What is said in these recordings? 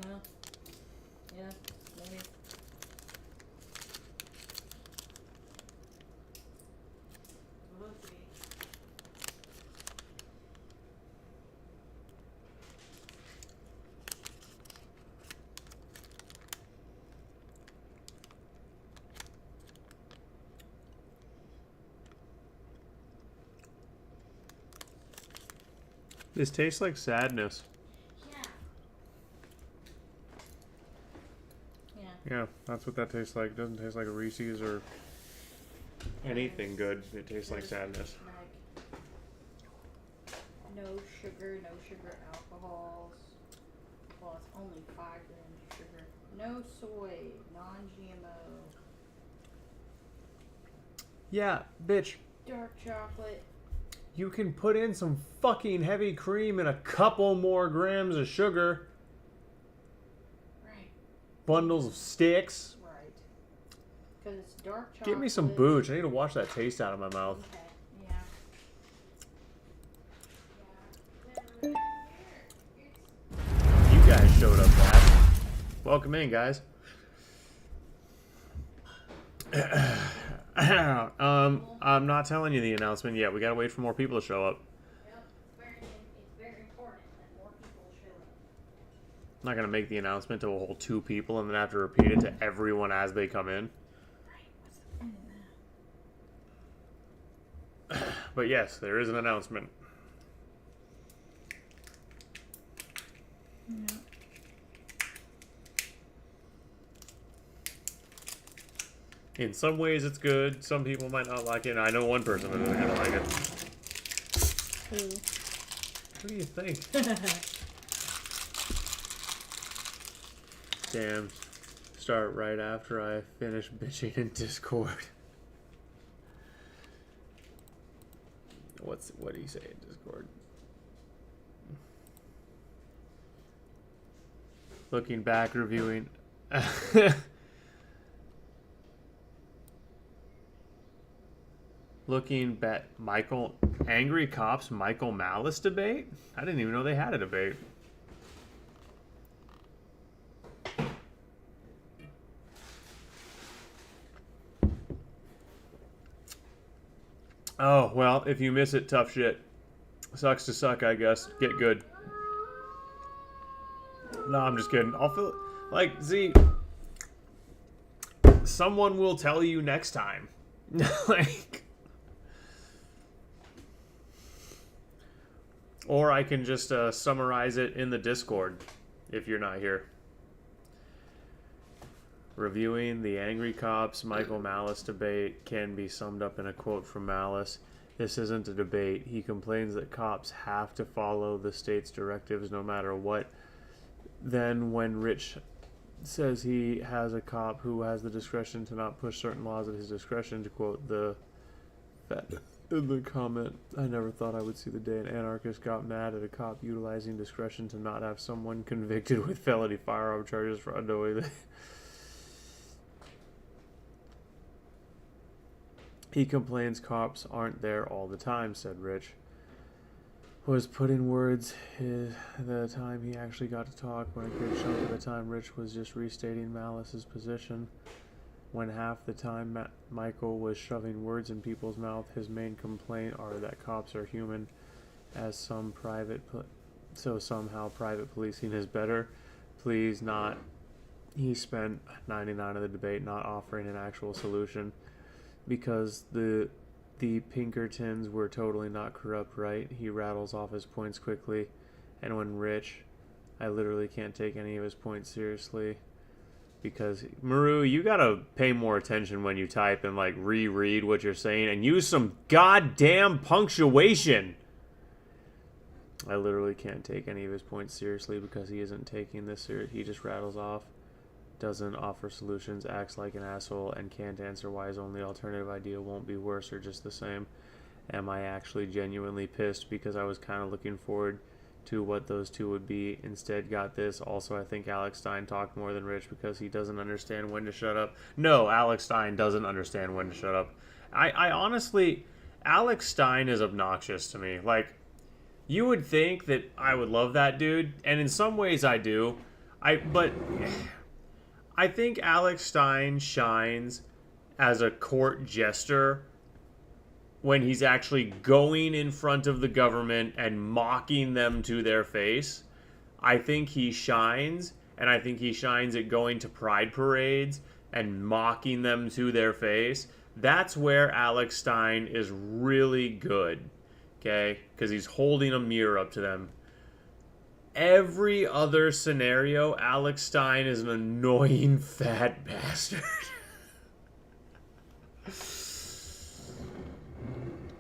No. Yeah, maybe. We'll see. This tastes like sadness. Yeah. Yeah, that's what that tastes like. It doesn't taste like a Reese's or anything good. It tastes like sadness. No sugar alcohols. Well, it's only 5 grams of sugar. No soy, non-GMO. Yeah, bitch. Dark chocolate. You can put in some fucking heavy cream and a couple more grams of sugar. Right. Bundles of sticks. Right. Because it's dark chocolate. Give me some booch. I need to wash that taste out of my mouth. Okay. Yeah. You guys showed up fast. Welcome in, guys. I'm not telling you the announcement yet. We gotta wait for more people to show up. Yep. It's very important that more people show up. I'm not gonna make the announcement to a whole 2 people and then have to repeat it to everyone as they come in. But yes, there is an announcement. Yeah. In some ways it's good. Some people might not like it. I know one person that isn't gonna like it. Who? What do you think? Damn. Start right after I finish bitching in Discord. What do you say in Discord? Looking back, reviewing. Looking back, Angry Cops Michael Malice debate? I didn't even know they had a debate. Oh, well, if you miss it, tough shit. Sucks to suck, I guess. Get good. No, I'm just kidding. I'll feel like, see, someone will tell you next time. Like, or I can just summarize it in the Discord if you're not here. Reviewing the Angry Cops Michael Malice debate can be summed up in a quote from Malice. This isn't a debate. He complains that cops have to follow the state's directives no matter what. Then when Rich says he has a cop who has the discretion to not push certain laws at his discretion, to quote the In the comment, I never thought I would see the day an anarchist got mad at a cop utilizing discretion to not have someone convicted with felony firearm charges for unknowingly. He complains cops aren't there all the time, said Rich. Was put in words the time he actually got to talk, when a good chunk of the time Rich was just restating Malice's position. When half the time Michael was shoving words in people's mouth, his main complaint are that cops are human, as some so somehow private policing is better. Please not. He spent 99 of the debate not offering an actual solution, because the Pinkertons were totally not corrupt, right? He rattles off his points quickly, and when Rich, I literally can't take any of his points seriously. Because, Maru, you gotta pay more attention when you type and, like, reread what you're saying and use some goddamn punctuation. I literally can't take any of his points seriously because he isn't taking this serious. He just rattles off, doesn't offer solutions, acts like an asshole, and can't answer why his only alternative idea won't be worse or just the same. Am I actually genuinely pissed because I was kind of looking forward to what those two would be, instead got this. Also, I think Alex Stein talked more than Rich because he doesn't understand when to shut up. No, Alex Stein doesn't understand when to shut up. I honestly, Alex Stein is obnoxious to me. Like, you would think that I would love that dude, and in some ways I do. But I think Alex Stein shines as a court jester when he's actually going in front of the government and mocking them to their face. I think he shines, and I think he shines at going to pride parades and mocking them to their face. That's where Alex Stein is really good, okay? Because he's holding a mirror up to them. Every other scenario, Alex Stein is an annoying fat bastard.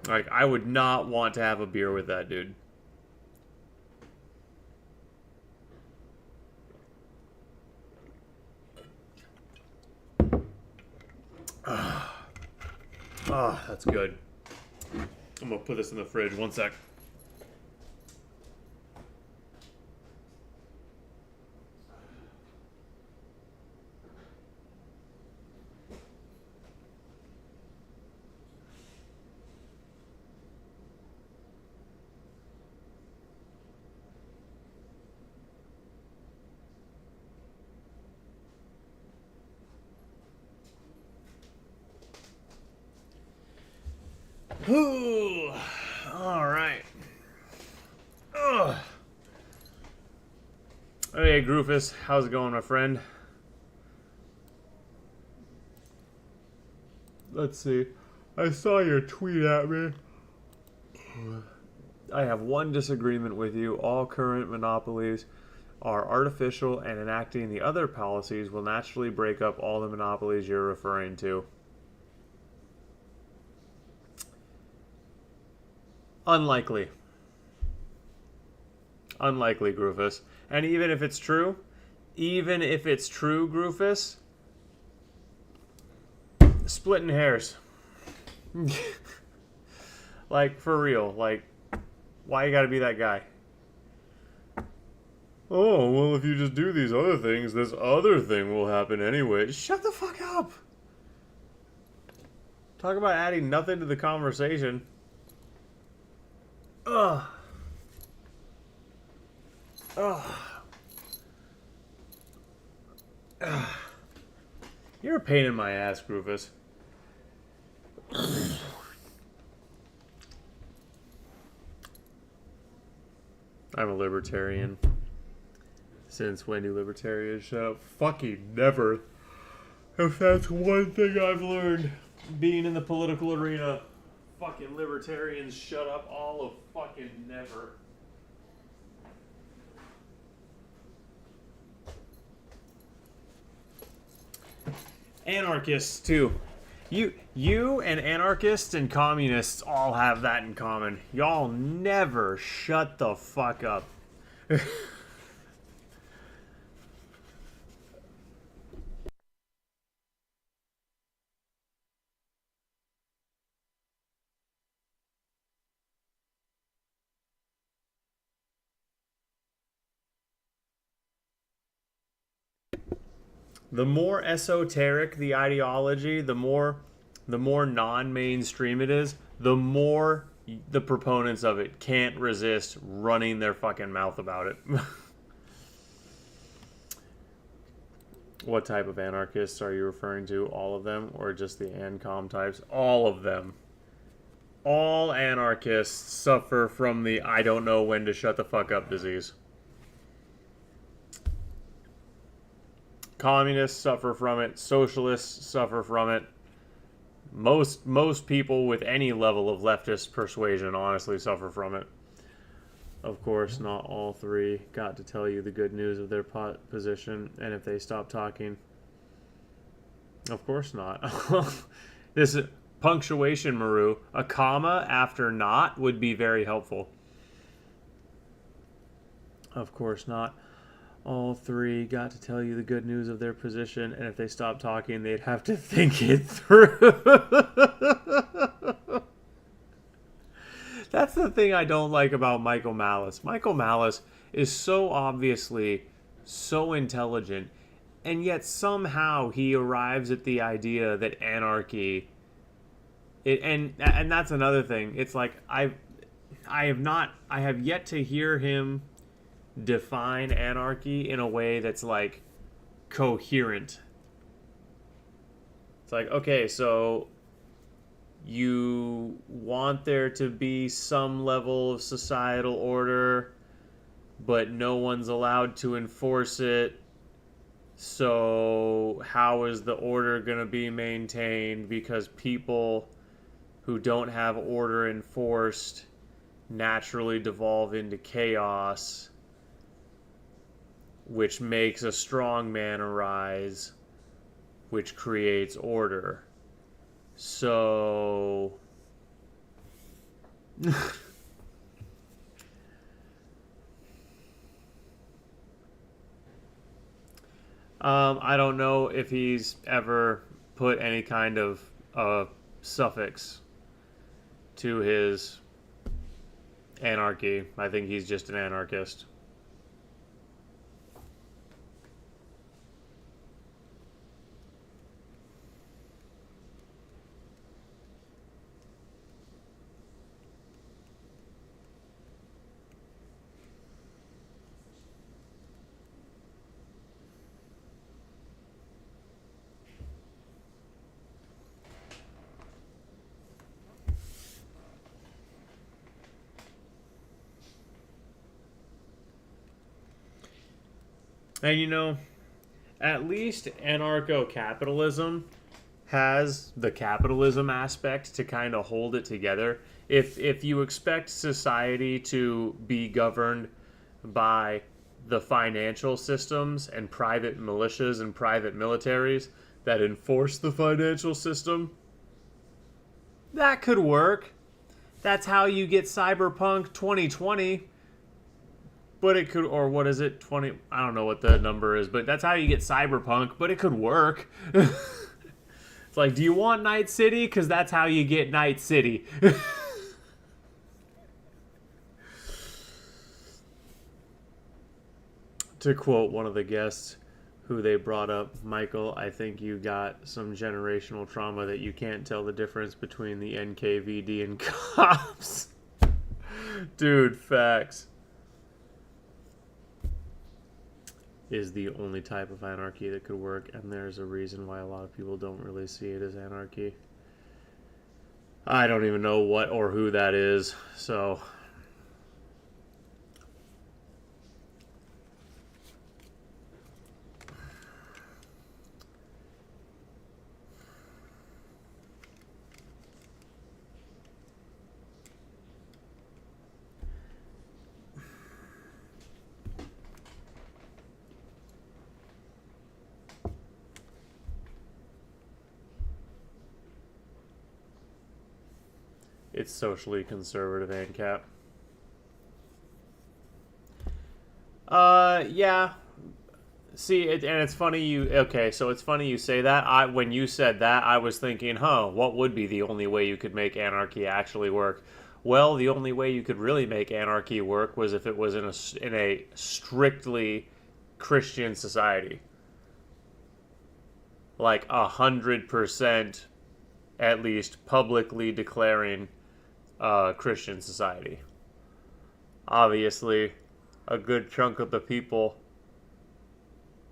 Like, I would not want to have a beer with that dude. That's good. I'm gonna put this in the fridge. One sec. Ooh, all right. Ugh. Hey, Groofus, how's it going, my friend? Let's see. I saw your tweet at me. I have one disagreement with you. All current monopolies are artificial, and enacting the other policies will naturally break up all the monopolies you're referring to. Unlikely. Unlikely, Groofus. And even if it's true, Groofus, splitting hairs. Like, for real. Like, why you gotta be that guy? Oh, well, if you just do these other things, this other thing will happen anyway. Shut the fuck up. Talk about adding nothing to the conversation. Ugh. Ugh. Ugh. You're a pain in my ass, Groofus. I'm a libertarian. Since when do libertarians shut up? Fucking never. If that's one thing I've learned being in the political arena, fucking libertarians shut up all of fucking never. Anarchists, too. You and anarchists and communists all have that in common. Y'all never shut the fuck up. The more esoteric the ideology, the more non-mainstream it is, the more the proponents of it can't resist running their fucking mouth about it. What type of anarchists are you referring to? All of them, or just the ANCOM types? All of them. All anarchists suffer from the I don't know when to shut the fuck up disease. Communists suffer from it. Socialists suffer from it. Most people with any level of leftist persuasion honestly suffer from it. Of course, not all three got to tell you the good news of their position, and if they stop talking, of course not. This punctuation, Maru, a comma after not would be very helpful. Of course not. All three got to tell you the good news of their position, and if they stopped talking, they'd have to think it through. That's the thing I don't like about Michael Malice. Michael Malice is so obviously so intelligent, and yet somehow he arrives at the idea that anarchy... and that's another thing. It's like, I have yet to hear him define anarchy in a way that's like coherent. It's like, okay, so you want there to be some level of societal order, but no one's allowed to enforce it. So how is the order going to be maintained? Because people who don't have order enforced naturally devolve into chaos, which makes a strong man arise, which creates order. So I don't know if he's ever put any kind of suffix to his anarchy. I think he's just an anarchist. And you know, at least anarcho-capitalism has the capitalism aspect to kind of hold it together. If you expect society to be governed by the financial systems and private militias and private militaries that enforce the financial system, that could work. That's how you get Cyberpunk 2020. But it could, or what is it, 20, I don't know what the number is, but that's how you get Cyberpunk, but it could work. It's like, do you want Night City? Because that's how you get Night City. To quote one of the guests who they brought up, Michael, I think you got some generational trauma that you can't tell the difference between the NKVD and cops. Dude, facts. Is the only type of anarchy that could work, and there's a reason why a lot of people don't really see it as anarchy. I don't even know what or who that is, so... It's socially conservative ANCAP. Yeah. See, and it's funny it's funny you say that. When you said that, I was thinking, what would be the only way you could make anarchy actually work? Well, the only way you could really make anarchy work was if it was in a strictly Christian society. like 100% at least publicly declaring Christian society. Obviously, a good chunk of the people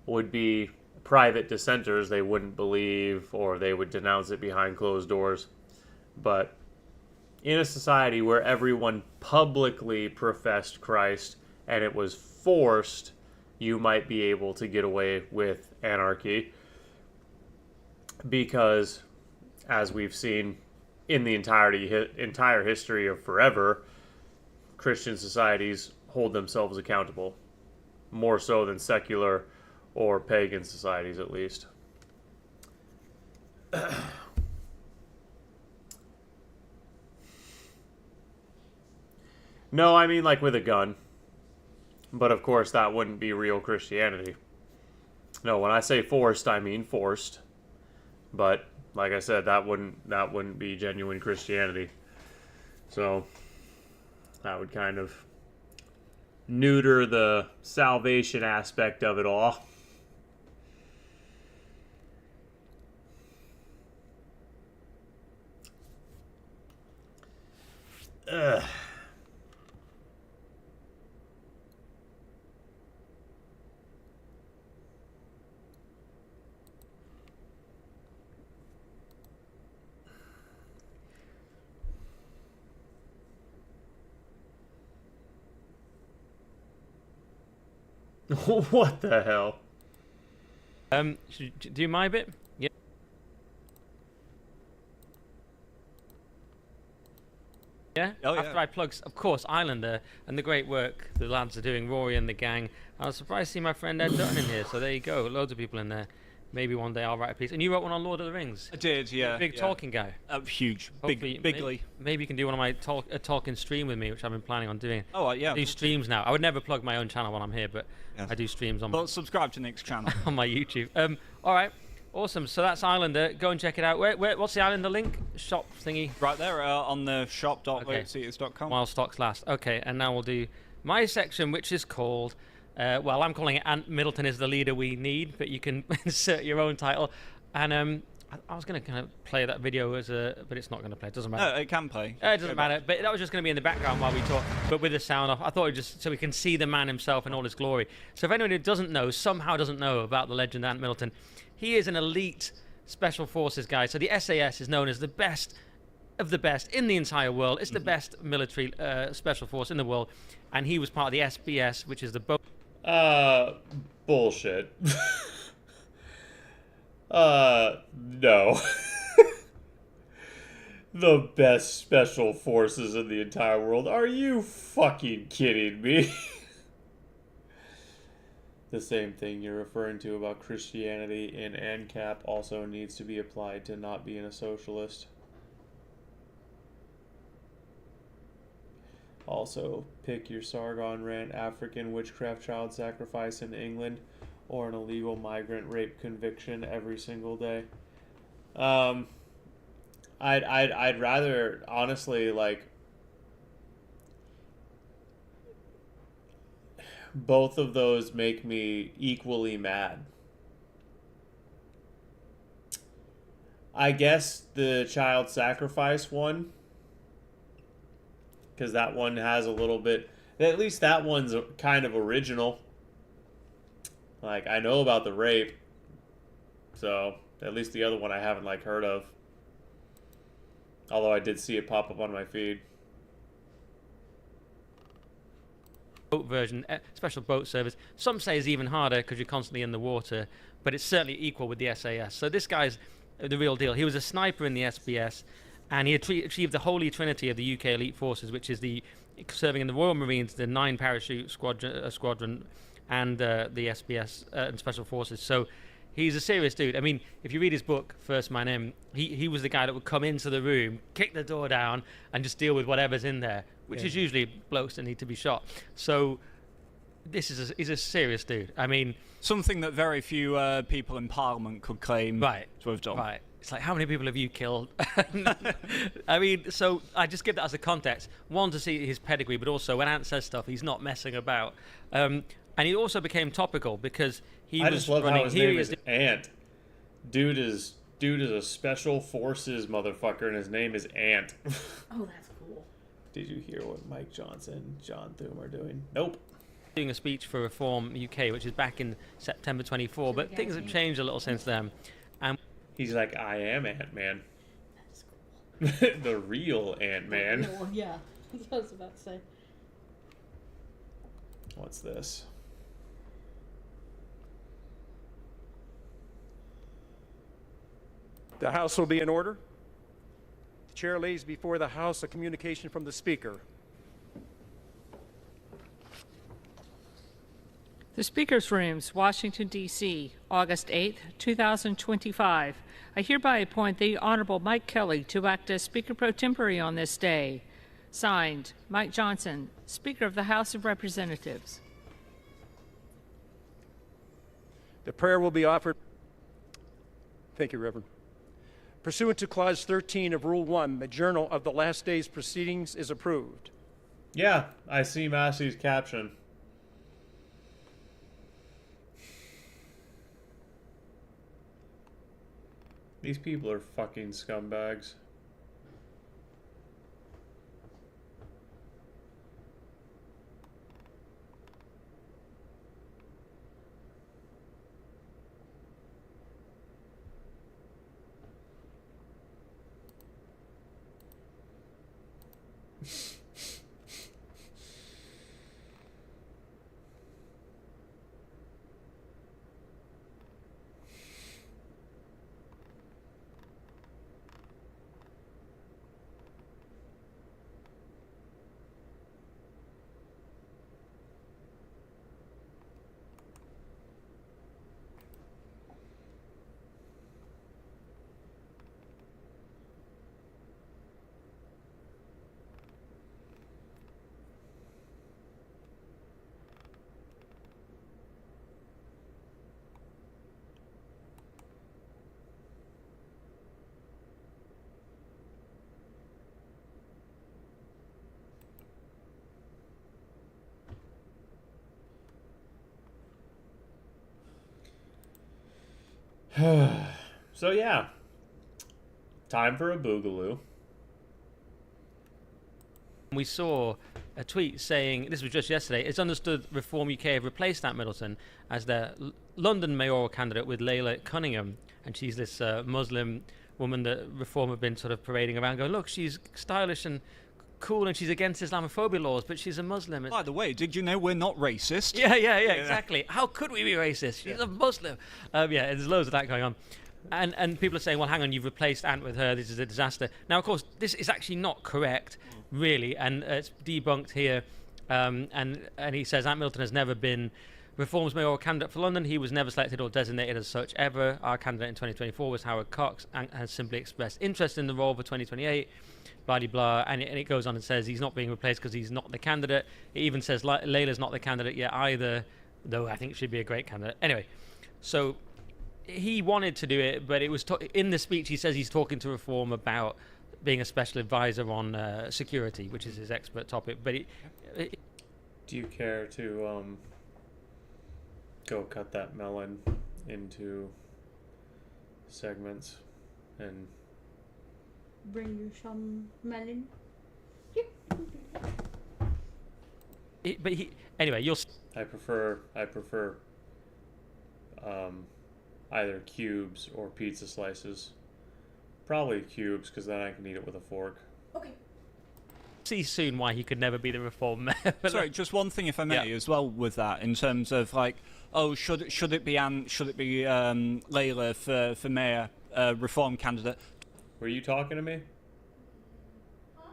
would be private dissenters. They wouldn't believe, or they would denounce it behind closed doors. But in a society where everyone publicly professed Christ and it was forced, you might be able to get away with anarchy. Because, as we've seen in the entire history of forever, Christian societies hold themselves accountable, more so than secular or pagan societies, at least. No, I mean like with a gun. But of course that wouldn't be real Christianity. No, when I say forced, I mean forced. But like I said, that wouldn't be genuine Christianity. So that would kind of neuter the salvation aspect of it all. Ugh. What the hell? Should you do my bit? Yeah. Yeah? Oh, yeah. After I plug, of course, Islander and the great work the lads are doing, Rory and the gang. I was surprised to see my friend Ed Dutton in here, so there you go. Loads of people in there. Maybe one day I'll write a piece. And you wrote one on Lord of the Rings. I did, yeah. Big yeah. talking guy. Huge. Hopefully, Bigly. Maybe you can do one of my talking stream with me, which I've been planning on doing. Oh, yeah. I do streams now. I would never plug my own channel when I'm here, but Yes. I do streams on But subscribe to Nick's channel. on my YouTube. All right. Awesome. So that's Islander. Go and check it out. What's the Islander link? Shop thingy? Right there on the shop.voteseaters.com. While stocks last. Okay, and now we'll do my section, which is called, well, I'm calling it Ant Middleton is the leader we need, but you can insert your own title. And I was going to kind of play that video but it's not going to play. It doesn't matter. No, it can play. It doesn't matter, but that was just going to be in the background while we talk, but with the sound off. I thought just so we can see the man himself in all his glory. So if anyone who somehow doesn't know about the legend Ant Middleton, he is an elite special forces guy. So the SAS is known as the best of the best in the entire world. It's the best military special force in the world, and he was part of the SBS, which is the Bullshit. No. The best special forces in the entire world. Are you fucking kidding me? The same thing you're referring to about Christianity in ANCAP also needs to be applied to not being a socialist. Also, pick your Sargon rant, African witchcraft child sacrifice in England, or an illegal migrant rape conviction every single day. I'd rather, honestly, like, both of those make me equally mad. I guess the child sacrifice one, because that one has a little bit, at least that one's kind of original. Like, I know about the rape, so at least the other one I haven't, like, heard of. Although I did see it pop up on my feed. boat version, special boat service. Some say is even harder because you're constantly in the water, but it's certainly equal with the SAS. So this guy's the real deal. He was a sniper in the SBS, and he achieved the holy trinity of the UK elite forces, which is the serving in the Royal Marines, the 9 parachute squadron, and the SBS and special forces. So he's a serious dude. I mean, if you read his book, First Man In, he was the guy that would come into the room, kick the door down, and just deal with whatever's in there, which is usually blokes that need to be shot. So he's a serious dude. I mean, something that very few people in Parliament could claim to have done. Right. It's like, how many people have you killed? I mean, so I just give that as a context. One, to see his pedigree, but also when Ant says stuff, he's not messing about. And he also became topical because he was I just love running. how his name is Ant. Dude is a special forces motherfucker, and his name is Ant. Oh, that's cool. Did you hear what Mike Johnson, John Thune are doing? Nope. Doing a speech for Reform UK, which is back in September 24, but things have changed a little since then. And he's like, I am Ant-Man. That's cool. The real Ant-Man. Well, yeah, that's what I was about to say. What's this? The House will be in order. The chair lays before the House a communication from the Speaker. The Speaker's Rooms, Washington, D.C., August 8, 2025. I hereby appoint the Honorable Mike Kelly to act as Speaker pro tempore on this day. Signed, Mike Johnson, Speaker of the House of Representatives. The prayer will be offered. Thank you, Reverend. Pursuant to Clause 13 of Rule 1, the Journal of the Last Day's Proceedings is approved. Yeah, I see Massey's caption. These people are fucking scumbags. So yeah, time for a boogaloo. we saw a tweet saying, this was just yesterday, it's understood Reform UK have replaced Ant Middleton as their London mayoral candidate with Layla Cunningham. And she's this Muslim woman that Reform have been sort of parading around going, look, she's stylish and cool and she's against Islamophobia laws, but she's a Muslim. By the way, did you know we're not racist? Yeah, exactly. How could we be racist? She's a Muslim. Yeah, there's loads of that going on. And people are saying, well, hang on, you've replaced Ant with her. This is a disaster. Now, of course, this is actually not correct, really, and it's debunked here. And he says Ant Middleton has never been Reform's mayoral candidate for London. He was never selected or designated as such ever. Our candidate in 2024 was Howard Cox, and has simply expressed interest in the role for 2028. Blah, blah, blah. And it goes on and says he's not being replaced because he's not the candidate. It even says Layla's not the candidate yet either, though I think she'd be a great candidate. Anyway, so he wanted to do it, but it was in the speech he says he's talking to Reform about being a special advisor on security, which is his expert topic. But do you care to go cut that melon into segments and bring you some melon? Anyway, you'll. I prefer either cubes or pizza slices. Probably cubes, because then I can eat it with a fork. Okay. See soon why he could never be the Reform mayor. Sorry, just one thing, if I may, as well with that, in terms of like, oh, should it be Ant? Should it be Layla for mayor, Reform candidate? Were you talking to me? Huh?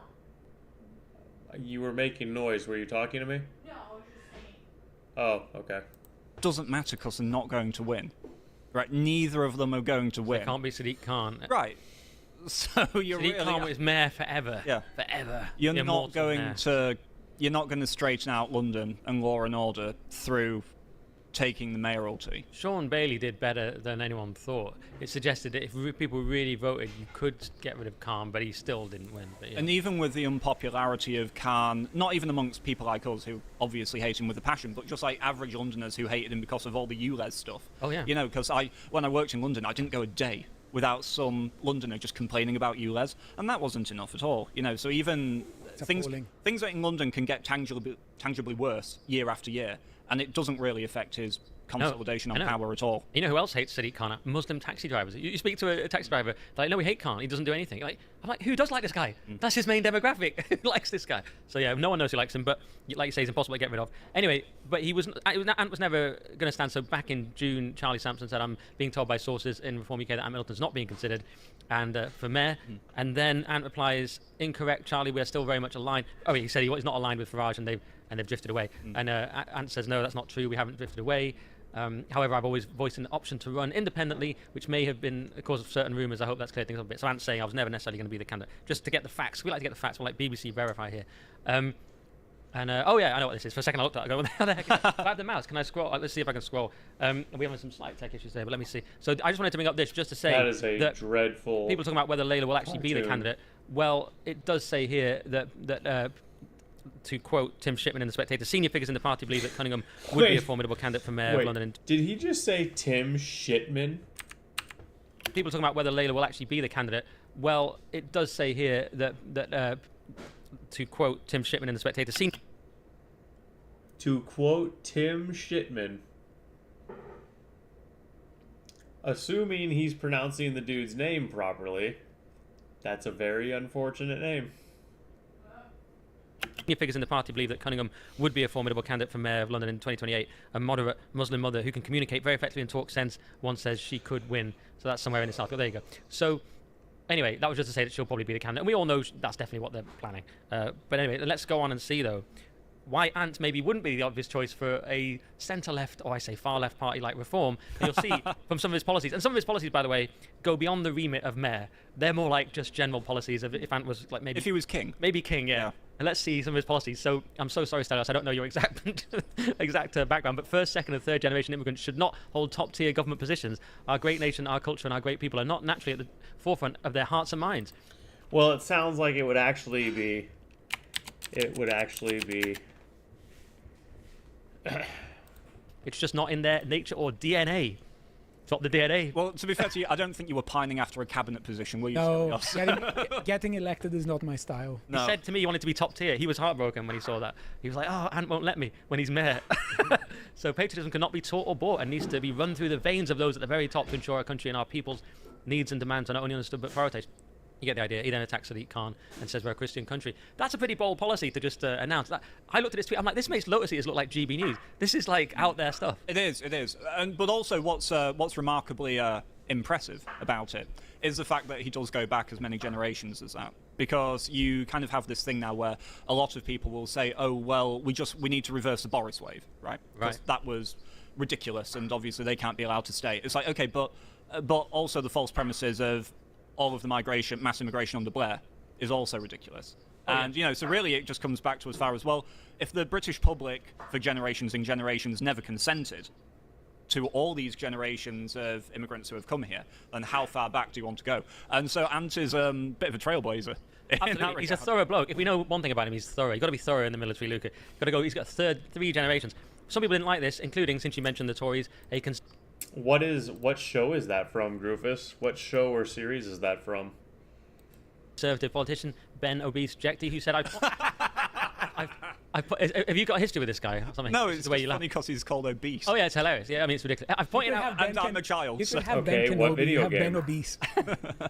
You were making noise. Were you talking to me? No, I was just saying. Oh, okay. Doesn't matter because they're not going to win. Right, neither of them are going to win. It can't be Sadiq Khan. Right. So you're Sadiq Khan is mayor forever. Yeah. Forever. You're not going to straighten out London and law and order through taking the mayoralty. Sean Bailey did better than anyone thought. It suggested that if people really voted, you could get rid of Khan, but he still didn't win. But, yeah. And even with the unpopularity of Khan, not even amongst people like us who obviously hate him with a passion, but just like average Londoners who hated him because of all the ULEZ stuff. Oh, yeah. You know, because when I worked in London, I didn't go a day without some Londoner just complaining about ULEZ, and that wasn't enough at all. You know, so even things that in London can get tangibly worse year after year, and it doesn't really affect his consolidation on power at all. You know who else hates Sadiq Khan? Muslim taxi drivers. You speak to a taxi driver, they're like, no, we hate Khan. He doesn't do anything. I'm like, who does like this guy? That's his main demographic. Who likes this guy? So yeah, no one knows who likes him, but like you say, he's impossible to get rid of. Anyway, but Ant was never going to stand. So back in June, Charlie Sampson said, I'm being told by sources in Reform UK that Ant Middleton's not being considered and for mayor. And then Ant replies, incorrect, Charlie, we're still very much aligned. Oh, he said he's not aligned with Farage and they've drifted away. And Ant says, no, that's not true. We haven't drifted away. However, I've always voiced an option to run independently, which may have been a cause of certain rumours. I hope that's cleared things up a bit. So Ant's saying I was never necessarily going to be the candidate. Just to get the facts. We like to get the facts. We're like BBC Verify here. Oh yeah, I know what this is. For a second I looked at it. I go, what the heck? If I have the mouse, can I scroll? Let's see if I can scroll. We have some slight tech issues there, but let me see. So I just wanted to bring up this just to say that is a dreadful. People talking about whether Layla will actually be the candidate. Well, it does say here that to quote Tim Shipman in The Spectator, senior figures in the party believe that Cunningham would be a formidable candidate for mayor of London. Did he just say Tim Shipman? People talking about whether Layla will actually be the candidate. Well, it does say here that to quote Tim Shipman in The Spectator, to quote Tim Shipman, assuming he's pronouncing the dude's name properly, that's a very unfortunate name. Senior figures in the party believe that Cunningham would be a formidable candidate for mayor of London in 2028. A moderate Muslim mother who can communicate very effectively and talk sense. One says she could win. So that's somewhere in this article. There you go. So anyway, that was just to say that she'll probably be the candidate. And we all know that's definitely what they're planning. But anyway, let's go on and see, though, why Ant maybe wouldn't be the obvious choice for a centre-left, or I say far-left party like Reform. And you'll see from some of his policies. And some of his policies, by the way, go beyond the remit of mayor. They're more like just general policies of if Ant was like maybe... If he was king. Maybe king, yeah. And let's see some of his policies. So I'm so sorry, Stylos, I don't know your exact background, but first, second, and third generation immigrants should not hold top-tier government positions. Our great nation, our culture, and our great people are not naturally at the forefront of their hearts and minds. Well, it sounds like it would actually be. It's just not in their nature or DNA. Drop the DNA. Well, to be fair to you, I don't think you were pining after a cabinet position, were you? No, getting elected is not my style. No. He said to me he wanted to be top tier. He was heartbroken when he saw that. He was like, oh, Ant won't let me when he's mayor. So patriotism cannot be taught or bought and needs to be run through the veins of those at the very top to ensure our country and our people's needs and demands are not only understood but prioritized. You get the idea. He then attacks Sadiq Khan and says we're a Christian country. That's a pretty bold policy to just announce. That I looked at this tweet. I'm like, this makes Lotus Eaters look like GB News. This is like out there stuff. It is. But also, what's remarkably impressive about it is the fact that he does go back as many generations as that. Because you kind of have this thing now where a lot of people will say, oh well, we need to reverse the Boris wave, right? Because that was ridiculous, and obviously they can't be allowed to stay. It's like, okay, but also the false premises of all of the mass immigration under Blair is also ridiculous. So really it just comes back to as far as, well, if the British public for generations and generations never consented to all these generations of immigrants who have come here, then how far back do you want to go? And so Ant is a bit of a trailblazer. Absolutely. He's a thorough bloke. If we know one thing about him, he's thorough. You've got to be thorough in the military, Luca. He's got three generations. Some people didn't like this, including, since you mentioned the Tories, What show is that from, Groofus? What show or series is that from? Conservative politician Ben Obese Jecti, who said, have you got a history with this guy or something? No, it's the way you funny because he's called obese. Oh yeah, it's hilarious. Yeah, I mean, it's ridiculous. I've pointed out... And I'm a child. You So. could have Okay, Ben what Kenobi, video you have game? Ben Obese.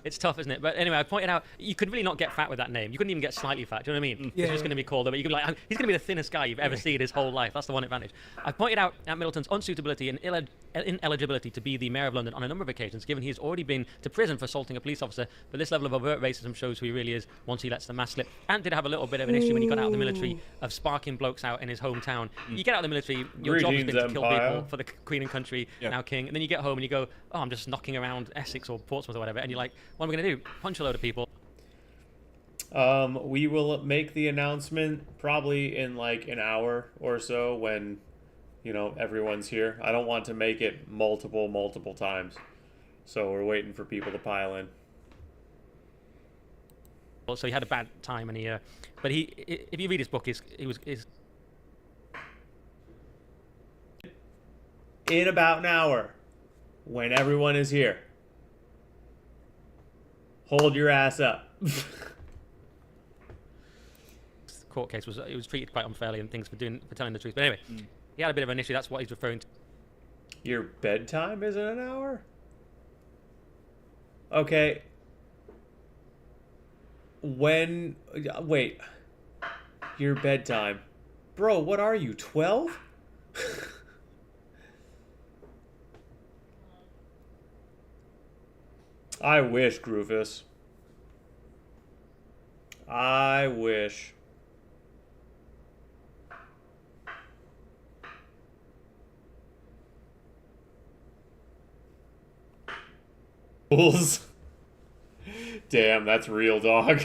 It's tough, isn't it? But anyway, I pointed out, you could really not get fat with that name. You couldn't even get slightly fat. Do you know what I mean? Yeah, It's just going to be called... You could be like, he's going to be the thinnest guy you've ever seen his whole life. That's the one advantage. I pointed out Ant Middleton's unsuitability and ineligibility to be the mayor of London on a number of occasions, given he's already been to prison for assaulting a police officer. But this level of overt racism shows who he really is once he lets the mask slip. Ant did have a little bit of an issue when he got out of the military of sparking blokes out in his hometown. You get out of the military, your job has been to kill people for the Queen and country, now king, and then you get home and you go, oh, I'm just knocking around Essex or Portsmouth or whatever, and you're like, what am I going to do? Punch a load of people. We will make the announcement probably in like an hour or so when, you know, everyone's here. I don't want to make it multiple times. So we're waiting for people to pile in. So he had a bad time, and but if you read his book, he was In about an hour, when everyone is here, hold your ass up. court case was treated quite unfairly and things for telling the truth. But anyway, he had a bit of an issue. That's what he's referring to. Your bedtime isn't an hour? Okay. Wait. Your bedtime. Bro, what are you, 12? I wish, Groofus. I wish. Bulls. Damn, that's real, dog.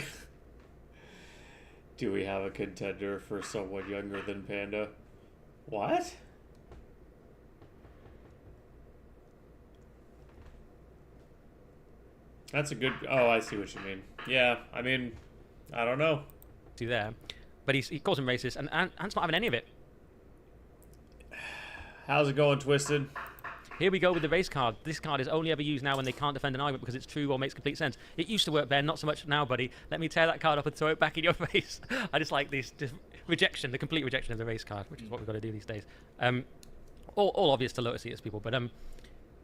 Do we have a contender for someone younger than Panda? What? That's a good... Oh, I see what you mean. Yeah, I mean, I don't know. There, but he calls him racist, and Ant's not having any of it. How's it going, Twisted? Here we go with the race card. This card is only ever used now when they can't defend an argument because it's true or makes complete sense. It used to work then, not so much now, buddy. Let me tear that card up and throw it back in your face. I just like this rejection, the complete rejection of the race card, which is what we've got to do these days. All obvious to Lotus Eaters people, but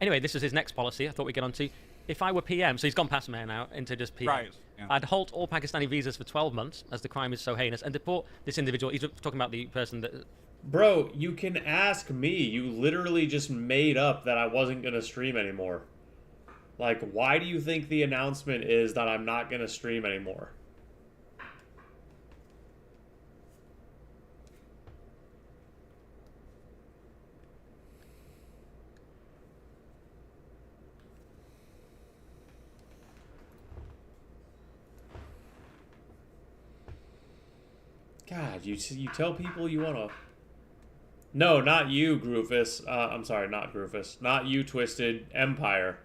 anyway, this is his next policy I thought we'd get on to. If I were PM, so he's gone past mayor now into just PM. Right. Yeah. I'd halt all Pakistani visas for 12 months as the crime is so heinous and deport this individual. He's talking about the person that... Bro, you can ask me. You literally just made up that I wasn't going to stream anymore. Like, why do you think the announcement is that I'm not going to stream anymore? God, you tell people you want to... No, not you, Groofus. I'm sorry, not Groofus. Not you, Twisted. Empire.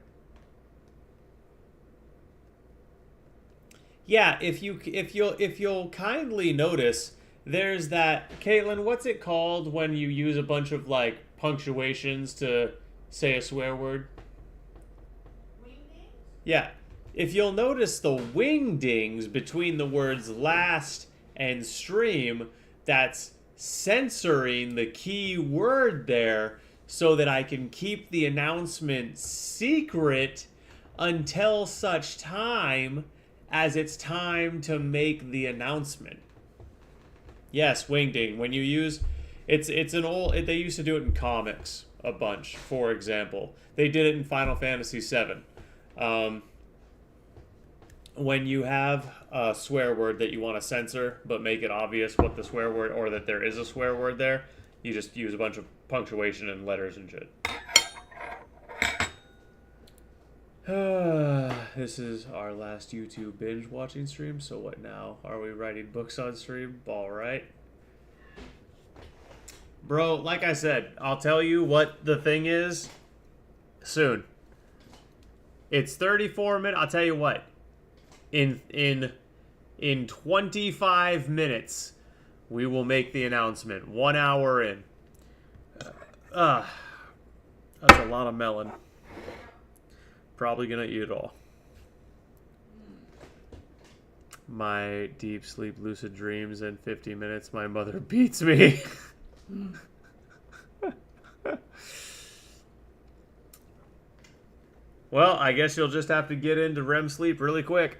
Yeah, if you'll kindly notice, there's that... Caitlin, what's it called when you use a bunch of, like, punctuations to say a swear word? Wingdings? Yeah. If you'll notice the wingdings between the words last and stream, that's censoring the key word there so that I can keep the announcement secret until such time as it's time to make the announcement. Yes, wingding. When you use... It's an old... They used to do it in comics a bunch, for example. They did it in Final Fantasy VII. When you have a swear word that you want to censor, but make it obvious what the swear word, or that there is a swear word there, you just use a bunch of punctuation and letters and shit. This is our last YouTube binge watching stream, so what now? Are we writing books on stream? Alright. Bro, like I said, I'll tell you what the thing is soon. It's 34 minutes. I'll tell you what. In 25 minutes, we will make the announcement. 1 hour in. That's a lot of melon. Probably gonna eat it all. My deep sleep, lucid dreams in 50 minutes. My mother beats me. Well, I guess you'll just have to get into REM sleep really quick.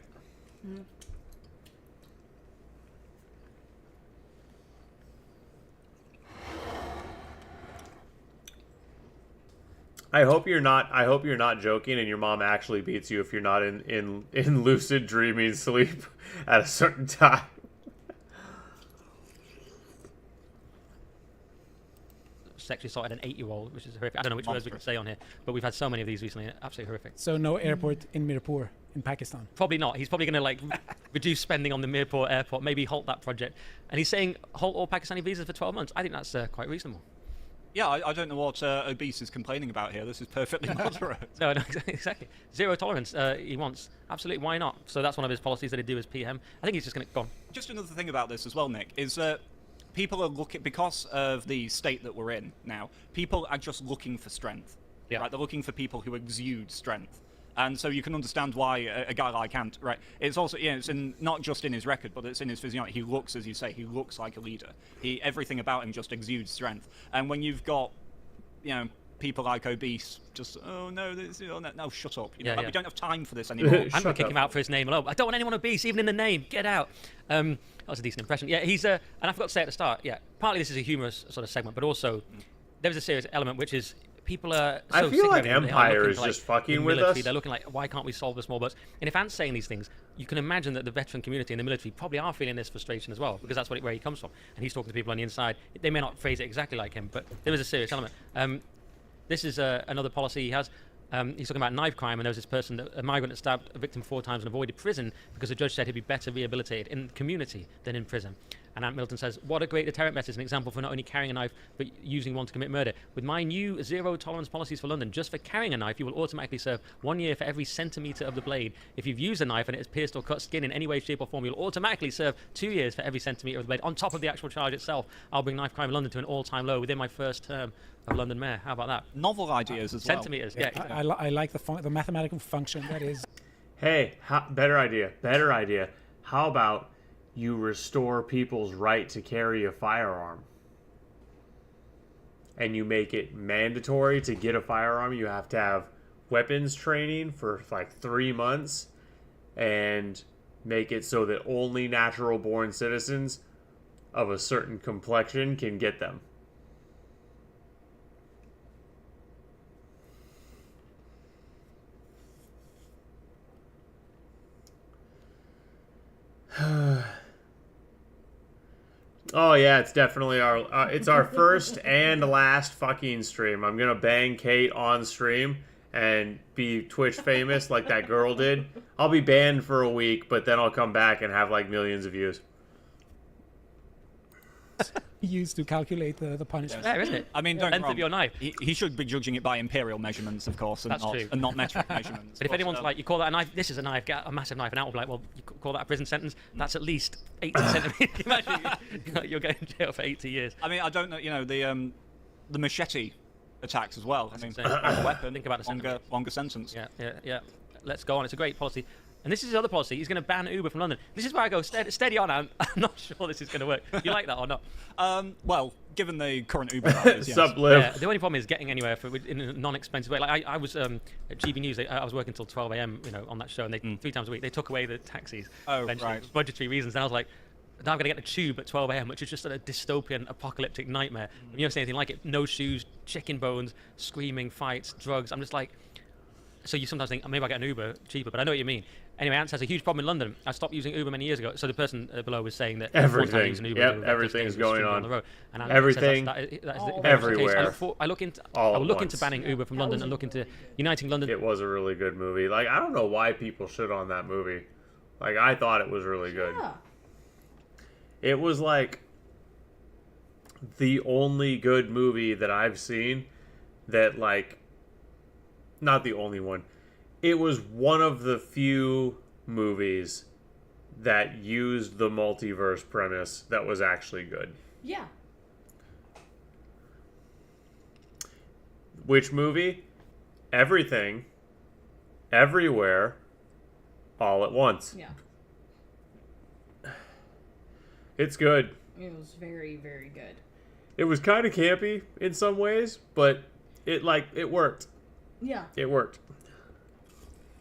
I hope you're not joking and your mom actually beats you if you're not in lucid dreaming sleep at a certain time. Sexually assaulted an 8-year-old, which is horrific. I don't know which words we can say on here, but we've had so many of these recently. Absolutely horrific. So no airport in Mirpur in Pakistan. Probably not. He's probably going to like reduce spending on the Mirpur airport, maybe halt that project. And he's saying halt all Pakistani visas for 12 months. I think that's quite reasonable. Yeah, I don't know what Obese is complaining about here. This is perfectly moderate. No, exactly. Zero tolerance. He wants absolutely. Why not? So that's one of his policies that he'd do as PM. I think he's just going to go on. Just another thing about this as well, Nick, is that people are looking, because of the state that we're in now, people are just looking for strength. Yeah. Right? They're looking for people who exude strength. And so you can understand why a guy like Ant, right? It's also, it's not just in his record, but it's in his physiognomy. He looks, as you say, he looks like a leader. Everything about him just exudes strength. And when you've got, people like Obese, just no, shut up. We don't have time for this anymore. I'm going to kick him out for his name alone. I don't want anyone obese, even in the name. Get out. That was a decent impression. Yeah, he's and I forgot to say at the start. Yeah, partly this is a humorous sort of segment, but also there's a serious element, which is people are. So I feel sick of like everything. They are Empire looking is for, just the fucking with military. us. They're looking like, why can't we solve the small boats? And if Ant's saying these things, you can imagine that the veteran community and the military probably are feeling this frustration as well, because that's where he comes from, and he's talking to people on the inside. They may not phrase it exactly like him, but there is a serious element. This is another policy he has. He's talking about knife crime, and there was this person, a migrant, that stabbed a victim 4 times and avoided prison because the judge said he'd be better rehabilitated in the community than in prison. And Ant Milton says, what a great deterrent message, an example for not only carrying a knife, but using one to commit murder. With my new zero tolerance policies for London, just for carrying a knife, you will automatically serve 1 year for every centimetre of the blade. If you've used a knife and it has pierced or cut skin in any way, shape or form, you'll automatically serve 2 years for every centimetre of the blade. On top of the actual charge itself, I'll bring knife crime in London to an all-time low within my first term of London Mayor. How about that? Novel ideas as well. Centimetres, yeah. I like the mathematical function that is. Hey, better idea. How about you restore people's right to carry a firearm? And you make it mandatory to get a firearm. You have to have weapons training for like 3 months, and make it so that only natural born citizens of a certain complexion can get them. Oh yeah, it's definitely our first and last fucking stream. I'm gonna bang Kate on stream and be Twitch famous like that girl did. I'll be banned for a week, but then I'll come back and have like millions of views. Used to calculate the punishment. There, isn't it? I mean, don't length wrong. of your knife. He should be judging it by imperial measurements, of course, and That's not true. and not metric measurements. But if anyone's like, you call that a knife, this is a knife, get a massive knife, and Ant will be like, well, you call that a prison sentence? That's at least 80 centimetres. Imagine you're going to jail for 80 years. I mean, I don't know, the machete attacks as well. I mean, insane. as a weapon, Think about the longer sentence. Yeah. Let's go on. It's a great policy. And this is his other policy. He's going to ban Uber from London. This is where I go, steady on, Ant. I'm not sure this is going to work. You like that or not? Well, given the current Uber drivers, yes. Subliv. Yeah, the only problem is getting anywhere in a non-expensive way. Like I was at GB News. I was working till 12 a.m. On that show, and they 3 times a week they took away the taxis. Oh, eventually, right. for budgetary reasons. And I was like, now I'm going to get the tube at 12 a.m., which is just a dystopian, apocalyptic nightmare. You've never seen anything like it. No shoes, chicken bones, screaming, fights, drugs. I'm just like, so you sometimes think, maybe I'll get an Uber cheaper, but I know what you mean. Anyway, Ant has a huge problem in London. I stopped using Uber many years ago. So the person below was saying that Everything. using Uber, Yep, Uber everything's just going streaming on. the road. And Ant Everything. says that is All very much the case. everywhere. I look into All I will at look once. into banning Uber from London and look into uniting London. It was a really good movie. Like, I don't know why people shit on that movie. Like, I thought it was really good. Yeah. It was like the only good movie that I've seen that, like, not the only one. It was one of the few movies that used the multiverse premise that was actually good. Yeah. Which movie? Everything, Everywhere, All at Once. Yeah. It's good. It was very, very good. It was kind of campy in some ways, but it worked. Yeah. It worked.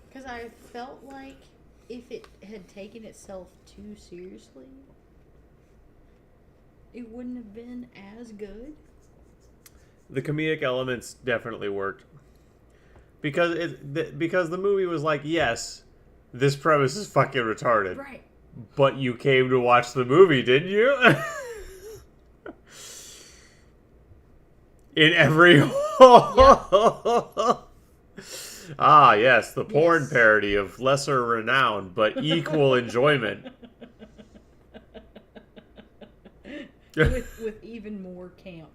Because I felt like if it had taken itself too seriously, it wouldn't have been as good. The comedic elements definitely worked. Because because the movie was like, yes, this premise is fucking retarded. Right. But you came to watch the movie, didn't you? In every Ah, yes, the porn Yes. parody of lesser renown but equal enjoyment. with even more camp.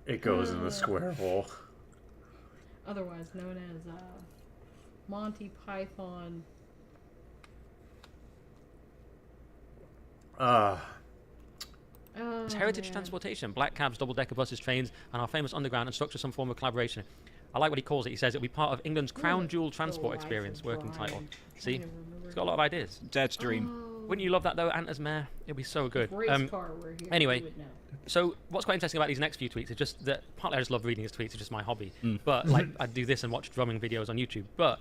It goes in the square hole. Otherwise known as Monty Python. It's heritage man. transportation, black cabs, double-decker buses, trains, and our famous underground and structure some form of collaboration. I like what he calls it. He says it'll be part of England's crown jewel transport The Life experience, of working Brian. title. I'm See? trying to remember. He's got a lot of ideas. Dare to dream. Wouldn't you love that, though, Ant as mayor? It'd be so good. Race car were here. anyway. you would know. So what's quite interesting about these next few tweets is just that partly I just love reading his tweets. It's just my hobby. But like I do this and watch drumming videos on YouTube. But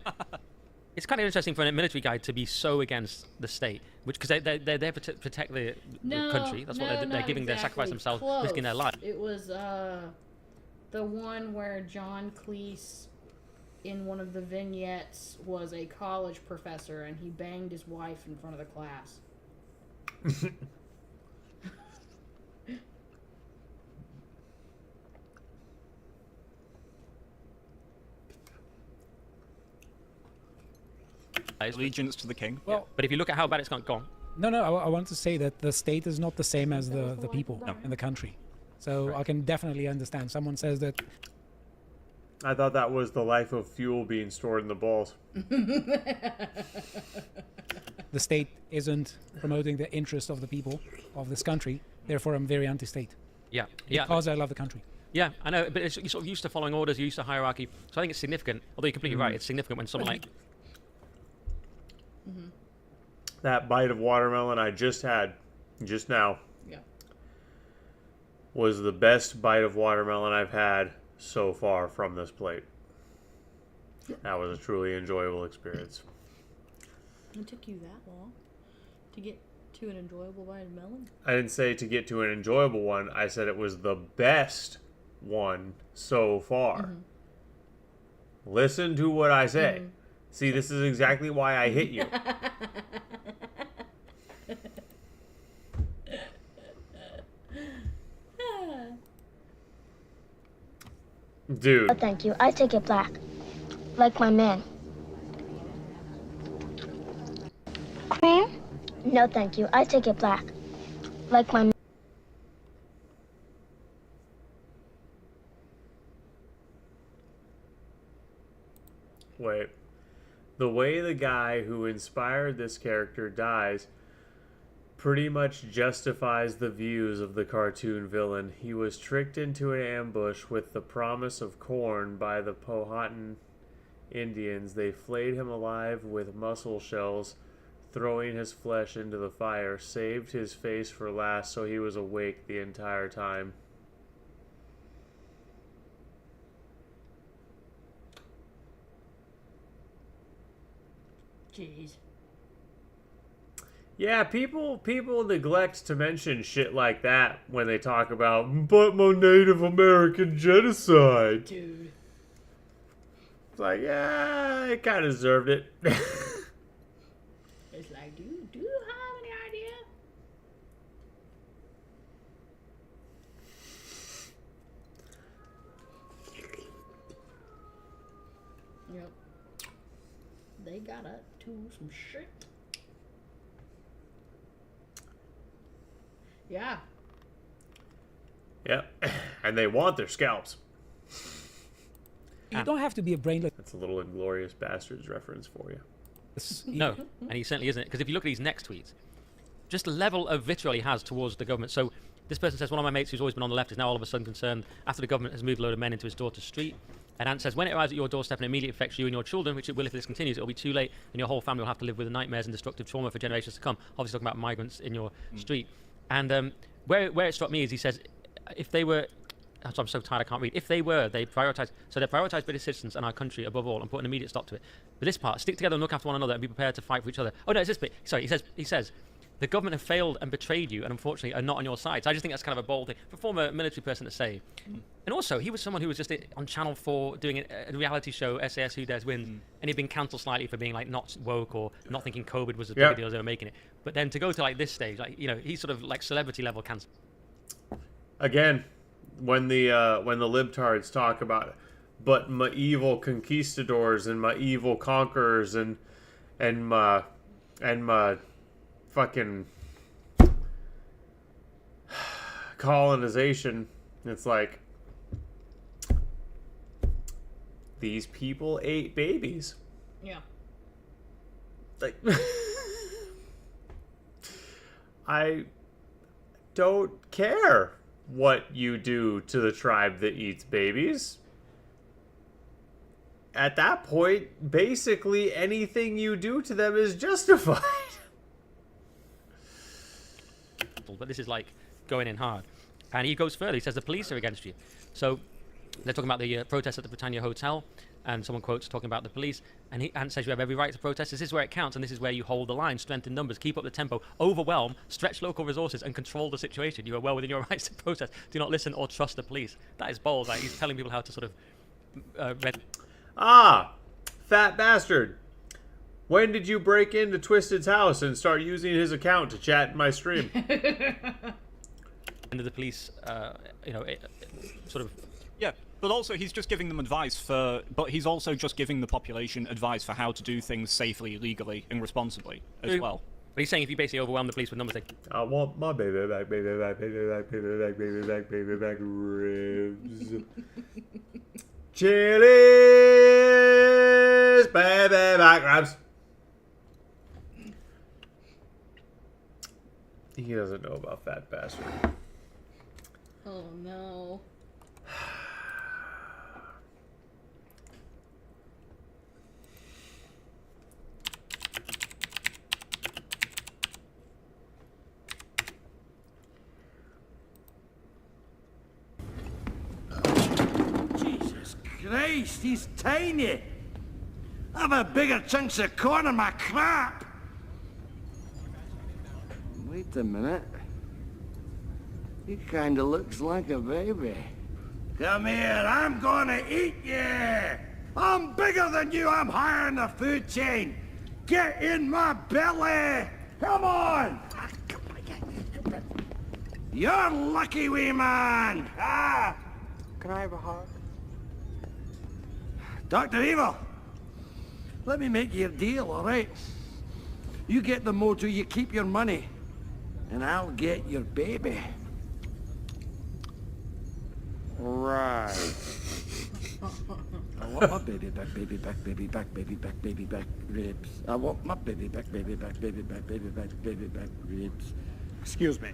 it's kind of interesting for a military guy to be so against the state, which because they're there to protect the country. That's what they're not giving their sacrifice exactly. themselves, risking their Close. life. It was the one where John Cleese in one of the vignettes was a college professor and he banged his wife in front of the class. Allegiance to the king. Well, But if you look at how bad it's gone, no, I want to say that the state is not the same as the people in the country. So I can definitely understand. Someone says that I thought that was the life of fuel being stored in the balls. the state isn't promoting the interest of the people of this country. Therefore, I'm very anti-state yeah. because I love the country. Yeah, I know, but you're sort of used to following orders, you're used to hierarchy. So I think it's significant, although you're completely right, it's significant when someone like... That bite of watermelon I just had, just now, Yeah. was the best bite of watermelon I've had so far from this plate. That was a truly enjoyable experience. It took you that long to get to an enjoyable bite of melon? I didn't say to get to an enjoyable one. I said it was the best one so far. Listen to what I say. See, this is exactly why I hit you. Dude. Oh, thank you. I take it black. Like my man. Cream? No, thank you. I take it black. Like my man. Wait. The way the guy who inspired this character dies pretty much justifies the views of the cartoon villain. He was tricked into an ambush with the promise of corn by the Powhatan Indians. They flayed him alive with mussel shells, throwing his flesh into the fire, saved his face for last so he was awake the entire time. Jeez. Yeah, people neglect to mention shit like that when they talk about but my Native American genocide. Dude. It's like, yeah, it kind of deserved it. It's like, do you have any idea? Yep. They got up to some shit. Yeah. Yep, and they want their scalps. You don't have to be a brainless. That's a little Inglorious Bastards reference for you. No, and he certainly isn't. Because if you look at his next tweets, just the level of vitriol he has towards the government. So this person says, one of my mates who's always been on the left is now all of a sudden concerned after the government has moved a load of men into his daughter's street. And Ant says, when it arrives at your doorstep and immediately affects you and your children, which it will if this continues, it'll be too late, and your whole family will have to live with the nightmares and destructive trauma for generations to come. Obviously talking about migrants in your street. And where it struck me is he says, if they were... I'm so tired I can't read. If they were, they prioritise British citizens and our country above all and put an immediate stop to it. But this part, stick together and look after one another and be prepared to fight for each other. Oh no, it's this bit. Sorry, he says, the government have failed and betrayed you and unfortunately are not on your side. So I just think that's kind of a bold thing for a former military person to say. And also, he was someone who was just on Channel 4 doing a reality show, SAS Who Dares Wins, and he'd been cancelled slightly for being like not woke or not thinking COVID was as big a deal as they were making it. But then to go to like this stage, like, you know, he's sort of like celebrity level cancel. Again, when the libtards talk about, but my evil conquistadors and my evil conquerors and my fucking colonization. It's like these people ate babies. Yeah. Like, I don't care what you do to the tribe that eats babies. At that point, basically anything you do to them is justified. But this is like going in hard. And he goes further. He says the police are against you. So they're talking about the protest at the Britannia Hotel, and someone quotes talking about the police, and he says you have every right to protest. This is where it counts, and this is where you hold the line, strengthen numbers, keep up the tempo, overwhelm, stretch local resources, and control the situation. You are well within your rights to protest. Do not listen or trust the police. That is bold. Like, he's telling people how to sort of Fat bastard. When did you break into Twisted's house and start using his account to chat in my stream? And the police, sort of. Yeah, but also he's just giving them advice but he's also just giving the population advice for how to do things safely, legally, and responsibly as well. But he's saying if you basically overwhelm the police with numbers, like, I want my baby back, baby back, baby back, baby back, baby back, baby back ribs. Chili's baby back ribs. He doesn't know about Fat Bastard. Oh no. Jesus Christ, he's tiny. I've had bigger chunks of corn in my crap. Wait a minute. He kinda looks like a baby. Come here, I'm gonna eat you! I'm bigger than you, I'm higher in the food chain! Get in my belly! Come on! You're lucky, wee man! Ah! Can I have a hug? Dr. Evil, let me make you a deal, alright? You get the mojo, you keep your money, and I'll get your baby. Right. I want my baby back, baby back, baby back, baby back, baby back ribs. I want my baby back, baby back, baby back, baby back, baby back ribs. Excuse me.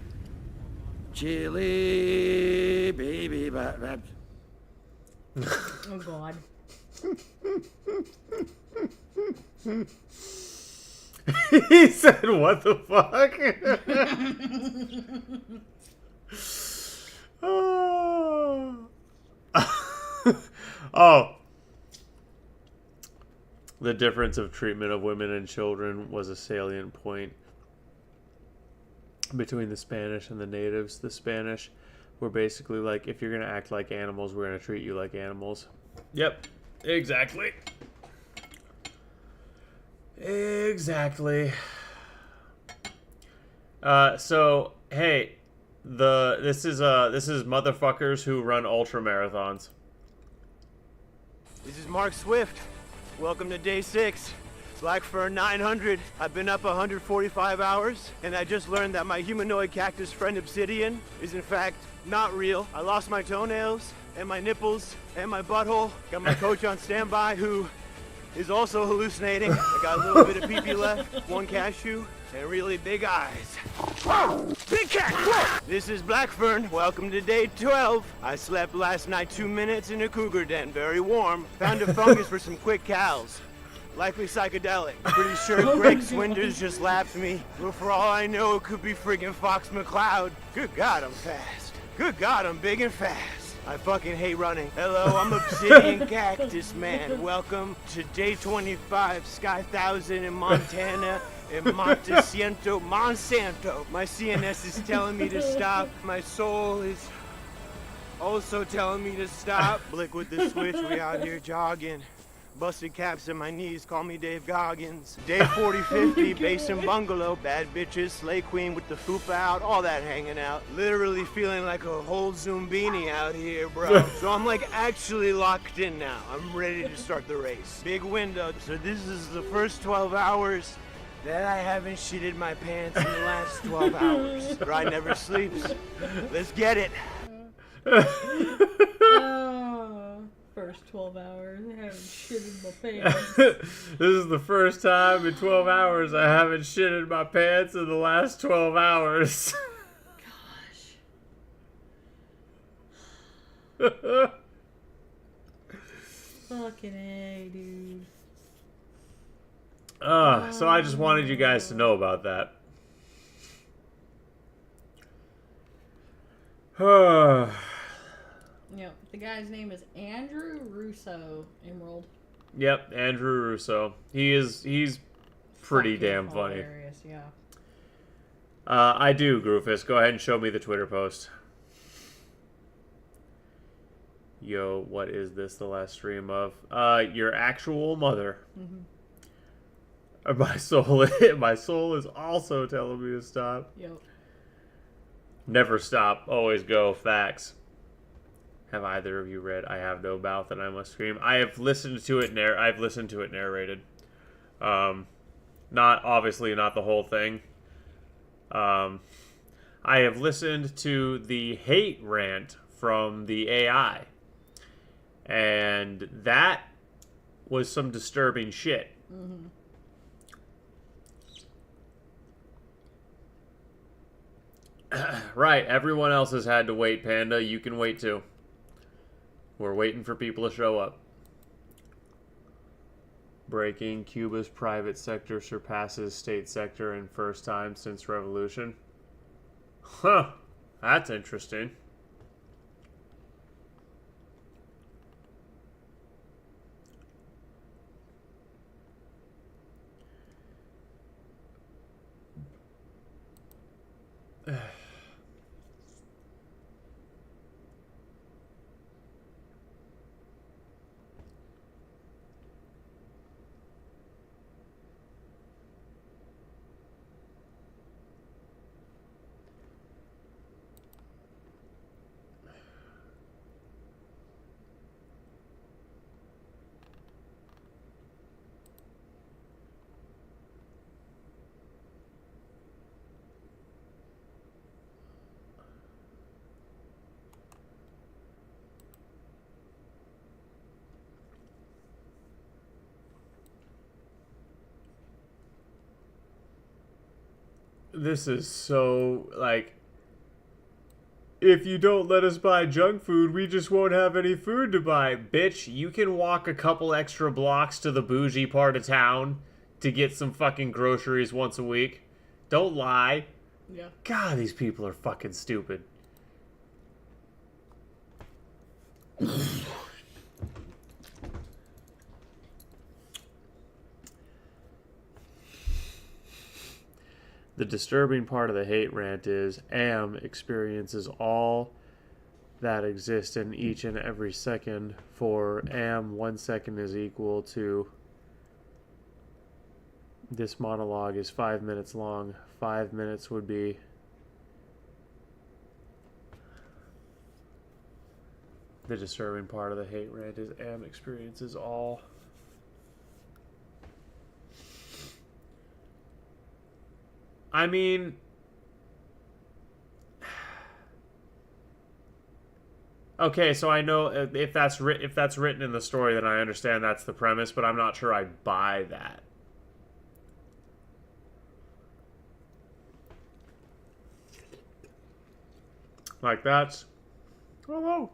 Chili baby back ribs. Oh God. He said, what the fuck? Oh. The difference of treatment of women and children was a salient point between the Spanish and the natives. The Spanish were basically like, if you're going to act like animals, we're going to treat you like animals. Yep, exactly. Exactly. So, hey, this is motherfuckers who run ultra marathons. This is Mark Swift. Welcome to day 6. Blackfern 900. I've been up 145 hours, and I just learned that my humanoid cactus friend Obsidian is in fact not real. I lost my toenails, and my nipples, and my butthole. Got my coach on standby who is also hallucinating. I got a little bit of pee-pee left, 1 cashew, and really big eyes. Whoa! Big cat! Whoa! This is Blackfern. Welcome to day 12. I slept last night 2 minutes in a cougar den, very warm. Found a fungus for some quick cows. Likely psychedelic. Pretty sure Greg Swinders just lapped me. But for all I know, it could be friggin' Fox McCloud. Good God, I'm fast. Good God, I'm big and fast. I fucking hate running. Hello, I'm Obsidian Cactus Man. Welcome to day 25, Sky 1000 in Montana, in Monteciento, Monsanto. My CNS is telling me to stop. My soul is also telling me to stop. Blick with the switch, we out here jogging. Busted caps in my knees, call me Dave Goggins. Day 40-50, Basin Bungalow, bad bitches, Slay Queen with the fupa out, all that hanging out. Literally feeling like a whole Zumbini out here, bro. So I'm like actually locked in now. I'm ready to start the race. Big window, so this is the first 12 hours that I haven't shitted my pants in the last 12 hours. Ryan never sleeps. Let's get it. First 12 hours, I haven't shitted my pants. This is the first time in 12 hours I haven't shitted my pants in the last 12 hours. Gosh. Fucking A, dude. So I just wanted you guys to know about that. Yep, the guy's name is Andrew Russo, Emerald. Yep, Andrew Russo. He's pretty damn funny. Hilarious, yeah. I do, Groofus. Go ahead and show me the Twitter post. Yo, what is this the last stream of? Your actual mother. My soul is also telling me to stop. Yep. Never stop, always go. Facts. Have either of you read I Have No Mouth and I Must Scream? I have listened to it narrated. Obviously not the whole thing. I have listened to the hate rant from the AI. And that was some disturbing shit. Right, everyone else has had to wait, Panda. You can wait too. We're waiting for people to show up. Breaking: Cuba's private sector surpasses state sector in first time since revolution. Huh, that's interesting. This is so, like, if you don't let us buy junk food, we just won't have any food to buy. Bitch, you can walk a couple extra blocks to the bougie part of town to get some fucking groceries once a week. Don't lie. Yeah. God, these people are fucking stupid. The disturbing part of the hate rant is Am experiences all that exists in each and every second. For Am, 1 second is equal to... This monologue is 5 minutes long. 5 minutes would be... The disturbing part of the hate rant is Am experiences all... I mean, okay, so I know if that's written in the story, then I understand that's the premise, but I'm not sure I buy that. Like that's, oh,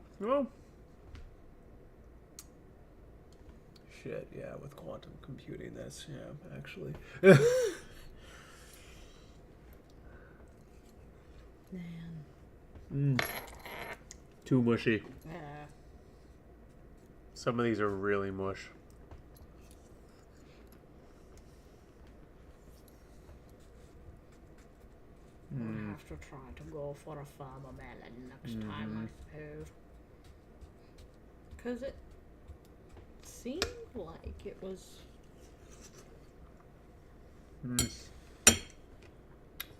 shit, yeah, with quantum computing, that's, yeah, actually. Man. Too mushy. Yeah. Some of these are really mush. I'll have to try to go for a farmer melon next time, I suppose. Because it seemed like it was...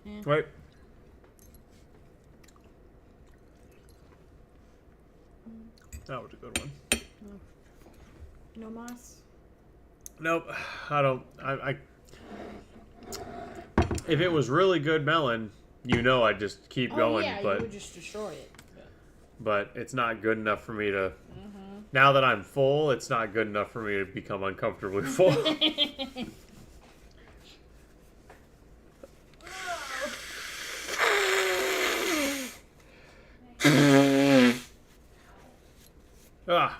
Yeah. Wait. That was a good one. No mas? Nope. I don't. If it was really good melon, you know I'd just keep going. Yeah, but you would just destroy it. but it's not good enough for me to. Now that I'm full, it's not good enough for me to become uncomfortably full. Ah.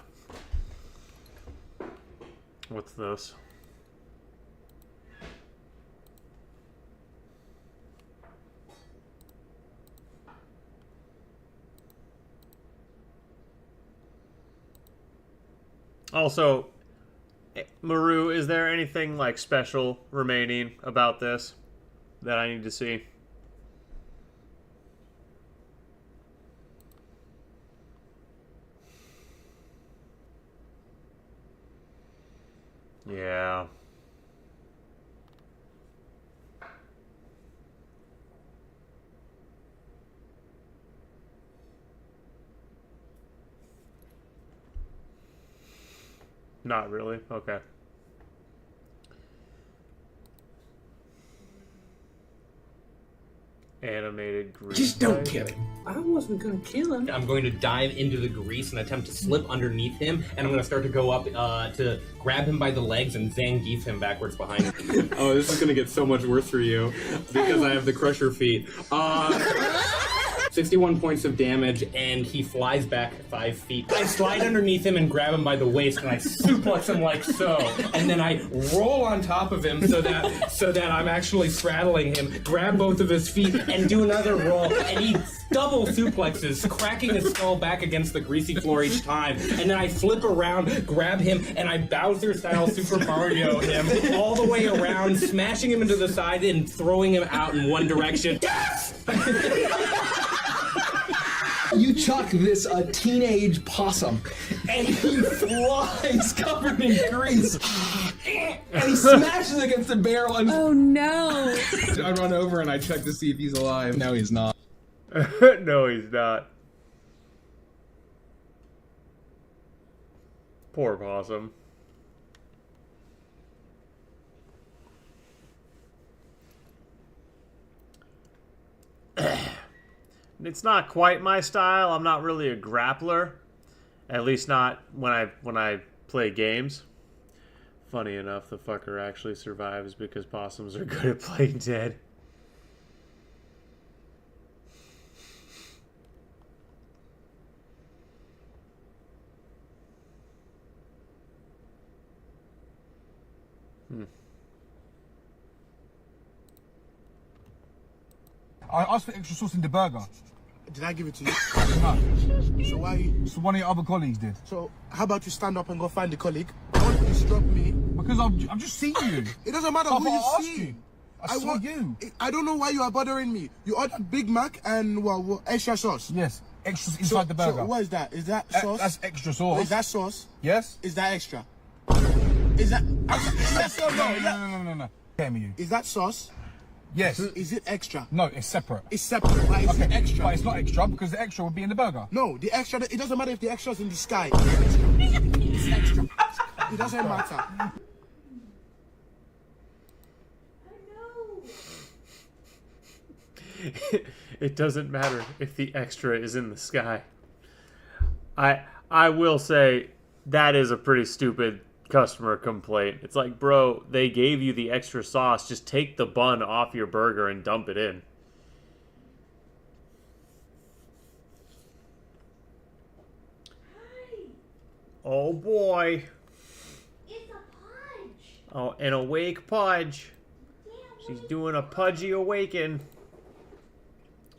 What's this? Also, Maru, is there anything like special remaining about this that I need to see? Yeah. Not really? Okay. Animated grease. Just don't pipe. kill him. I wasn't gonna kill him. I'm going to dive into the grease and attempt to slip underneath him, and I'm going to start to go up to grab him by the legs and Zangief him backwards behind him. Oh, this is going to get so much worse for you because I have the crusher feet. 61 points of damage, and he flies back 5 feet. I slide underneath him and grab him by the waist, and I suplex him like so, and then I roll on top of him so that I'm actually straddling him, grab both of his feet, and do another roll, and he double suplexes, cracking his skull back against the greasy floor each time, and then I flip around, grab him, and I Bowser-style Super Mario him all the way around, smashing him into the side and throwing him out in one direction. Yes! You chuck this teenage possum, and he flies covered in grease, and he smashes against the barrel. And oh no! I run over and I check to see if he's alive. No, he's not. No, he's not. Poor possum. It's not quite my style. I'm not really a grappler. At least not when I play games. Funny enough, the fucker actually survives because possums are good at playing dead. I asked for extra sauce in the burger. Did I give it to you? No. So why you... So one of your other colleagues did. So how about you stand up and go find the colleague? I want you to stop me. Because I've just seen you. It doesn't matter So who you I see. I saw you. I don't know why you are bothering me. You ordered Big Mac and well, extra sauce. Yes, extra inside the burger. So what is that? Is that sauce? That's extra sauce. Is that sauce? Yes. Is that extra? Is that sauce? No. Tell me you. Is that sauce? Yes. Is it extra? No, it's separate. It's separate, but it's extra. But it's not extra because the extra would be in the burger. No, the extra, it doesn't matter if the extra's in the sky. It's extra. It doesn't matter. It doesn't matter if the extra is in the sky. I will say that is a pretty stupid customer complaint. It's like, bro, they gave you the extra sauce. Just take the bun off your burger and dump it in. Hi. Oh boy. It's a Pudge. Oh, an awake Pudge. Yeah, She's doing a Pudgy awaken.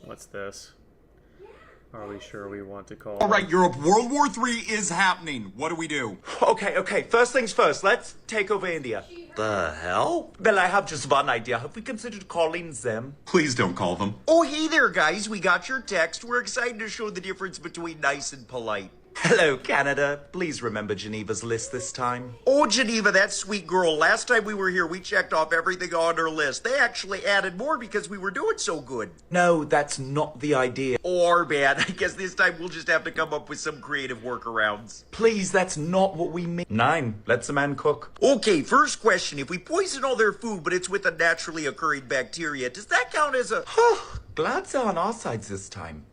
What's this? Are we sure we want to call? All right, Europe, World War III is happening. What do we do? Okay. First things first. Let's take over India. The hell? Well, I have just one idea. Have we considered calling them? Please don't call them. Oh, hey there, guys. We got your text. We're excited to show the difference between nice and polite. Hello, Canada. Please remember Geneva's list this time. Oh, Geneva, that sweet girl. Last time we were here, we checked off everything on her list. They actually added more because we were doing so good. No, that's not the idea. Or, man, I guess this time we'll just have to come up with some creative workarounds. Please, that's not what we mean. 9. Let the man cook. Okay, first question. If we poison all their food, but it's with a naturally occurring bacteria, does that count as a... Glad they're on our sides this time.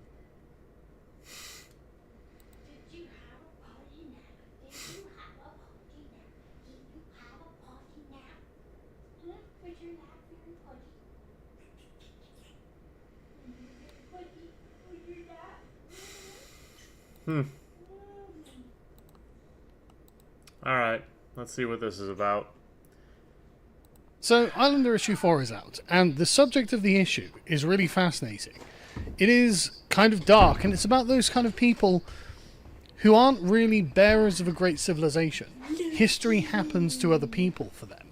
Alright, let's see what this is about. So, Islander issue 4 is out, and the subject of the issue is really fascinating. It is kind of dark, and it's about those kind of people who aren't really bearers of a great civilization. History happens to other people for them.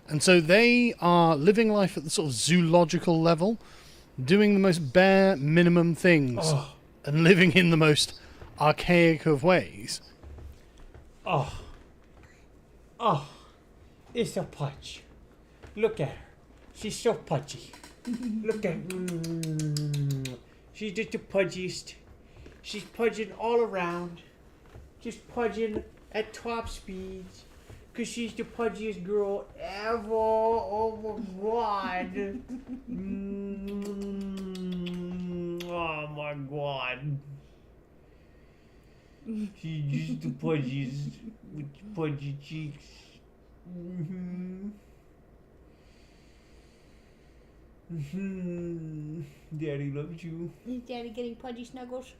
And so they are living life at the sort of zoological level, doing the most bare minimum things, and living in the most archaic of ways. Oh, it's a pudge. Look at her. She's so pudgy. Look at her. She's just the pudgiest. She's pudging all around. Just pudging at top speeds. Because she's the pudgiest girl ever. Oh my god. Oh my god. She's just the pudgiest with pudgy cheeks. Daddy loves you. Is Daddy getting pudgy snuggles?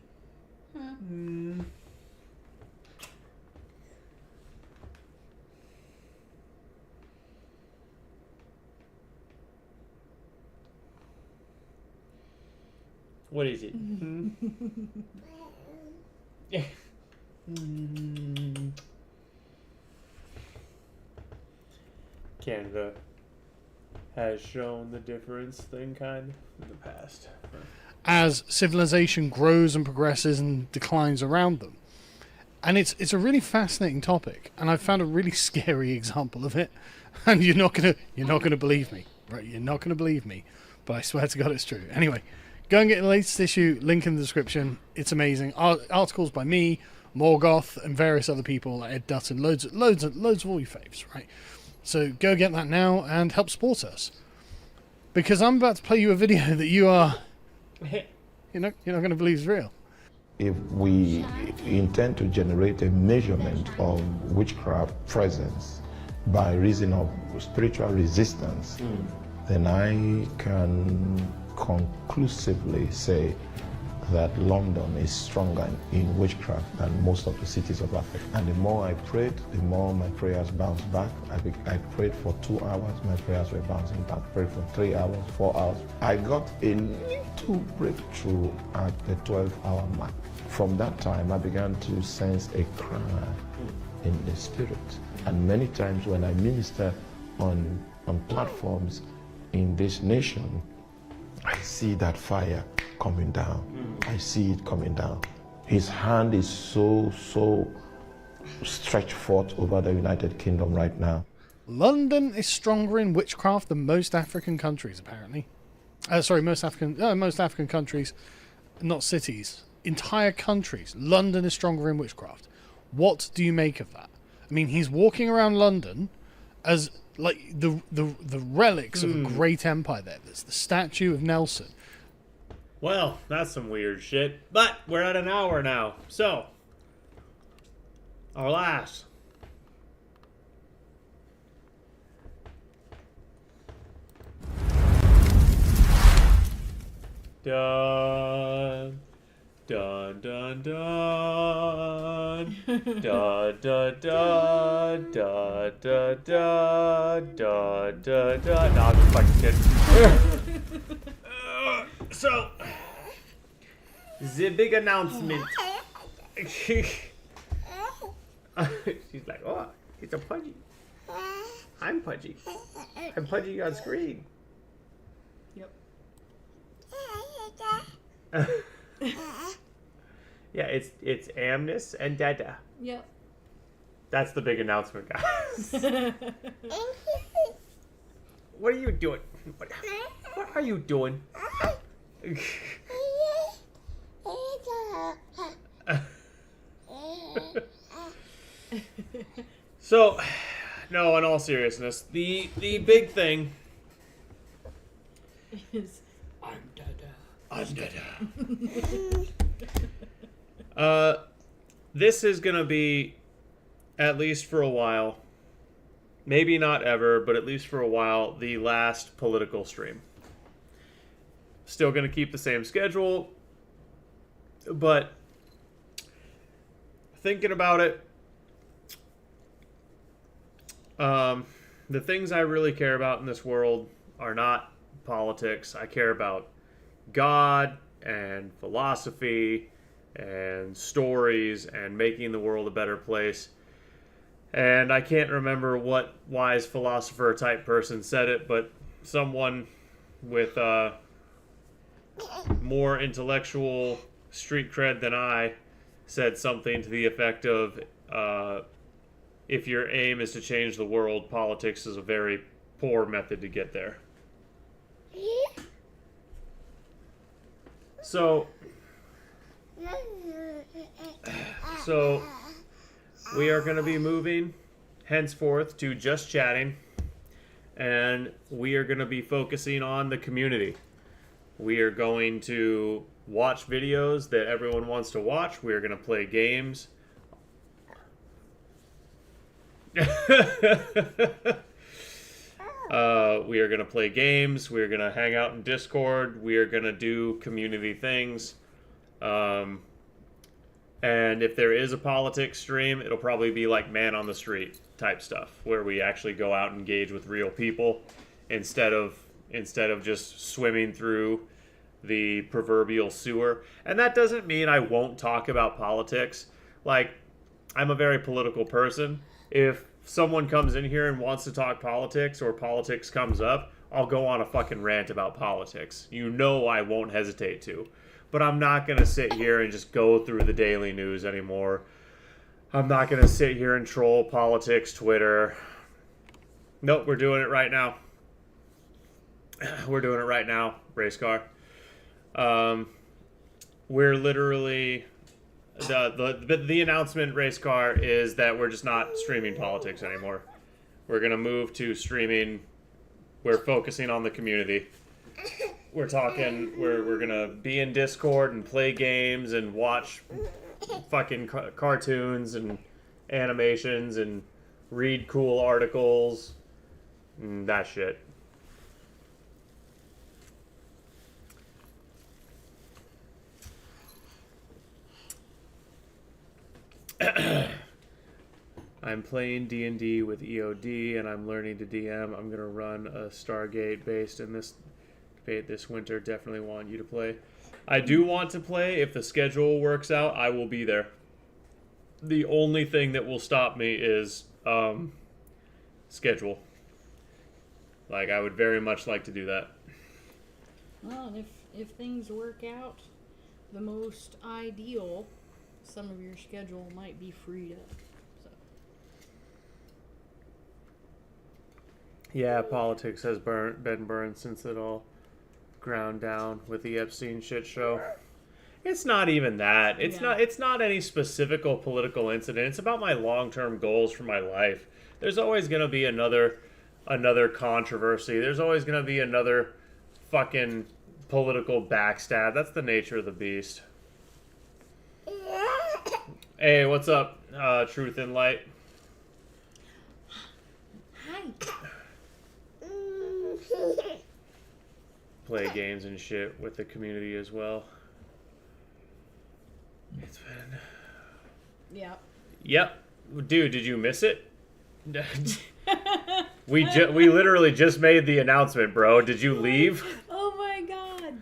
What is it? Canada has shown the difference thing kind in the past. As civilization grows and progresses and declines around them. And it's a really fascinating topic, and I've found a really scary example of it. And you're not gonna believe me, right? You're not gonna believe me, but I swear to God it's true. Anyway, go and get the latest issue. Link in the description. It's amazing. Articles by me, Morgoth, and various other people like Ed Dutton. Loads of all your faves, right? So go get that now and help support us. Because I'm about to play you a video that you're not going to believe is real. If we intend to generate a measurement of witchcraft presence by reason of spiritual resistance, then I can conclusively say that London is stronger in witchcraft than most of the cities of Africa. And the more I prayed, the more my prayers bounced back. I prayed for 2 hours, my prayers were bouncing back. Prayed for 3 hours, 4 hours. I got a little breakthrough at the 12-hour mark. From that time, I began to sense a cry in the spirit. And many times when I minister on platforms in this nation, I see that fire coming down. I see it coming down. His hand is so stretched forth over the United Kingdom right now. London is stronger in witchcraft than most African countries, apparently. Most African countries, not cities. Entire countries. London is stronger in witchcraft. What do you make of that? I mean, he's walking around London as like the relics of a great empire there. There's the statue of Nelson. Well, that's some weird shit. But we're at an hour now. So, our last. Dun. Dun dun dun. Dun dun dun. Dun dun dun. Dun dun dun. No, I'm just fucking kidding. So, the big announcement. She's like, oh, it's a pudgy. I'm pudgy. I'm pudgy on screen. Yep. Yeah, it's Amnes and Dada. Yep. That's the big announcement, guys. What are you doing? What are you doing? So, no, in all seriousness, the big thing is I'm Dada. This is gonna be, at least for a while, maybe not ever, but at least for a while, the last political stream. Still gonna keep the same schedule, but thinking about it, the things I really care about in this world are not politics. I care about God and philosophy and stories and making the world a better place. And I can't remember what wise philosopher type person said it, but someone with more intellectual street cred than I said something to the effect of, if your aim is to change the world, politics is a very poor method to get there. So we are going to be moving henceforth to just chatting, and we are going to be focusing on the community. We are going to watch videos that everyone wants to watch. We are going to play games. We are going to play games. We are going to hang out in Discord. We are going to do community things. And if there is a politics stream, it'll probably be like Man on the Street type stuff, where we actually go out and engage with real people instead of just swimming through the proverbial sewer. And that doesn't mean I won't talk about politics. Like, I'm a very political person. If someone comes in here and wants to talk politics, or politics comes up, I'll go on a fucking rant about politics. You know I won't hesitate to. But I'm not going to sit here and just go through the daily news anymore. I'm not going to sit here and troll politics, Twitter. Nope, we're doing it right now. We're doing it right now, race car. We're literally... The announcement, race car, is that we're just not streaming politics anymore. We're going to move to streaming. We're focusing on the community. We're talking, we're going to be in Discord and play games and watch fucking cartoons and animations and read cool articles and that shit. I'm playing D&D with EOD, and I'm learning to DM. I'm going to run a Stargate based in this winter. Definitely want you to play. I do want to play. If the schedule works out, I will be there. The only thing that will stop me is schedule. Like, I would very much like to do that. Well, and if things work out the most ideal, some of your schedule might be freed up. So. Yeah, politics has been burned since it all ground down with the Epstein shit show. It's not even that. It's not any specific political incident. It's about my long-term goals for my life. There's always going to be another controversy. There's always going to be another fucking political backstab. That's the nature of the beast. Hey, what's up, Truth and Light? Hi. Play games and shit with the community as well. It's been... Yep. Yep. Dude, did you miss it? We literally just made the announcement, bro. Did you leave? Oh my god.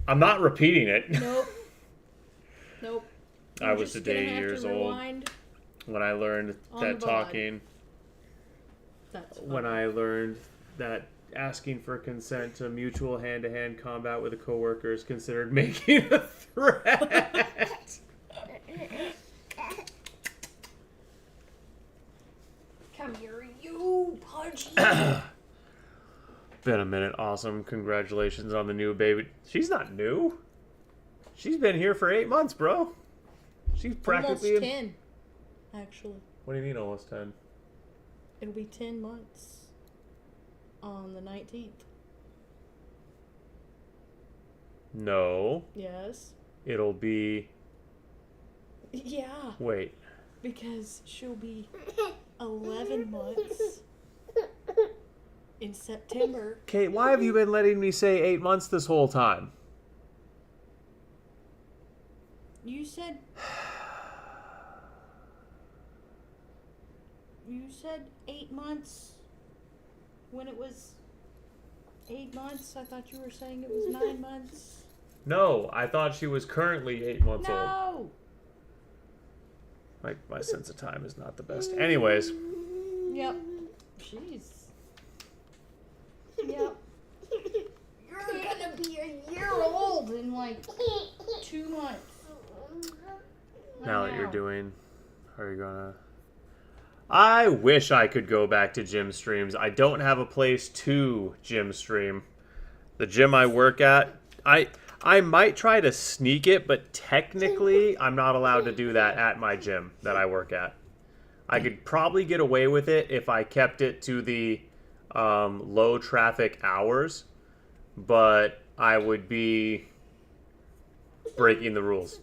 I'm not repeating it. Nope. Nope. I was today years old when I learned that talking. When I learned that asking for consent to mutual hand-to-hand combat with a coworker is considered making a threat. been a minute. Awesome. Congratulations on the new baby. She's not new. She's been here for 8 months, bro. She's practically... Almost 10, actually. What do you mean almost 10? It'll be 10 months on the 19th. No. Yes. It'll be... Yeah. Wait. Because she'll be 11 months in September. Kate, why have you been letting me say 8 months this whole time? You said... You said 8 months when it was 8 months. I thought you were saying it was 9 months. No, I thought she was currently 8 months old. No! My sense of time is not the best. Anyways. Yep. Jeez. Yep. You're gonna be a year old in like 2 months. Now that you're doing... Are you gonna... I wish I could go back to gym streams. I don't have a place to gym stream. The gym I work at, I might try to sneak it, but technically I'm not allowed to do that at my gym that I work at. I could probably get away with it if I kept it to the low traffic hours, but I would be breaking the rules.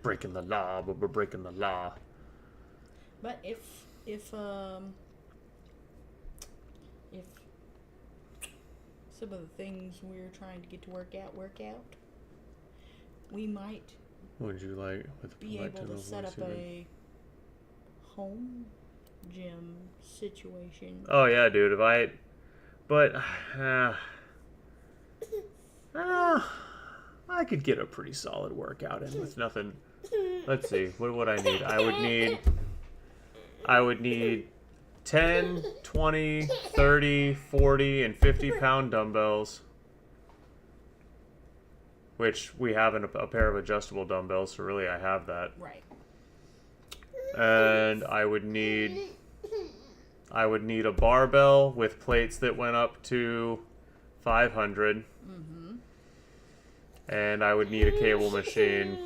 Breaking the law, but we're breaking the law. But if some of the things we're trying to get to work out, we might Would you like with be able to set up a home gym situation. Oh yeah, dude. I could get a pretty solid workout in with nothing. Let's see. What would I need? I would need 10, 20, 30, 40, and 50-pound dumbbells. Which we have a pair of adjustable dumbbells, so really I have that. Right. And I would need a barbell with plates that went up to 500. Mm-hmm. And I would need a cable machine.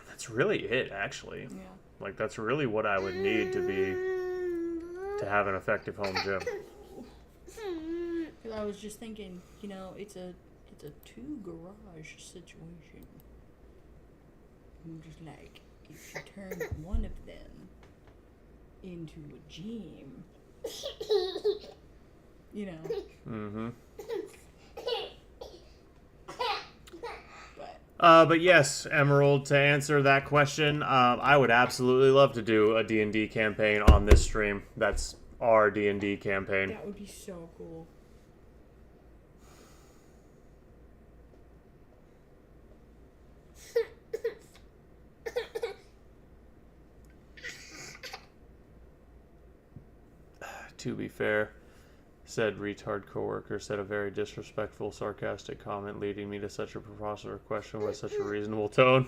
That's really it, actually. Yeah. Like, that's really what I would need to have an effective home gym. I was just thinking, it's a 2 garage situation. I'm just like, if you turn one of them into a gym, Mm-hmm. But yes, Emerald, to answer that question, I would absolutely love to do a D&D campaign on this stream. That's our D&D campaign. that would be so cool. To be fair, said retard coworker said a very disrespectful, sarcastic comment leading me to such a preposterous question with such a reasonable tone.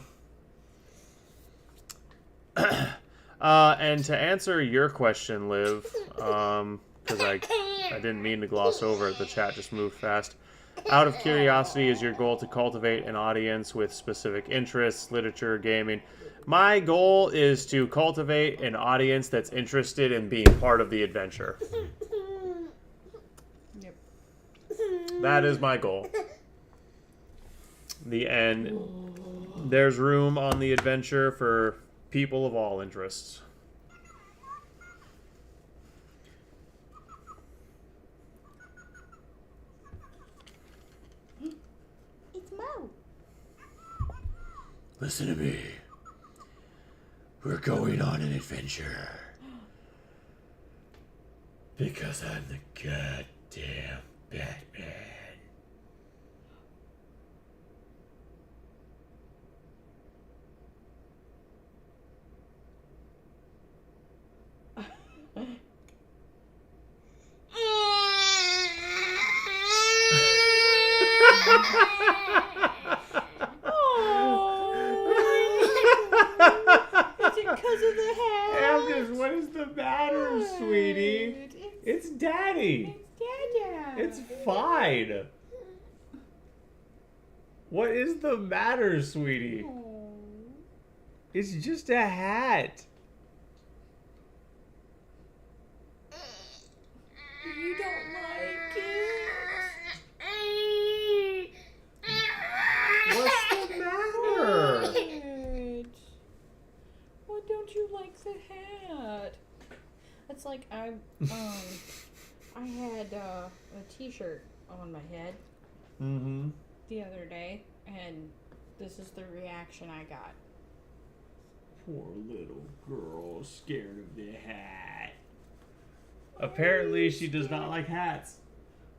And to answer your question, Liv, because I didn't mean to gloss over it, the chat just moved fast. Out of curiosity, is your goal to cultivate an audience with specific interests, literature, gaming? My goal is to cultivate an audience that's interested in being part of the adventure. Yep. That is my goal. The end. There's room on the adventure for people of all interests. It's Mo. Listen to me. We're going on an adventure. Because I'm the goddamn Batman. the hat. Amgus, what is the matter, sweetie? It's Daddy. Dada. It's fine. What is the matter, sweetie? It's just a hat. You don't like it? What's the matter? Why don't you like the hat? It's like I had a t-shirt on my head the other day, and this is the reaction I got. Poor little girl, scared of the hat. Apparently, she does not like hats.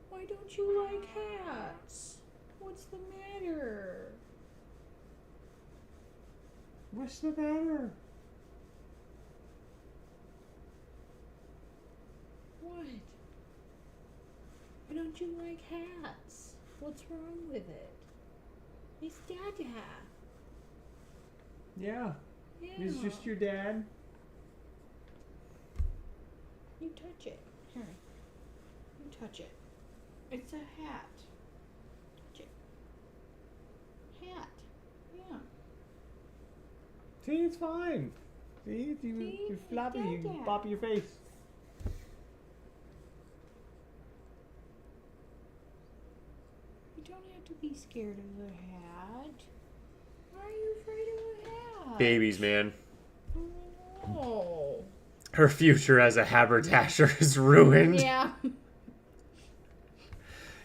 Why don't you like hats? What's the matter? What's the matter? What? Why don't you like hats? What's wrong with it? It's Dada. Yeah. Yeah. He's just your dad. You touch it. Here. You touch it. It's a hat. Touch it. Hat. Yeah. See, it's fine. See, you're floppy. You can pop your face. You don't have to be scared of the hat. Why are you afraid of a hat? Babies, man. Oh. Her future as a haberdasher is ruined. Yeah.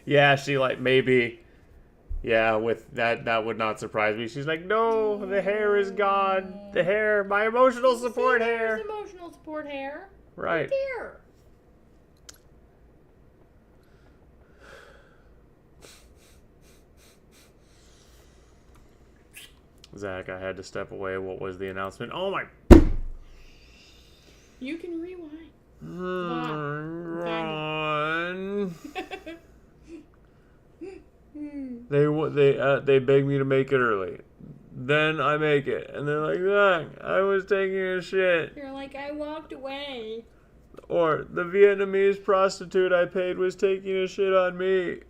Yeah, she like maybe. Yeah, with that would not surprise me. She's like, no, the hair is gone. The hair, my emotional support hair. There's emotional support hair. Right. There. Zach, I had to step away. What was the announcement? Oh my. You can rewind. Run. They beg me to make it early. Then I make it, and they're like, "Zach, I was taking a shit." You're like, I walked away. Or the Vietnamese prostitute I paid was taking a shit on me.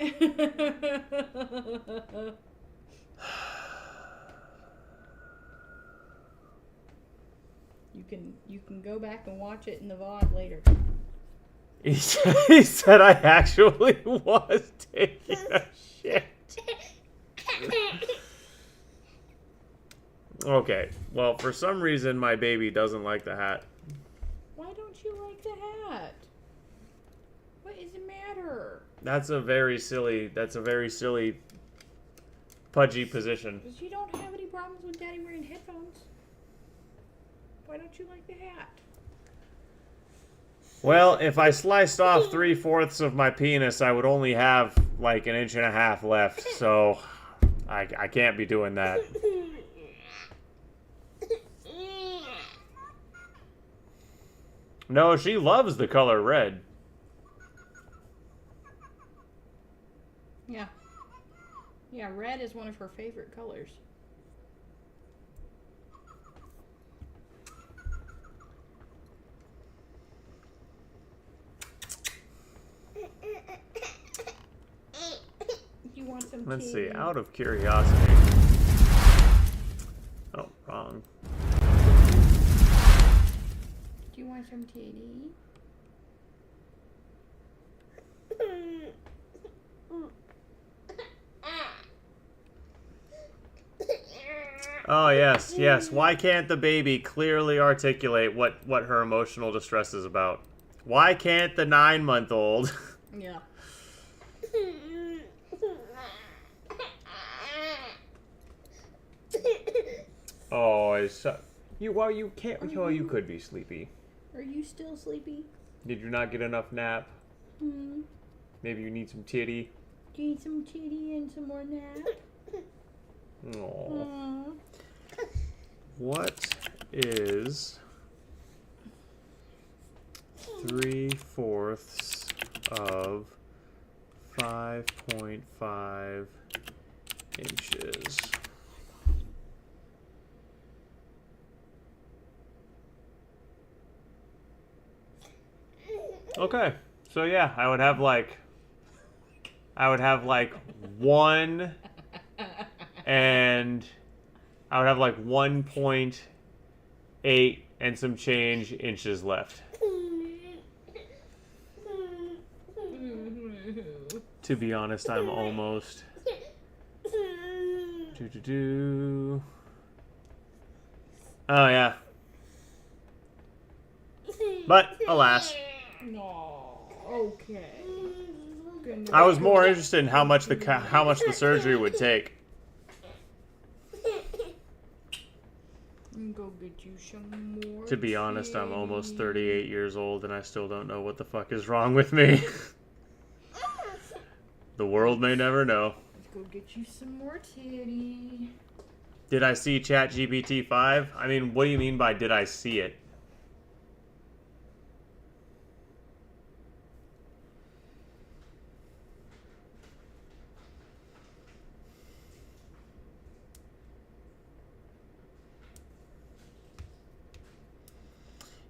You can go back and watch it in the VOD later. He said I actually was taking a shit. Okay, well, for some reason my baby doesn't like the hat. Why don't you like the hat? What is the matter? That's a very silly pudgy position. Because you don't have any problems with Daddy wearing headphones. Why don't you like the hat? Well, if I sliced off 3/4 of my penis, I would only have like 1.5 inches left, so I can't be doing that. No, she loves the color red. Yeah. Yeah, red is one of her favorite colors. You want some Let's tea? see, out of curiosity. Oh, wrong. Do you want some tea? Oh, yes, yes. Why can't the baby clearly articulate what her emotional distress is about? Why can't the 9-month-old? Yeah. Oh, it's you can't. Oh, you could be sleepy. Are you still sleepy? Did you not get enough nap? Hmm. Maybe you need some titty. Do you need some titty and some more nap? Oh. What is 3/4 of 5.5 inches? Okay, so yeah, I would have like one, and I would have like 1.8 and some change inches left. To be honest, I'm almost. Oh yeah. But alas. No. Okay. I was more interested in how much the surgery would take. Go get you some more. To be honest, I'm almost 38 years old and I still don't know what the fuck is wrong with me. The world may never know. Let's go get you some more titty. Did I see ChatGPT 5? I mean, what do you mean by did I see it?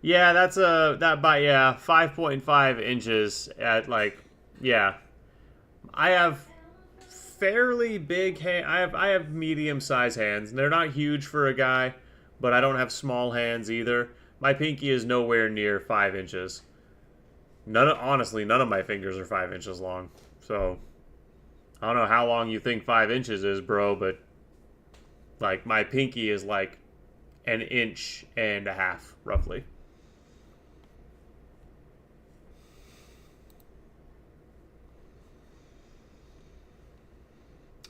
Yeah, that's 5.5 inches at like, yeah. I have fairly big hand. I have medium-sized hands. They're not huge for a guy, but I don't have small hands either. My pinky is nowhere near 5 inches. Honestly, none of my fingers are 5 inches long. So, I don't know how long you think 5 inches is, bro, but like my pinky is like 1.5 inches, roughly.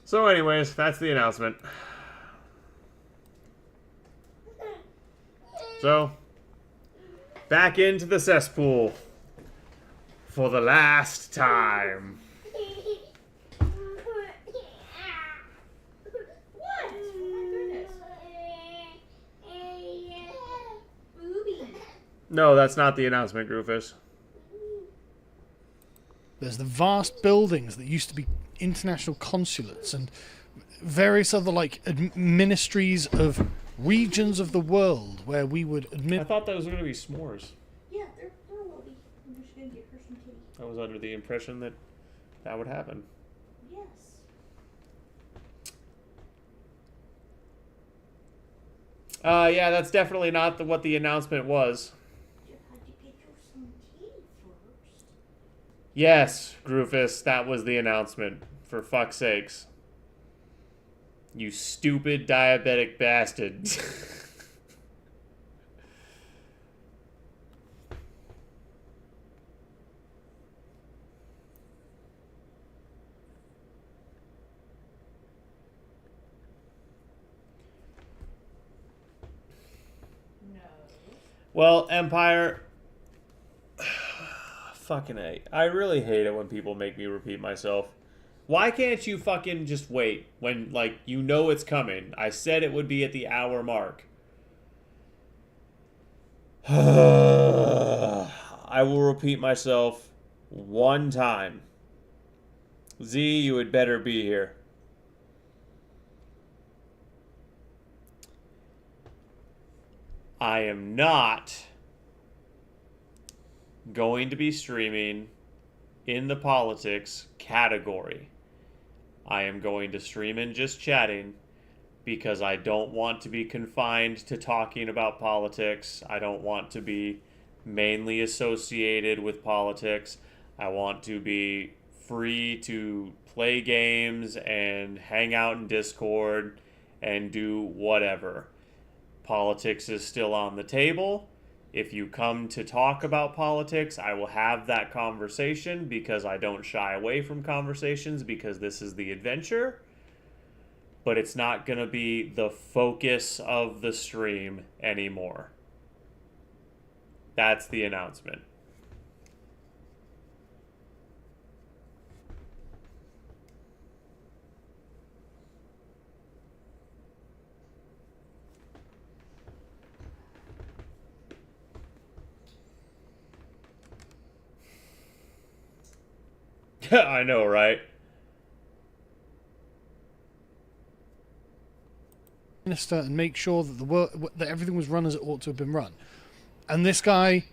So anyways, that's the announcement. So, back into the cesspool for the last time. No, that's not the announcement, Groofus. There's the vast buildings that used to be international consulates and various other like ministries of regions of the world where we would admit. I thought those were going to be s'mores. Yeah, there will be. I'm just gonna get her some titty. I was under the impression that that would happen. Yes. Yeah, that's definitely not what the announcement was. You had to get her some titty first. Yes, Groofus, that was the announcement. For fuck's sakes. You stupid diabetic bastard. Well, Empire... Fucking A. I really hate it when people make me repeat myself. Why can't you fucking just wait when, like, you know it's coming? I said it would be at the hour mark. I will repeat myself one time. Z, you had better be here. I am not going to be streaming in the politics category. I am going to stream in just chatting because I don't want to be confined to talking about politics. I don't want to be mainly associated with politics. I want to be free to play games and hang out in Discord and do whatever. Politics is still on the table. If you come to talk about politics, I will have that conversation because I don't shy away from conversations because this is the adventure. But it's not going to be the focus of the stream anymore. That's the announcement. I know, right? Minister and make sure that that everything was run as it ought to have been run. And this guy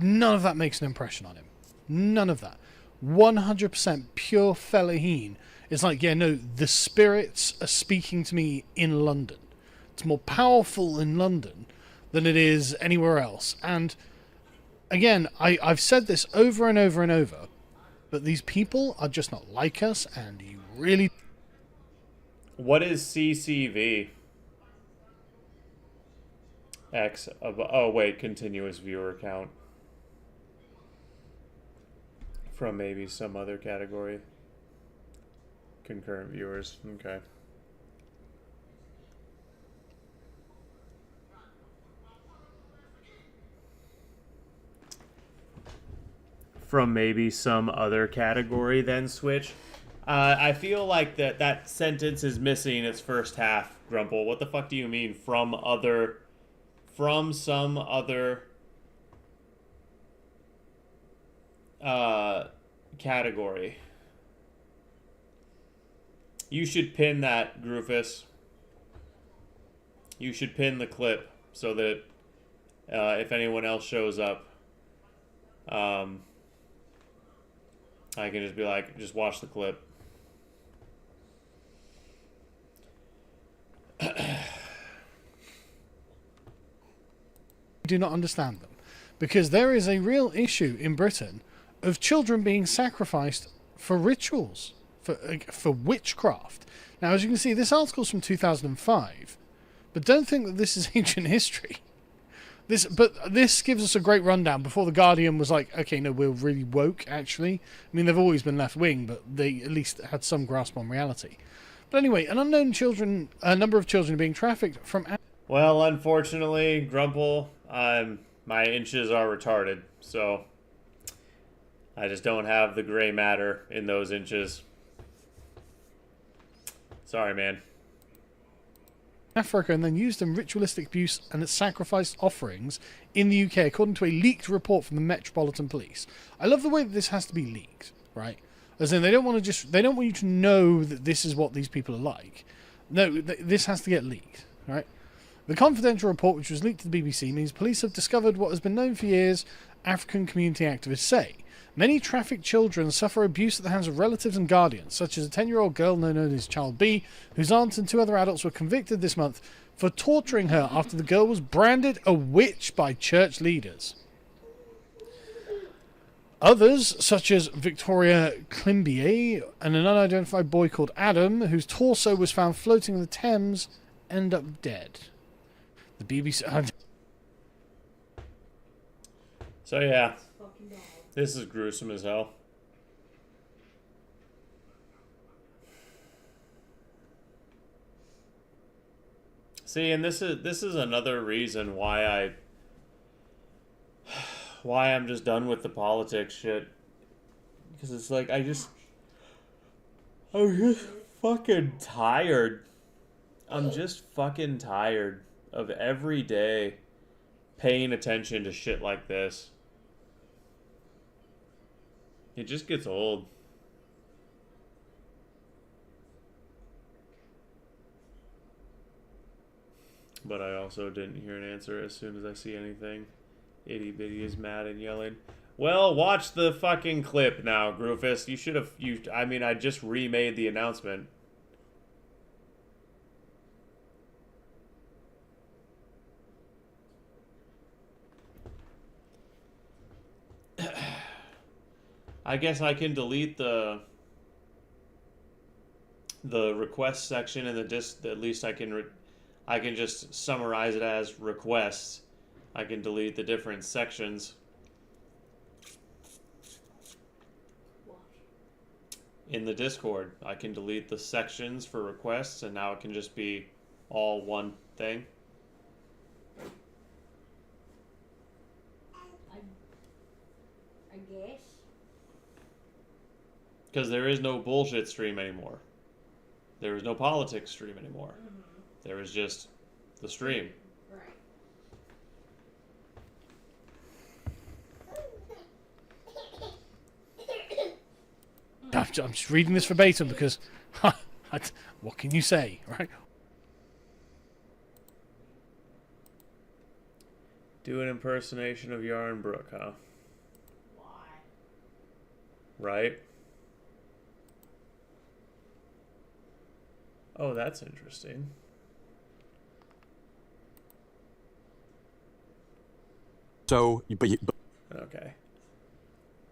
None of that makes an impression on him. None of that. 100% pure Fellaheen. It's like, yeah, no, the spirits are speaking to me in London. It's more powerful in London than it is anywhere else. And again, I've said this over and over and over, but these people are just not like us, and you really... What is CCV? X of... Oh, wait, continuous viewer count. From maybe some other category. Concurrent viewers. Okay. From maybe some other category then switch. I feel like that sentence is missing its first half, Grumple. What the fuck do you mean from some other category? You should pin that, Groofus. You should pin the clip so that if anyone else shows up, I can just be like, just watch the clip. do not understand them. Because there is a real issue in Britain of children being sacrificed for rituals, for witchcraft. Now, as you can see, this article's from 2005, but don't think that this is ancient history. But this gives us a great rundown before The Guardian was like, okay, no, we're really woke, actually. I mean, they've always been left-wing, but they at least had some grasp on reality. But anyway, a number of children are being trafficked from... Well, unfortunately, Grumple, my inches are retarded, so I just don't have the gray matter in those inches. Sorry, man. Africa and then used in ritualistic abuse and sacrificed offerings in the UK, according to a leaked report from the Metropolitan Police. I love the way that this has to be leaked, right? As in, they don't want you to know that this is what these people are like. No, this has to get leaked, right? The confidential report, which was leaked to the BBC, means police have discovered what has been known for years, African community activists say. Many trafficked children suffer abuse at the hands of relatives and guardians, such as a 10-year-old girl known as Child B, whose aunt and 2 other adults were convicted this month for torturing her after the girl was branded a witch by church leaders. Others, such as Victoria Climbier and an unidentified boy called Adam, whose torso was found floating in the Thames, end up dead. The BBC... So yeah, this is gruesome as hell. See, and this is another reason why I'm just done with the politics shit. Because it's like I'm just fucking tired. I'm just fucking tired of every day paying attention to shit like this. It just gets old. But I also didn't hear an answer as soon as I see anything. Itty Bitty is mad and yelling. Well, watch the fucking clip now, Groofus. You should have... I mean, I just remade the announcement. I guess I can delete the request section in the disc. At least I can just summarize it as requests. I can delete the different sections in the Discord. I can delete the sections for requests, and now it can just be all one thing. I guess. Because there is no bullshit stream anymore. There is no politics stream anymore. There is just the stream. I'm just reading this verbatim because, what can you say, right? Do an impersonation of Yarn Brook, huh? right? Oh, that's interesting. So, Okay.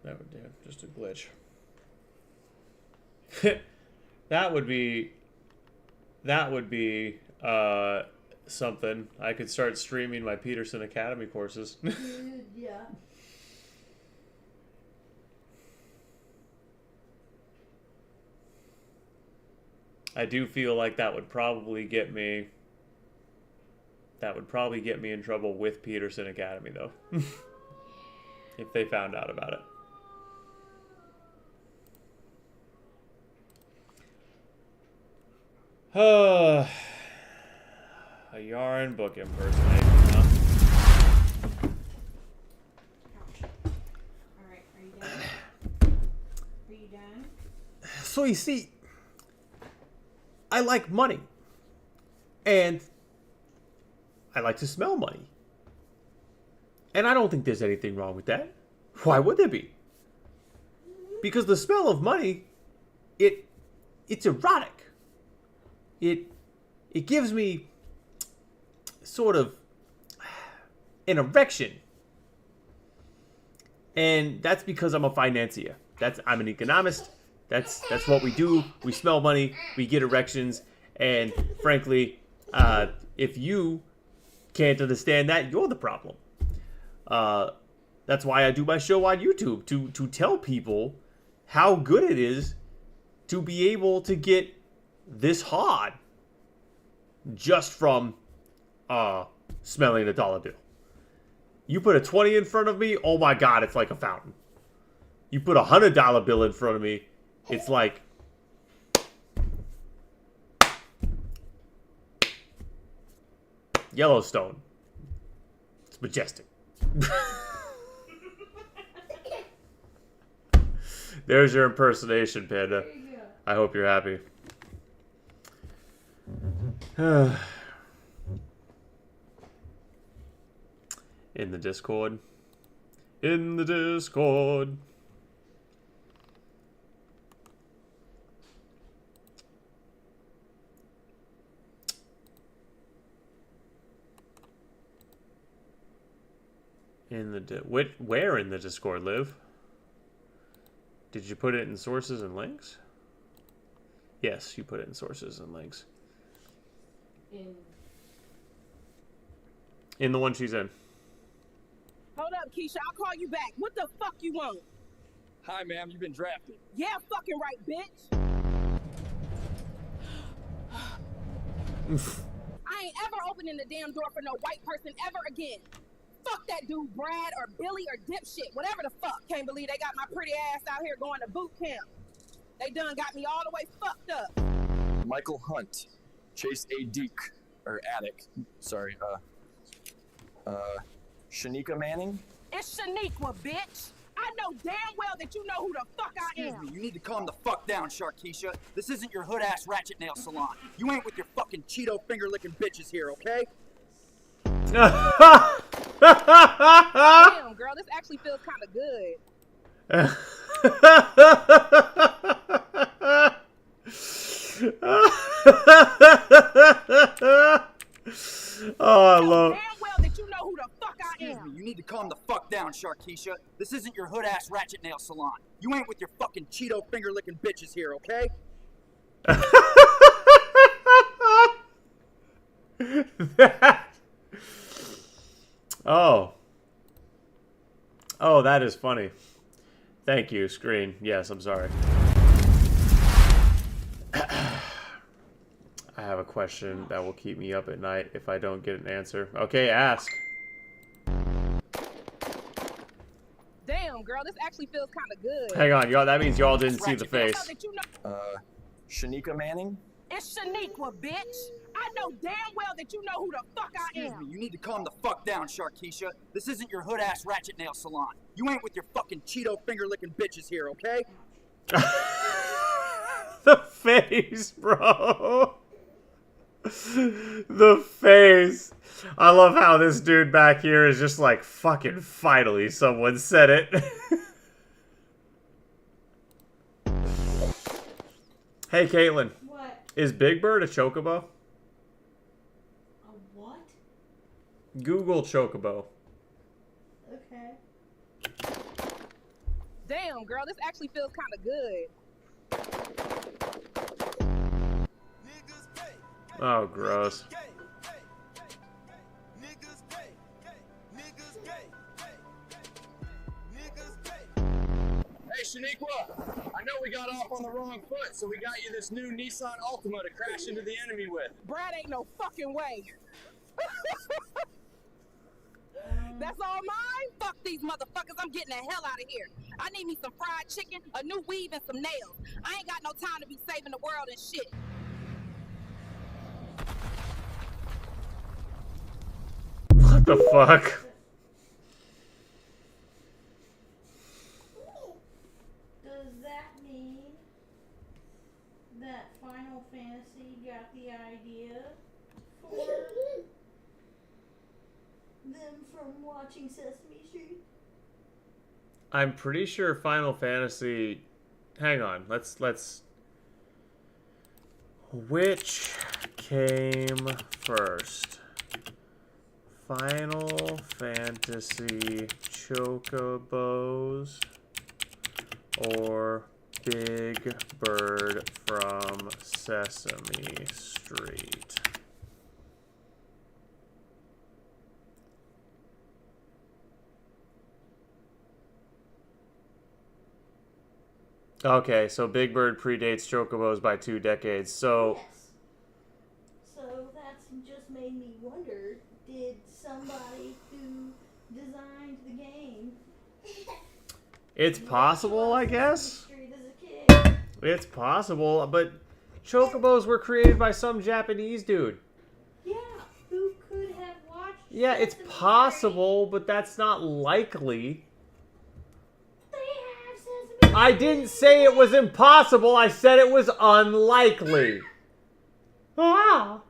That would do. Just a glitch. That would be something. I could start streaming my Peterson Academy courses. Yeah. I do feel like that would probably get me in trouble with Peterson Academy, though. If they found out about it. A yarn book impersonation, huh? Alright, are you done? Are you done? So you see, I like money. And I like to smell money. And I don't think there's anything wrong with that. Why would there be? Because the smell of money, it's erotic. It gives me sort of an erection. And that's because I'm a financier. I'm an economist. That's what we do. We smell money, we get erections, and frankly, if you can't understand that, you're the problem. That's why I do my show on YouTube, to tell people how good it is to be able to get this hard just from smelling a dollar bill. You put a 20 in front of me, oh my God, it's like a fountain. You put a $100 bill in front of me, it's like Yellowstone. It's majestic. There's your impersonation, Panda. I hope you're happy. In the Discord. In the Discord. Where in the Discord, Liv? Did you put it in sources and links? Yes, you put it in sources and links. In the one she's in. Hold up, Keisha. I'll call you back. What the fuck you want? Hi, ma'am. You've been drafted. Yeah, fucking right, bitch. I ain't ever opening the damn door for no white person ever again. Fuck that dude, Brad or Billy or dipshit, whatever the fuck. Can't believe they got my pretty ass out here going to boot camp. They done got me all the way fucked up. Michael Hunt, Chase A. Deke, or Attic. Sorry, Shanika Manning? It's Shaniqua, bitch. I know damn well that you know who the fuck I am. Excuse me, you need to calm the fuck down, Sharkeisha. This isn't your hood-ass ratchet nail salon. You ain't with your fucking Cheeto finger-licking bitches here, okay? Damn, girl, this actually feels kind of good. Oh, I love. Damn well that you know who the fuck I am. Excuse me, you need to calm the fuck down, Sharkeisha. This isn't your hood-ass ratchet nail salon. You ain't with your fucking Cheeto finger-licking bitches here, okay? Oh, that is funny. Thank you, screen. Yes, I'm sorry. I have a question that will keep me up at night if I don't get an answer. Okay, ask. Damn, girl, this actually feels kind of good. Hang on, y'all. That means y'all didn't see the face. Shanika Manning? It's Shaniqua, bitch. I know damn well that you know who the fuck I am. Excuse me, you need to calm the fuck down, Sharkeisha. This isn't your hood-ass ratchet nail salon. You ain't with your fucking Cheeto finger-licking bitches here, okay? The face, bro. The face. I love how this dude back here is just like, fucking finally someone said it. Hey, Caitlin. What? Is Big Bird a chocobo? A what? Google chocobo. Okay. Damn, girl, this actually feels kind of good. Oh, gross. Hey, Shaniqua, I know we got off on the wrong foot, so we got you this new Nissan Altima to crash into the enemy with. Brad ain't no fucking way. That's all mine? Fuck these motherfuckers. I'm getting the hell out of here. I need me some fried chicken, a new weave, and some nails. I ain't got no time to be saving the world and shit. What the fuck? Does that mean that Final Fantasy got the idea for them from watching Sesame Street? I'm pretty sure Final Fantasy. Hang on. Let's. Which came first? Final Fantasy Chocobos or Big Bird from Sesame Street? Okay, so Big Bird predates Chocobos by 2 decades. So Yes. So that's just made me wonder, did somebody who designed the game it's possible, I guess. Street as a kid? It's possible, but Chocobos were created by some Japanese dude. Yeah, who could have watched Yeah, it's Sesame possible, but that's not likely. They have Sesame I didn't say it was impossible, I said it was unlikely. Ah.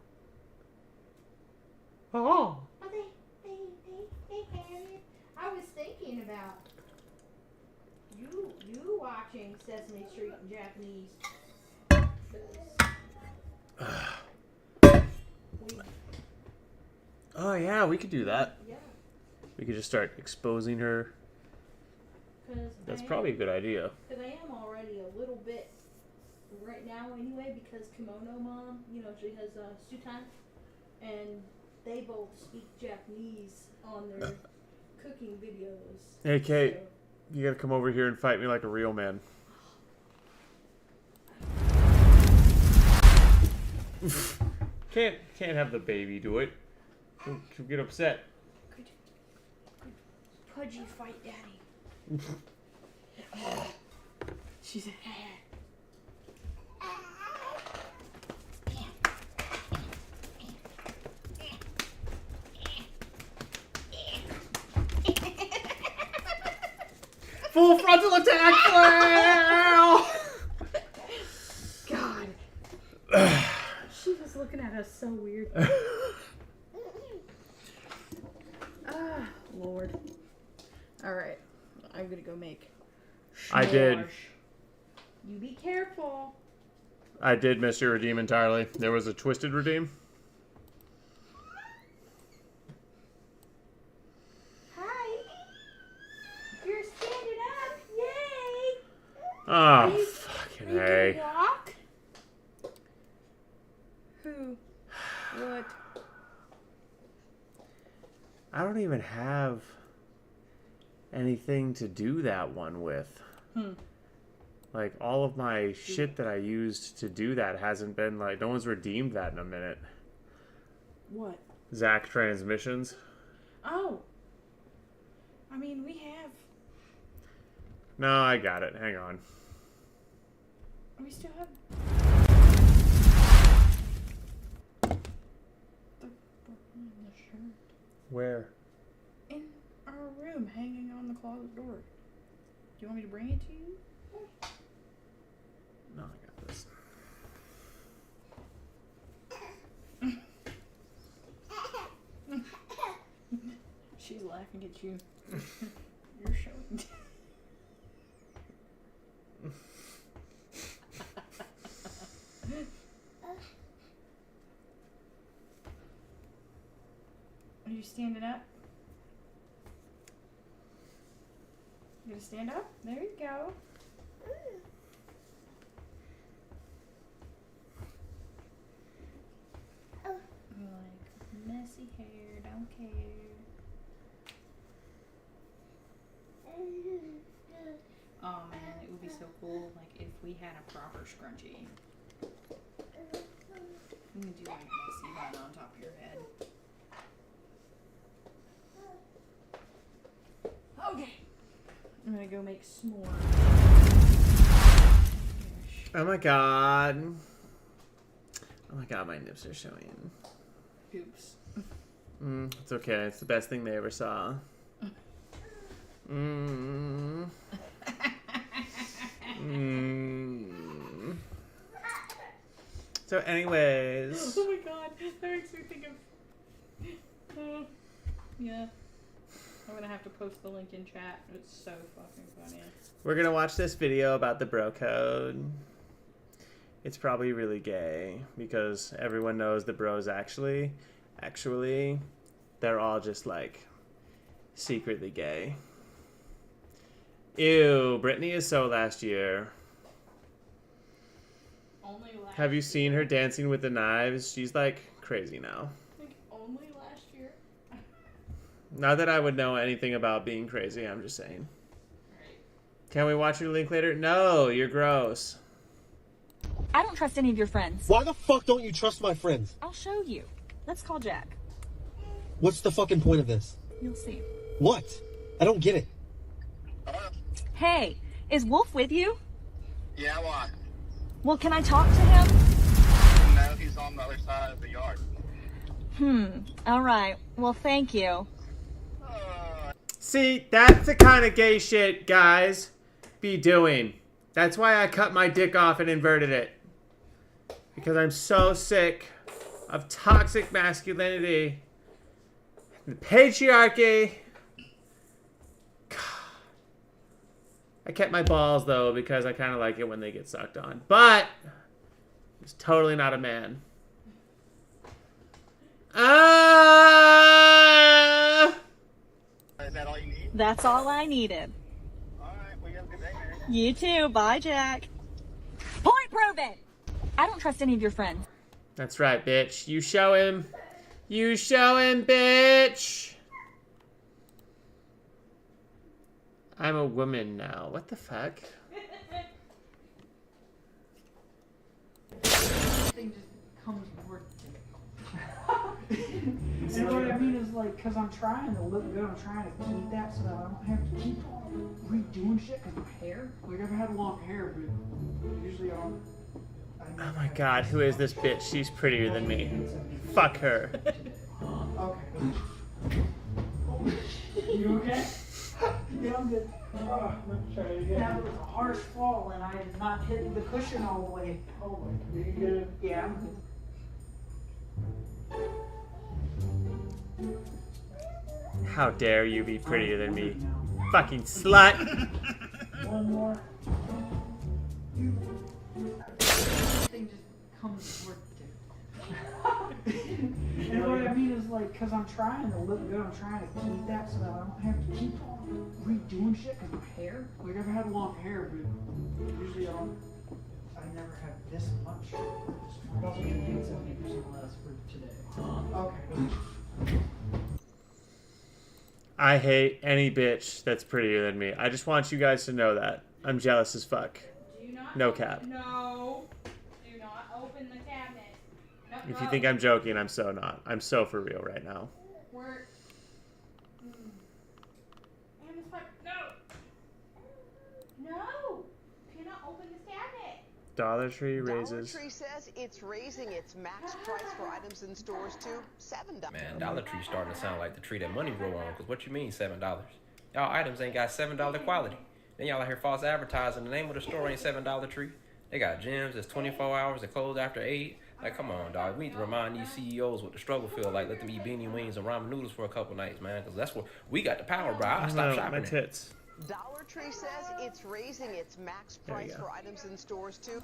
Oh. But they had it. I was thinking about you watching Sesame Street in Japanese. Oh yeah, we could do that. Yeah. We could just start exposing her. That's probably a good idea. Because I am already a little bit right now anyway, because Kimono Mom, she has stew time, and they both speak Japanese on their cooking videos. Hey Kate, you gotta come over here and fight me like a real man. Can't have the baby do it. She'll get upset. Pudgy fight daddy. She's a Full frontal attack! God. She was looking at us so weird. Lord. Alright. I'm gonna go make I did. You be careful. I did miss your redeem entirely. There was a twisted redeem. Hi. You're standing up. Yay. Oh, You fucking can A. walk? Who? What? I don't even have anything to do that one with. Like, all of my shit that I used to do that hasn't been, like, no one's redeemed that in a minute. What? Zach Transmissions. Oh. I mean, we have. No, I got it. Hang on. We still have. The shirt. Where? In our room, hanging on the closet door. Do you want me to bring it to you? No, I got this. She's laughing at you. You're showing. standing up? You gonna stand up? There you go. Like, messy hair, don't care. Oh man, it would be so cool, like, if we had a proper scrunchie. You can do like messy bun on top of your head. Okay. I'm gonna go make s'mores. Oh my god. Oh my god, my nips are showing. Oops. It's okay. It's the best thing they ever saw. So anyways. Oh my god, that makes me think of... yeah. I'm gonna have to post the link in chat. It's so fucking funny. We're gonna watch this video about the bro code. It's probably really gay because everyone knows the bros actually, they're all just like secretly gay. Ew, Brittany is so last year. Only last Have you seen her dancing with the knives? She's like crazy now. Like, only last year? Not that I would know anything about being crazy, I'm just saying. Can we watch your link later? No, you're gross. I don't trust any of your friends. Why the fuck don't you trust my friends? I'll show you. Let's call Jack. What's the fucking point of this? You'll see. What? I don't get it. Hey, is Wolf with you? Yeah, why? Well, can I talk to him? No, he's on the other side of the yard. All right. Well, thank you. See, that's the kind of gay shit guys be doing. That's why I cut my dick off and inverted it. Because I'm so sick of toxic masculinity and the patriarchy. God. I kept my balls though because I kind of like it when they get sucked on. But it's totally not a man. Is that all you need? That's all I needed. Alright, well, you have a good day, man. You too. Bye, Jack. Point proven! I don't trust any of your friends. That's right, bitch. You show him. You show him, bitch. I'm a woman now. What the fuck? Thing just becomes more See what I mean is like, because I'm trying to look good, I'm trying to keep that so that I don't have to keep redoing shit because my hair. Like, I've had long hair, but usually I don't. Oh my god, who is this bitch? She's prettier than me. Fuck her. Okay. You okay? Yeah, I'm good. Let's try it again. That was a harsh fall, and I did not hit the cushion all the way. Oh, you good? Yeah, I'm good. How dare you be prettier than me? Fucking slut. One more. thing just becomes more And what I mean is like, because I'm trying to look good, I'm trying to keep that so that I don't have to keep redoing shit because my hair. Like, I've had long hair, but usually I never have this much. It doesn't get 70% less for today. Okay. I hate any bitch that's prettier than me. I just want you guys to know that. I'm jealous as fuck. No cap. No. Do not open the cabinet. No, If you think I'm joking, I'm so not. I'm so for real right now. We're... No! No! Cannot open this cabinet! Dollar Tree raises. Dollar Tree says it's raising its max price for items in stores to $7. Man, Dollar Tree's starting to sound like the tree that money grow on, because what you mean $7? Y'all items ain't got $7 quality. Then y'all out here false advertising. The name of the store ain't $7 Tree. They got gyms that's 24 hours, they close after 8. Like, come on, dog. We need to remind these CEOs what the struggle feel like. Let them eat beanie wings and ramen noodles for a couple nights, man, because that's what we got the power, bro. I stop shopping. My tits. Dollar Tree says it's raising its max price for items in stores to.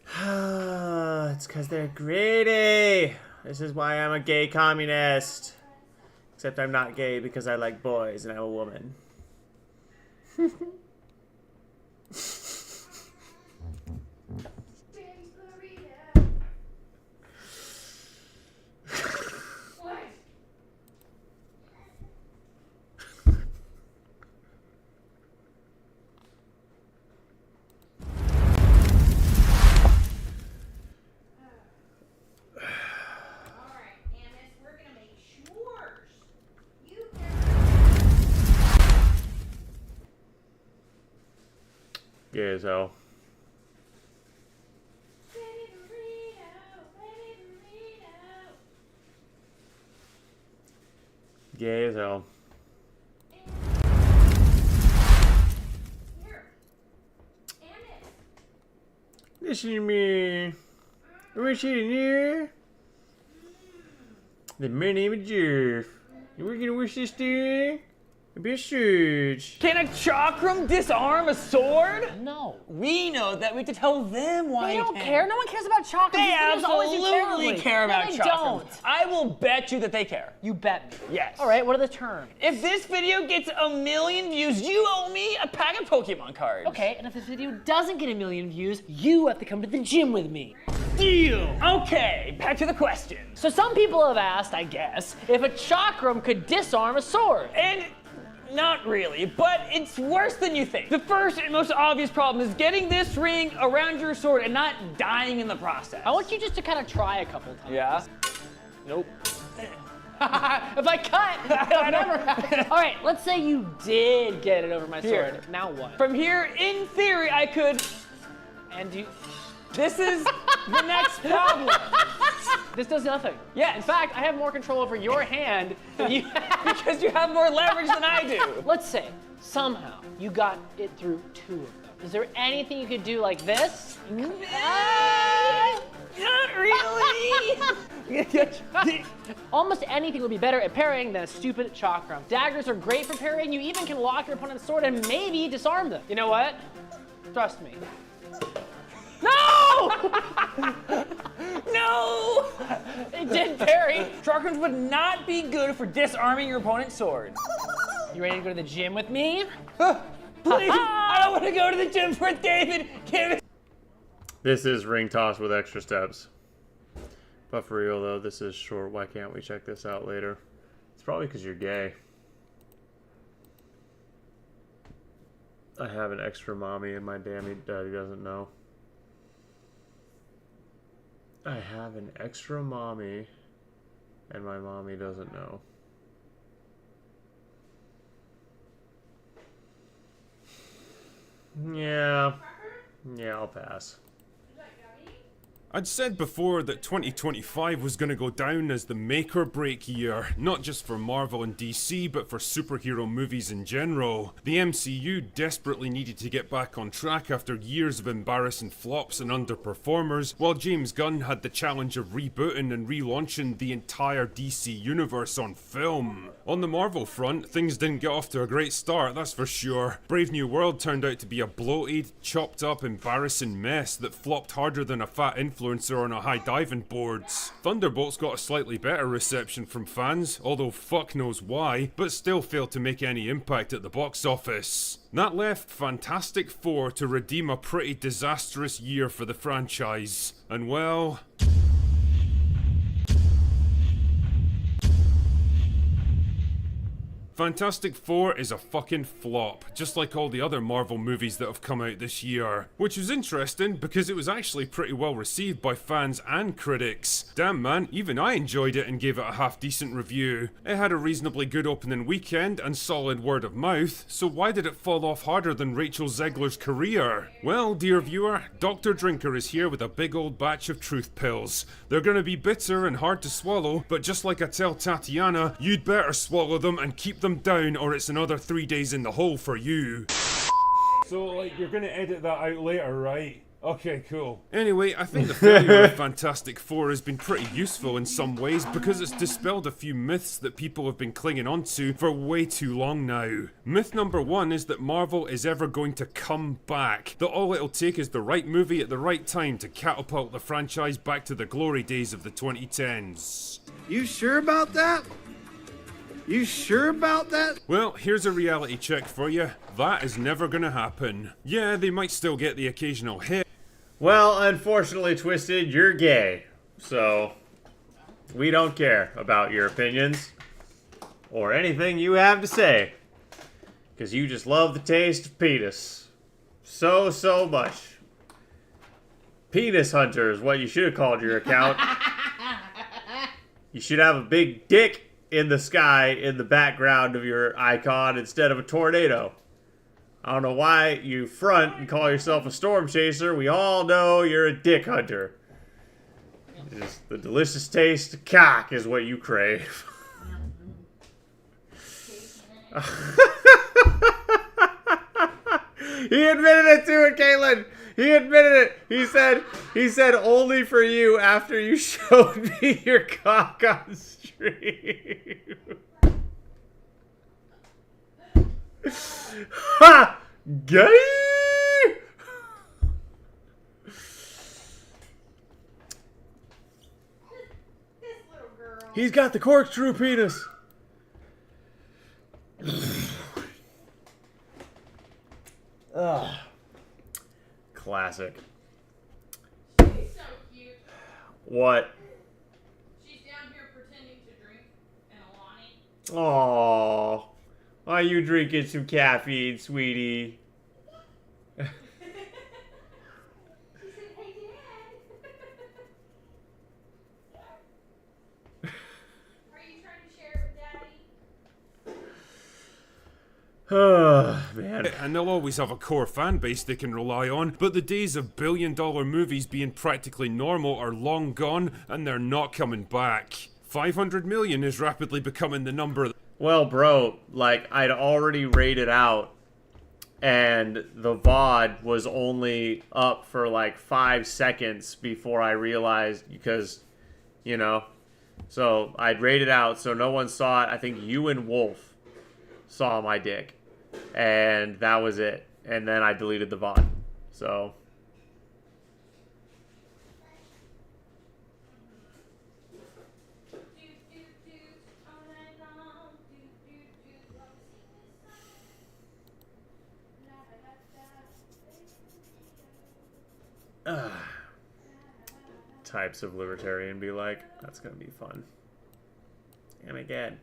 It's because they're greedy. This is why I'm a gay communist. Except I'm not gay because I like boys and I'm a woman. Gay as hell. Gay as hell. Listen to me. We're sitting here. My name is Jeff. And we're gonna wish this thing a bit huge. Can a chakram disarm a sword? No. We know that. We have to tell them why They it don't can't. care. No one cares about chakrams. They These videos always do absolutely terribly. care about No, they chakrams. don't. I will bet you that they care. You bet me. Yes. All right, what are the terms? If this video gets 1 million views, you owe me a pack of Pokemon cards. Okay, and if this video doesn't get 1 million views, you have to come to the gym with me. Deal. Okay, back to the question. So some people have asked, I guess, if a chakram could disarm a sword. And not really, but it's worse than you think. The first and most obvious problem is getting this ring around your sword and not dying in the process. I want you just to kind of try a couple times. Yeah? Nope. If I cut, it'll never happen. All right, let's say you did get it over my Here. sword. Now what? From here, in theory, I could... And you... This is the next problem. This does nothing. Yeah. In fact, I have more control over your hand than you have. Because you have more leverage than I do. Let's say, somehow, you got it through 2 of them. Is there anything you could do like this? Not really. Almost anything would be better at parrying than a stupid chakram. Daggers are great for parrying. You even can lock your opponent's sword and maybe disarm them. You know what? Trust me. No! No! It did parry. Chakrams would not be good for disarming your opponent's sword. You ready to go to the gym with me? Please, I don't want to go to the gym for David. Give it. This is ring toss with extra steps. But for real though, this is short. Why can't we check this out later? It's probably because you're gay. I have an extra mommy and my daddy doesn't know. I have an extra mommy and my mommy doesn't know. Yeah, I'll pass. I'd said before that 2025 was gonna go down as the make or break year, not just for Marvel and DC, but for superhero movies in general. The MCU desperately needed to get back on track after years of embarrassing flops and underperformers, while James Gunn had the challenge of rebooting and relaunching the entire DC universe on film. On the Marvel front, things didn't get off to a great start, that's for sure. Brave New World turned out to be a bloated, chopped up, embarrassing mess that flopped harder than a fat influencer on a high diving boards. Thunderbolts got a slightly better reception from fans, although fuck knows why, but still failed to make any impact at the box office. That left Fantastic Four to redeem a pretty disastrous year for the franchise. And well... Fantastic Four is a fucking flop, just like all the other Marvel movies that have come out this year. Which was interesting because it was actually pretty well received by fans and critics. Damn man, even I enjoyed it and gave it a half decent review. It had a reasonably good opening weekend and solid word of mouth, so why did it fall off harder than Rachel Zegler's career? Well, dear viewer, Dr. Drinker is here with a big old batch of truth pills. They're gonna be bitter and hard to swallow, but just like I tell Tatiana, you'd better swallow them and keep them down or it's another 3 days in the hole for you. So, like, you're gonna edit that out later, right? Okay, cool. Anyway, I think the failure of Fantastic Four has been pretty useful in some ways because it's dispelled a few myths that people have been clinging onto for way too long now. Myth number one is that Marvel is ever going to come back. That all it'll take is the right movie at the right time to catapult the franchise back to the glory days of the 2010s. You sure about that? You sure about that? Well, here's a reality check for you. That is never gonna happen. Yeah, they might still get the occasional hit. Well, unfortunately, Twisted, you're gay. So, we don't care about your opinions or anything you have to say. Because you just love the taste of penis. So much. Penis Hunter is what you should have called your account. You should have a big dick in the sky in the background of your icon instead of a tornado. I don't know why you front and call yourself a storm chaser. We all know you're a dick hunter. Just the delicious taste of cock is what you crave. He admitted it to it, Caitlin. He admitted it. He said only for you after you showed me your cock on stream. Ha! Gay! He's got the corkscrew penis. Ugh. Classic. She's so cute. What? She's down here pretending to drink an Alani. Aww. Why are you drinking some caffeine, sweetie? Man. And they'll always have a core fan base they can rely on, but the days of billion-dollar movies being practically normal are long gone, and they're not coming back. 500 million is rapidly becoming the number. Well, bro, like, I'd already rated out, and the VOD was only up for like 5 seconds before I realized, because, you know, so I'd rated out, so no one saw it. I think you and Wolf saw my dick, and that was it. And then I deleted the VOD. So types of libertarian be like, that's gonna be fun. And again,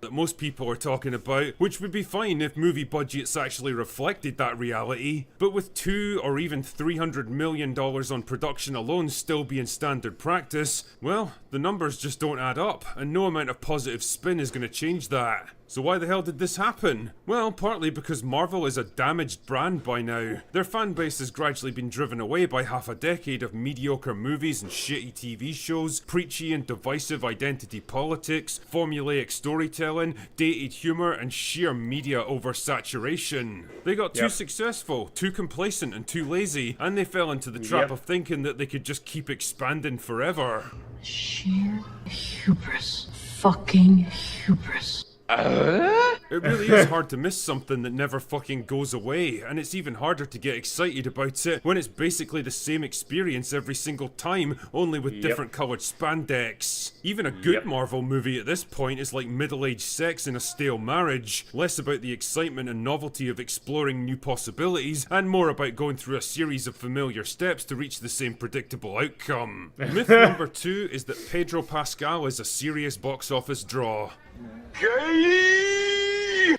that most people are talking about, which would be fine if movie budgets actually reflected that reality, but with $200 or even $300 million on production alone still being standard practice, well, the numbers just don't add up, and no amount of positive spin is going to change that. So why the hell did this happen? Well, partly because Marvel is a damaged brand by now. Their fan base has gradually been driven away by half a decade of mediocre movies and shitty TV shows, preachy and divisive identity politics, formulaic storytelling, dated humor, and sheer media oversaturation. They got too successful, too complacent, and too lazy, and they fell into the trap of thinking that they could just keep expanding forever. Sheer hubris. Fucking hubris. It really is hard to miss something that never fucking goes away, and it's even harder to get excited about it when it's basically the same experience every single time, only with different coloured spandex. Even a good Marvel movie at this point is like middle-aged sex in a stale marriage, less about the excitement and novelty of exploring new possibilities, and more about going through a series of familiar steps to reach the same predictable outcome. Myth number 2 is that Pedro Pascal is a serious box office draw.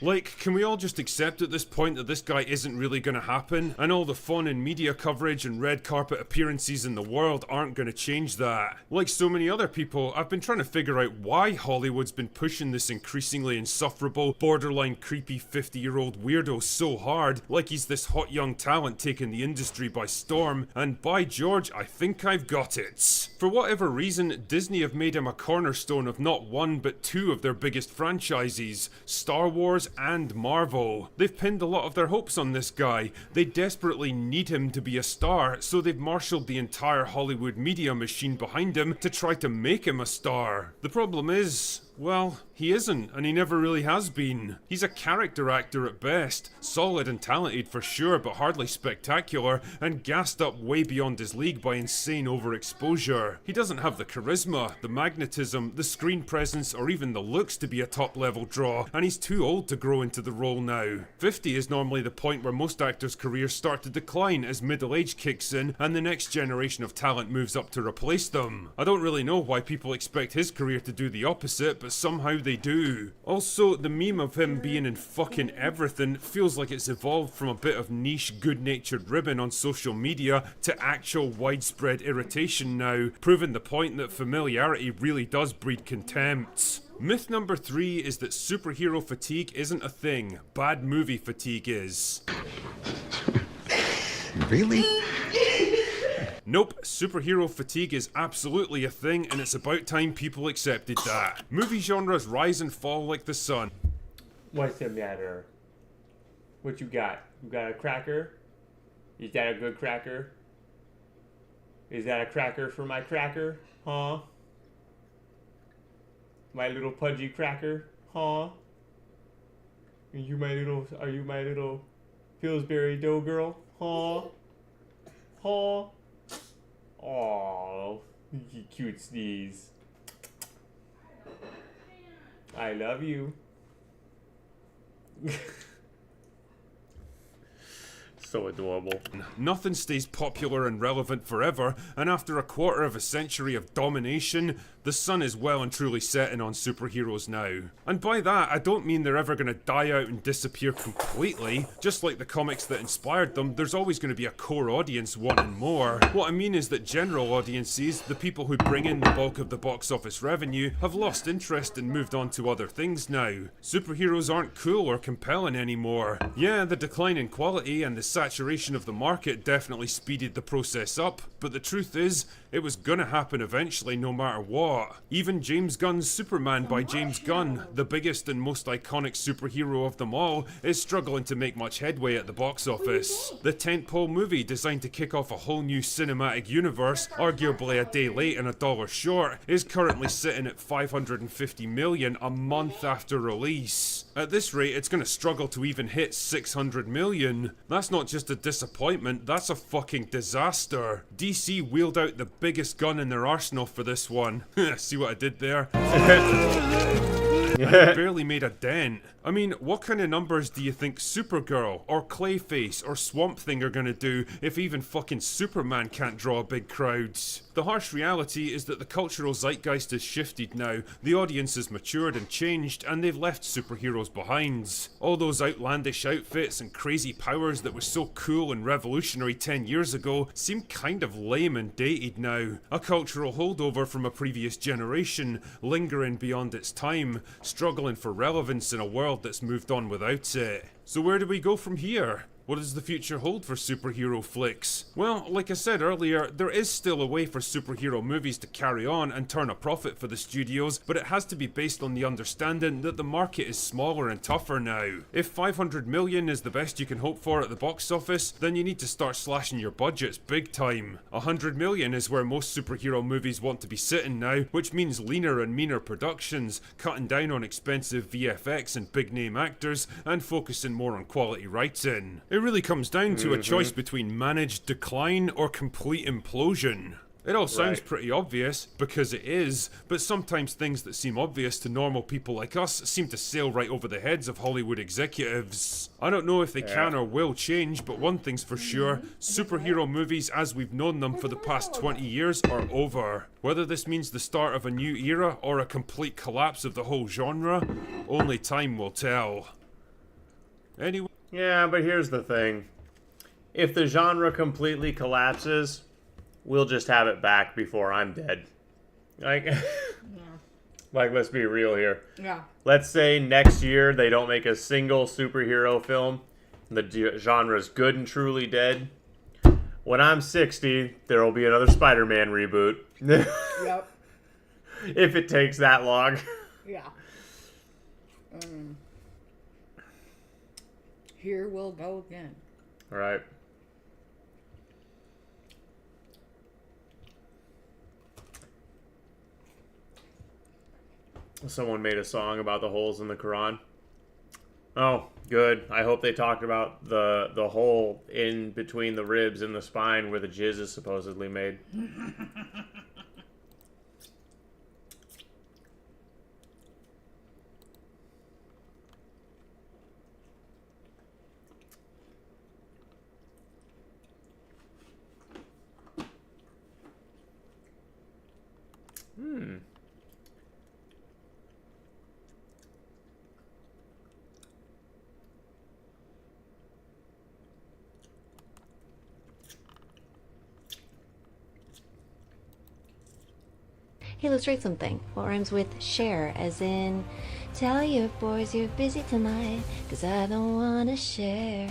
Like, can we all just accept at this point that this guy isn't really gonna happen? And all the fun and media coverage and red carpet appearances in the world aren't gonna change that. Like so many other people, I've been trying to figure out why Hollywood's been pushing this increasingly insufferable, borderline creepy 50-year-old weirdo so hard, like he's this hot young talent taking the industry by storm, and by George, I think I've got it. For whatever reason, Disney have made him a cornerstone of not one but two of their biggest franchises, Star Wars and Marvel. They've pinned a lot of their hopes on this guy. They desperately need him to be a star, so they've marshaled the entire Hollywood media machine behind him to try to make him a star. The problem is, well, he isn't, and he never really has been. He's a character actor at best, solid and talented for sure, but hardly spectacular, and gassed up way beyond his league by insane overexposure. He doesn't have the charisma, the magnetism, the screen presence, or even the looks to be a top-level draw, and he's too old to grow into the role now. 50 is normally the point where most actors' careers start to decline as middle age kicks in and the next generation of talent moves up to replace them. I don't really know why people expect his career to do the opposite, but somehow they do. Also, the meme of him being in fucking everything feels like it's evolved from a bit of niche good-natured ribbon on social media to actual widespread irritation now, proving the point that familiarity really does breed contempt. Myth number 3 is that superhero fatigue isn't a thing. Bad movie fatigue is. Really? Nope, superhero fatigue is absolutely a thing, and it's about time people accepted that. Movie genres rise and fall like the sun. What's the matter? What you got? You got a cracker? Is that a good cracker? Is that a cracker for my cracker? Huh? My little pudgy cracker? Huh? Are you my little Pillsbury dough girl? Huh? Huh? Aww, you cute sneeze. I love you. So adorable. Nothing stays popular and relevant forever, and after a quarter of a century of domination, the sun is well and truly setting on superheroes now. And by that, I don't mean they're ever going to die out and disappear completely. Just like the comics that inspired them, there's always going to be a core audience wanting more. What I mean is that general audiences, the people who bring in the bulk of the box office revenue, have lost interest and moved on to other things now. Superheroes aren't cool or compelling anymore. Yeah, the decline in quality and the saturation of the market definitely speeded the process up, but the truth is, it was gonna happen eventually no matter what. Even James Gunn's Superman by James Gunn, the biggest and most iconic superhero of them all, is struggling to make much headway at the box office. The tentpole movie designed to kick off a whole new cinematic universe, arguably a day late and $1 short, is currently sitting at $550 million a month after release. At this rate, it's gonna struggle to even hit $600 million. That's not just a disappointment, that's a fucking disaster. DC wheeled out the biggest gun in their arsenal for this one. See what I did there? And barely made a dent. I mean, what kind of numbers do you think Supergirl, or Clayface, or Swamp Thing are gonna do if even fucking Superman can't draw big crowds? The harsh reality is that the cultural zeitgeist has shifted now, the audience has matured and changed, and they've left superheroes behind. All those outlandish outfits and crazy powers that were so cool and revolutionary 10 years ago seem kind of lame and dated now. A cultural holdover from a previous generation, lingering beyond its time, struggling for relevance in a world that's moved on without it. So where do we go from here? What does the future hold for superhero flicks? Well, like I said earlier, there is still a way for superhero movies to carry on and turn a profit for the studios, but it has to be based on the understanding that the market is smaller and tougher now. If 500 million is the best you can hope for at the box office, then you need to start slashing your budgets big time. 100 million is where most superhero movies want to be sitting now, which means leaner and meaner productions, cutting down on expensive VFX and big name actors, and focusing more on quality writing. It really comes down to a choice between managed decline or complete implosion. It all sounds pretty obvious, because it is, but sometimes things that seem obvious to normal people like us seem to sail right over the heads of Hollywood executives. I don't know if they can or will change, but one thing's for sure, superhero movies as we've known them for the past 20 years are over. Whether this means the start of a new era or a complete collapse of the whole genre, only time will tell. Anyway. Yeah, but here's the thing. If the genre completely collapses, we'll just have it back before I'm dead. Like, like, let's be real here. Yeah. Let's say next year they don't make a single superhero film. The genre's good and truly dead. When I'm 60, there will be another Spider-Man reboot. Yep. If it takes that long. Yeah. Here we'll go again. Right. Someone made a song about the holes in the Quran. Oh, good. I hope they talked about the hole in between the ribs and the spine where the jizz is supposedly made. Hey, let's write something. What rhymes with share? As in, tell your boys you're busy tonight, 'cause I don't wanna share.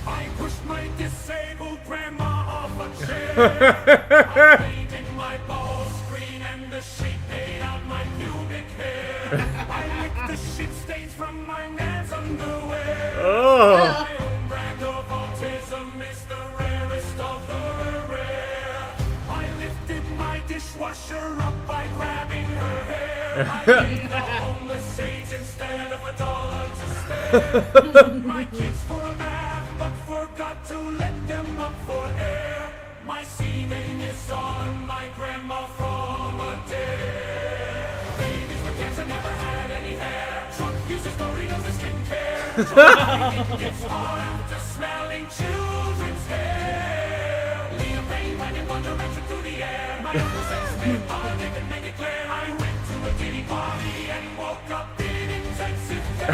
I pushed my disabled grandma off a chair. I laid in my ball screen and the sheet made out my pubic hair. I licked the shit stains from my nan's underwear. Oh. My own brand of autism is the rarest of the rare. I lifted my dishwasher up by grabbing her hair. I gave the homeless sage instead of $1 to spare. Took my kids for a bath, but forgot to let them up for air. My semen is on my grandma from a dare. Babies with cancer never had any hair. Trump uses Doritos as skincare. Trump gets hard after smelling children's hair. Liam Payne ran in one direction through the air. My uncle says, "Man, politics and make it clear." I went to a kiddie party and woke up in intensive care.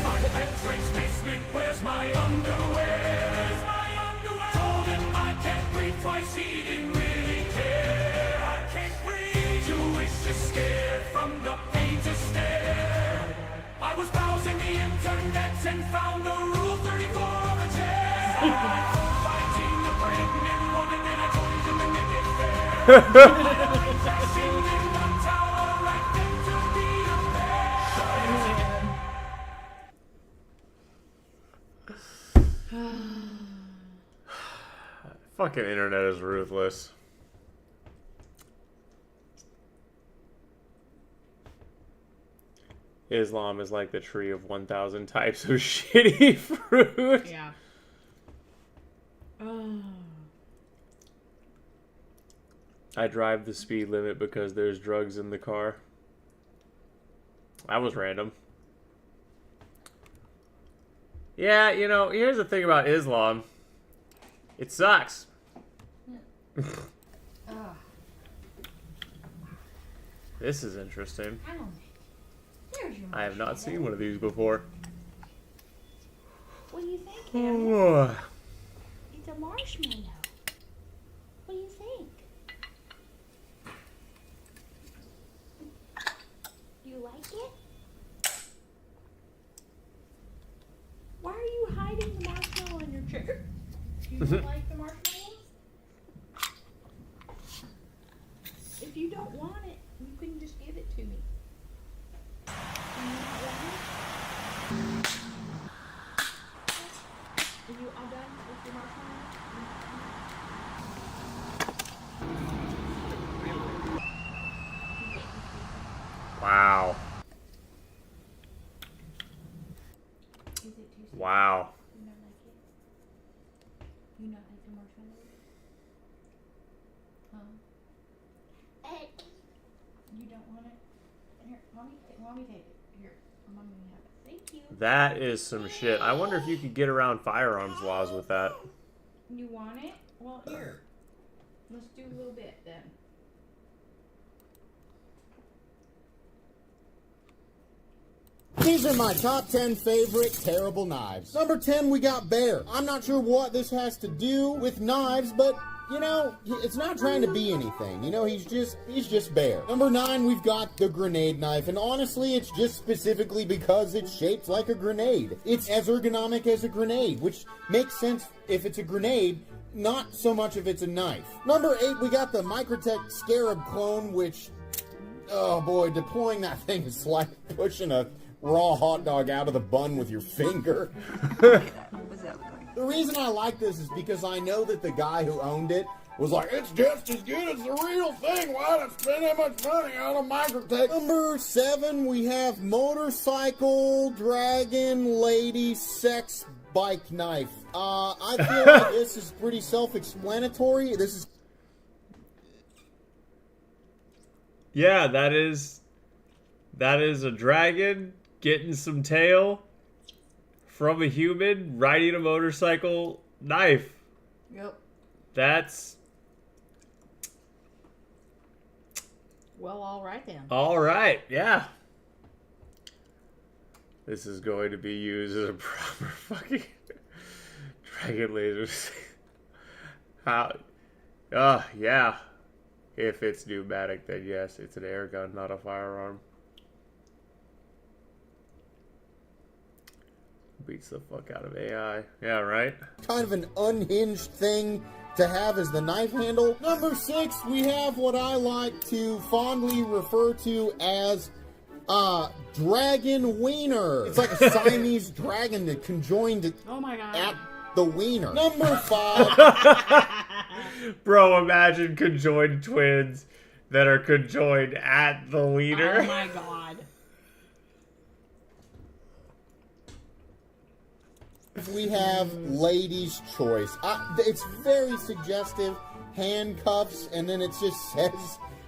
My pet drinks basement, where's my underwear? Where's my underwear? Told him I can't breathe twice, he didn't really care. I can't breathe, Jewish is scared from the pain to stare. I was browsing the internet and found the rule 34 of a chair. Fighting the pregnant woman and I joined in the naked fair. Crashing in the tower, right into the Fucking internet is ruthless. Islam is like the tree of 1,000 types of shitty fruit. Yeah. Oh. I drive the speed limit because there's drugs in the car. That was random. Yeah, you know, here's the thing about Islam. It sucks. This is interesting. I have not seen one of these before. What do you think, Cameron? Oh. It's a marshmallow. What do you think? You like it? Why are you hiding the marshmallow in your chair? Do you not like the marshmallows? If you don't want it, you can just give it to me. Do you not want it? Are you all done with your marshmallows? Wow. Wow. You not like it? You not like the marshmallows? Huh? You don't want it? Here, mommy take it. Here, mommy have it. Thank you. That is some shit. I wonder if you could get around firearms laws with that. You want it? Well, here. Let's do a little bit then. These are my top 10 favorite terrible knives. Number 10, we got Bear. I'm not sure what this has to do with knives, but you know, it's not trying to be anything. You know, he's just Bear. Number 9, we've got the grenade knife, and honestly, it's just specifically because it's shaped like a grenade. It's as ergonomic as a grenade, which makes sense if it's a grenade, not so much if it's a knife. Number 8, we got the Microtech Scarab clone, which, oh boy, deploying that thing is like pushing a raw hot dog out of the bun with your finger. What's that look like? The reason I like this is because I know that the guy who owned it was like, it's just as good as the real thing. Why did I spend that much money on a Microtech? Number 7, we have motorcycle, dragon, lady, sex, bike knife. I feel like this is pretty self-explanatory. This is... Yeah, that is a dragon getting some tail from a human riding a motorcycle knife. Yep. That's well, all right then. all right. Yeah. This is going to be used as a proper fucking dragon laser. How? Yeah. If it's pneumatic, then yes, it's an air gun, not a firearm. Beats the fuck out of AI. Yeah, right? Kind of an unhinged thing to have as the knife handle. Number 6, we have what I like to fondly refer to as dragon wiener. It's like a Siamese dragon that conjoined Oh my god. at the wiener. Number 5. Bro, imagine conjoined twins that are conjoined at the wiener. Oh my god. We have ladies' choice. It's very suggestive. Handcuffs, and then it just says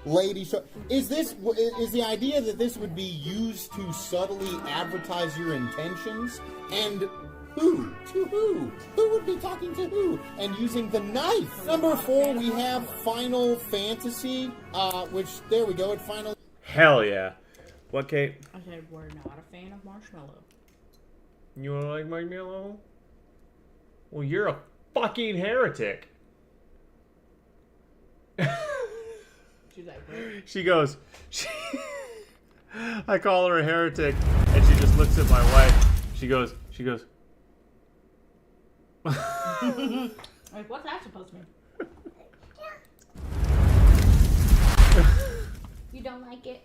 ladies' choice. Is the idea that this would be used to subtly advertise your intentions? And who? To who? Who would be talking to who? And using the knife. Number 4, we have Final Fantasy, which, there we go, it finally... Hell yeah. What, Kate? I said we're not a fan of marshmallow. You wanna like marshmallow? Well, you're a fucking heretic. She's like, what? She goes, I call her a heretic, and she just looks at my wife. She goes, Like, what's that supposed to mean? You don't like it?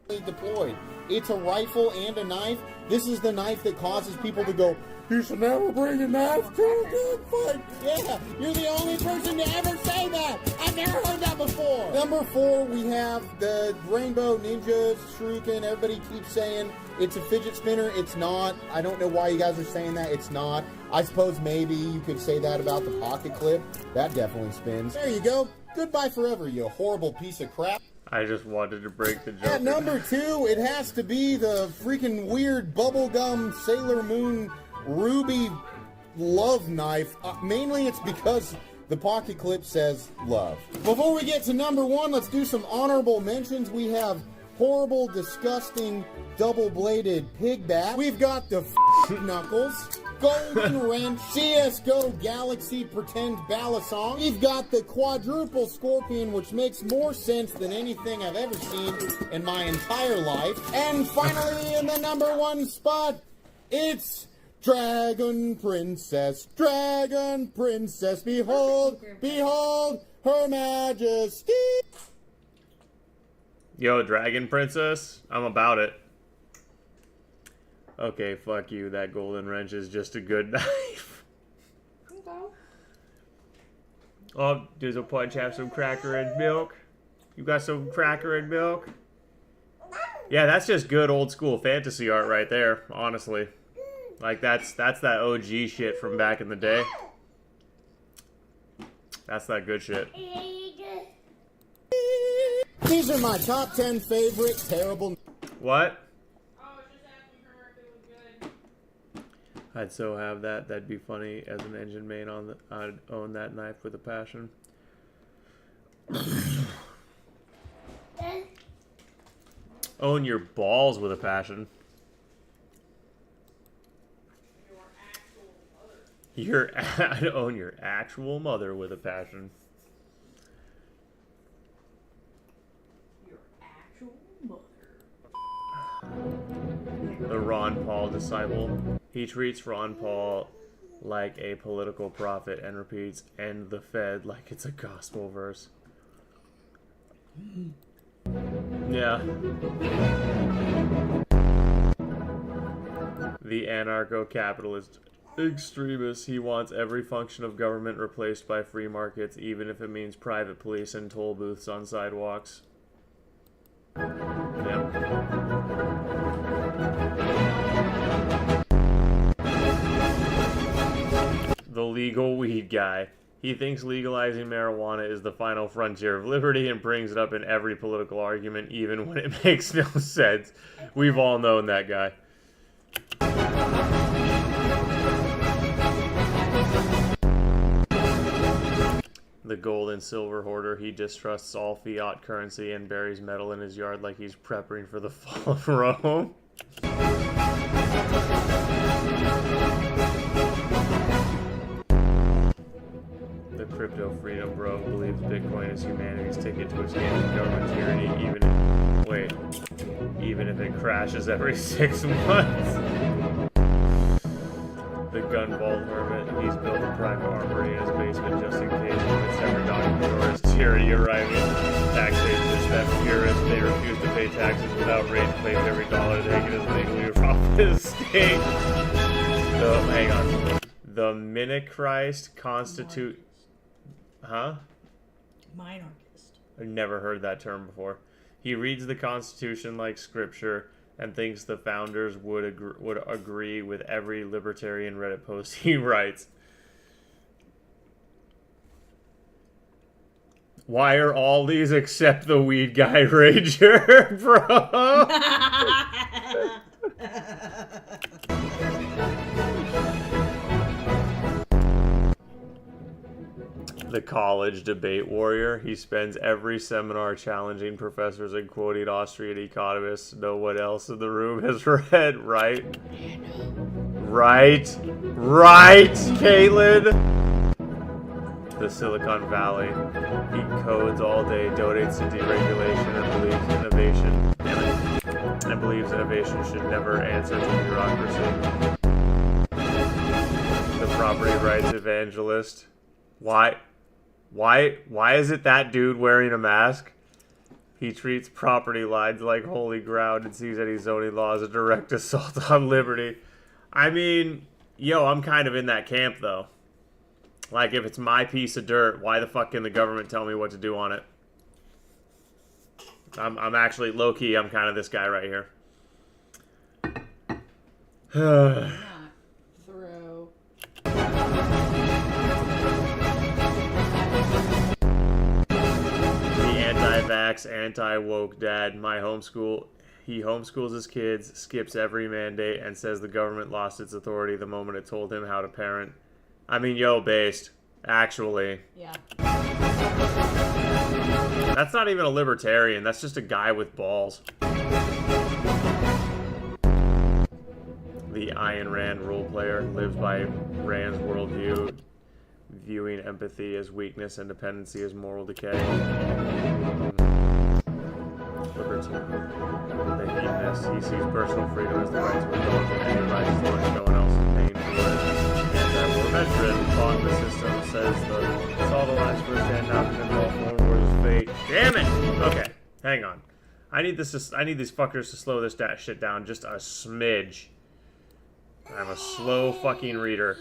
deployed. It's a rifle and a knife. This is the knife that causes people to go, you should never bring a knife to a gunfight. Yeah, you're the only person to ever say that. I've never heard that before. Number 4, we have the Rainbow Ninja Shuriken. Everybody keeps saying it's a fidget spinner. It's not. I don't know why you guys are saying that. It's not. I suppose maybe you could say that about the pocket clip. That definitely spins. There you go. Goodbye forever, you horrible piece of crap. I just wanted to break the joke. At number 2, it has to be the freaking weird bubblegum Sailor Moon ruby love knife. Mainly it's because the pocket clip says love. Before we get to number 1, let's do some honorable mentions. We have horrible, disgusting, double-bladed pigbat. We've got the Knuckles, Golden Wrench, CSGO Galaxy Pretend Balisong. We've got the quadruple Scorpion, which makes more sense than anything I've ever seen in my entire life. And finally, in the number 1 spot, it's Dragon Princess, behold, behold, her majesty. Yo, Dragon Princess, I'm about it. Okay, fuck you. That golden wrench is just a good knife. Oh, does a punch have some cracker and milk? You got some cracker and milk? Yeah, that's just good old school fantasy art right there, honestly. Like, that's that OG shit from back in the day. That's that good shit. These are my top 10 favorite terrible... What? I'd so have that. That'd be funny. As an engine main I'd own that knife with a passion. Own your balls with a passion. I'd own your actual mother with a passion. Your actual mother. The Ron Paul disciple. He treats Ron Paul like a political prophet and repeats, "End the Fed," like it's a gospel verse. Yeah. The anarcho-capitalist extremist. He wants every function of government replaced by free markets, even if it means private police and toll booths on sidewalks. Yep. The legal weed guy. He thinks legalizing marijuana is the final frontier of liberty and brings it up in every political argument, even when it makes no sense. We've all known that guy. The gold and silver hoarder. He distrusts all fiat currency and buries metal in his yard like he's preparing for the fall of Rome. The crypto freedom bro believes Bitcoin is humanity's ticket to escape from government tyranny, even if it crashes every 6 months. The gun vault hermit. He's built a private armory in his basement just in case it's ever knocking on doors. Tyranny arriving. Taxation is theft purist. They refuse to pay taxes without rate. Claim every dollar they get is legally rob the state. Hang on. The Minichrist constitute. Huh? Minarchist. I've never heard that term before. He reads the Constitution like scripture and thinks the founders would agree with every libertarian Reddit post he writes. Why are all these except the weed guy rager, bro? The college debate warrior. He spends every seminar challenging professors and quoting Austrian economists. No one else in the room has read, right? Right, Caitlin. The Silicon Valley. He codes all day, donates to deregulation, and believes innovation should never answer to bureaucracy. The property rights evangelist. Why is it that dude wearing a mask? He treats property lines like holy ground and sees any zoning law as a direct assault on liberty. I mean, yo, I'm kind of in that camp, though. Like, if it's my piece of dirt, why the fuck can the government tell me what to do on it? I'm actually, low-key, I'm kind of this guy right here. Throw. Anti-vax, anti-woke dad. He homeschools his kids, skips every mandate, and says the government lost its authority the moment it told him how to parent. I mean, yo, based. Actually. Yeah. That's not even a libertarian. That's just a guy with balls. The Ayn Rand role player lives by Rand's worldview, viewing empathy as weakness and dependency as moral decay. Libertarian. The hedonist. He sees personal freedom as the right to indulge in any vice as long as no one else is paying for it. Anti-war veteran. Calling the system says it's all the lines for a stand now and all foreign wars is fake. Damn it! Okay, hang on. I need these fuckers to slow this shit down just a smidge. I'm a slow fucking reader.